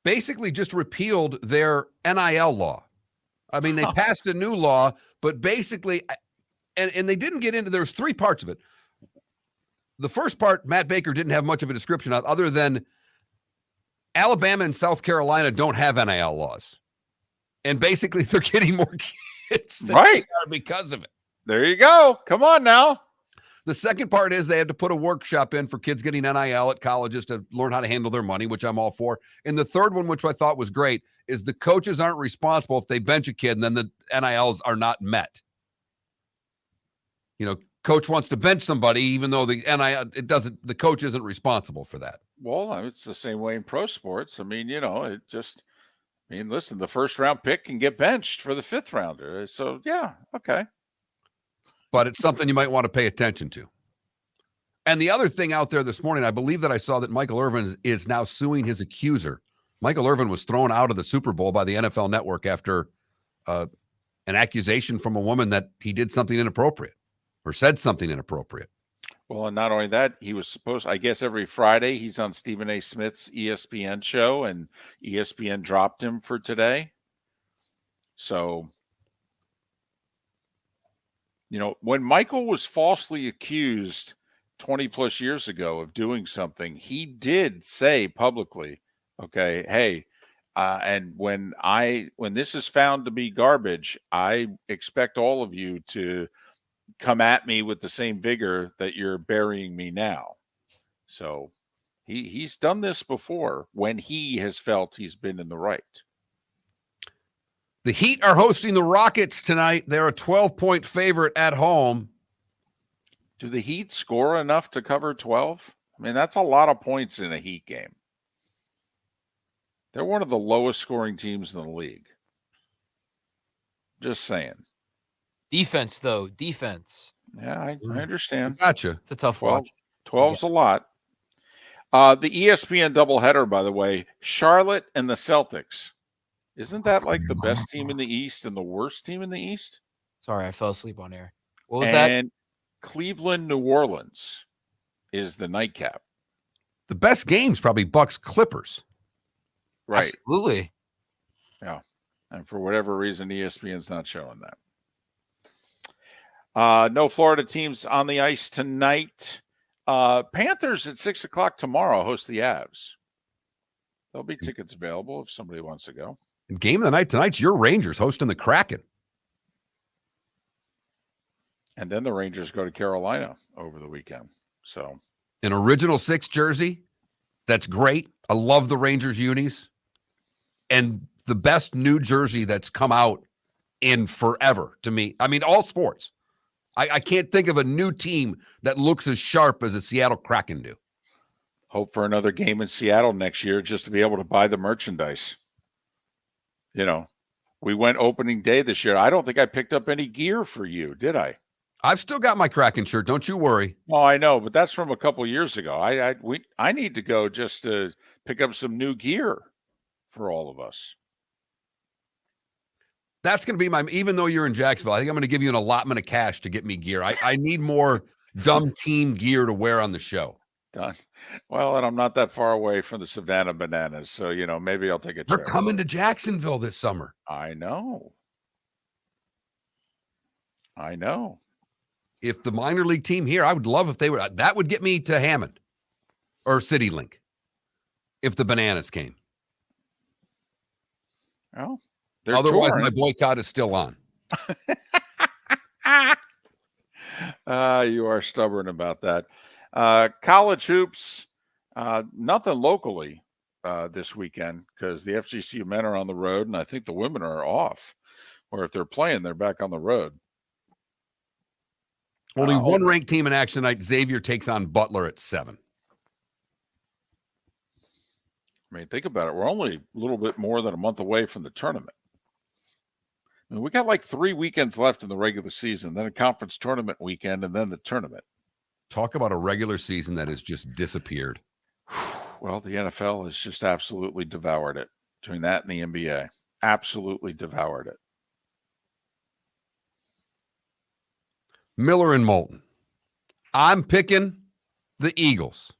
basically just repealed their NIL law. I mean, they passed a new law, but basically, and they didn't get into, there's three parts of it. The first part, Matt Baker didn't have much of a description of, other than Alabama and South Carolina don't have NIL laws. And basically, they're getting more kids right because of it. There you go. Come on now. The second part is they had to put a workshop in for kids getting NIL at colleges to learn how to handle their money, which I'm all for. And the third one, which I thought was great, is the coaches aren't responsible if they bench a kid and then the NILs are not met. You know, coach wants to bench somebody, even though the NIL, the coach isn't responsible for that. Well, it's the same way in pro sports. I mean, you know, listen, the first round pick can get benched for the fifth rounder. So, yeah, okay. But it's something you might want to pay attention to. And the other thing out there this morning, I believe that I saw that Michael Irvin is now suing his accuser. Michael Irvin was thrown out of the Super Bowl by the NFL Network after an accusation from a woman that he did something inappropriate or said something inappropriate. Well, and not only that, he was supposed, I guess every Friday he's on Stephen A. Smith's ESPN show, and ESPN dropped him for today. So, you know, when Michael was falsely accused 20 plus years ago of doing something, he did say publicly, okay, hey, and when this is found to be garbage, I expect all of you to come at me with the same vigor that you're burying me now. So he's done this before when he has felt he's been in the right. The Heat are hosting the Rockets tonight. They're a 12-point favorite at home. Do the Heat score enough to cover 12? I mean, that's a lot of points in a Heat game. They're one of the lowest scoring teams in the league. Just saying. Defense, though. Defense. Yeah, I understand. Gotcha. It's a tough watch. 12's a lot. The ESPN doubleheader, by the way, Charlotte and the Celtics. Isn't that like the best team in the East and the worst team in the East? Sorry, I fell asleep on air. What was that? And Cleveland, New Orleans is the nightcap. The best game's probably Bucks Clippers. Right. Absolutely. Yeah. And for whatever reason, ESPN's not showing that. No Florida teams on the ice tonight. Panthers at 6:00 tomorrow host the Avs. There'll be tickets available if somebody wants to go. Game of the night tonight's your Rangers hosting the Kraken. And then the Rangers go to Carolina over the weekend. So an original 6 jersey. That's great. I love the Rangers unis. And the best new jersey that's come out in forever to me. I mean, all sports. I can't think of a new team that looks as sharp as the Seattle Kraken do. Hope for another game in Seattle next year just to be able to buy the merchandise. You know, we went opening day this year. I don't think I picked up any gear for you, did I? I've still got my Kraken shirt. Don't you worry. Oh, I know, but that's from a couple years ago. I need to go just to pick up some new gear for all of us. That's going to be even though you're in Jacksonville, I think I'm going to give you an allotment of cash to get me gear. I need more dumb team gear to wear on the show. Done. Well, and I'm not that far away from the Savannah Bananas, so, maybe I'll take a They're trip. coming to Jacksonville this summer. I know. If the minor league team here, I would love if they would. That would get me to Hammond or CityLink if the Bananas came. Well, otherwise, my boycott is still on. You are stubborn about that. College hoops, nothing locally this weekend because the FGC men are on the road, and I think the women are off. Or if they're playing, they're back on the road. Only one ranked team in action tonight. Xavier takes on Butler at 7. I mean, think about it. We're only a little bit more than a month away from the tournament. I mean, we got like 3 weekends left in the regular season, then a conference tournament weekend, and then the tournament. Talk about a regular season that has just disappeared. Well, the NFL has just absolutely devoured it. Between that and the NBA, absolutely devoured it. Miller and Moulton. I'm picking the Eagles.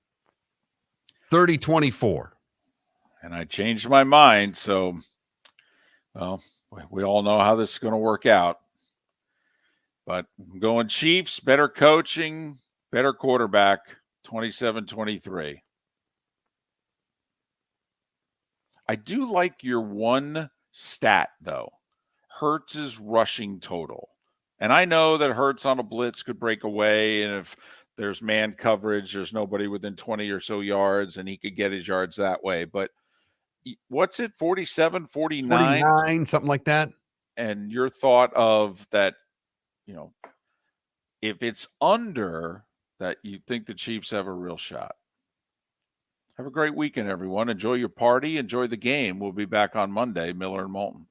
30-24. And I changed my mind, so, well, we all know how this is going to work out. But I'm going Chiefs, better coaching, better quarterback, 27-23. I do like your one stat, though. Hurts' rushing total. And I know that Hurts on a blitz could break away, and if there's man coverage, there's nobody within 20 or so yards, and he could get his yards that way. But what's it, 47, 49? 49, something like that. And your thought of that, if it's under that, you think the Chiefs have a real shot. Have a great weekend, everyone. Enjoy your party. Enjoy the game. We'll be back on Monday, Miller and Moulton.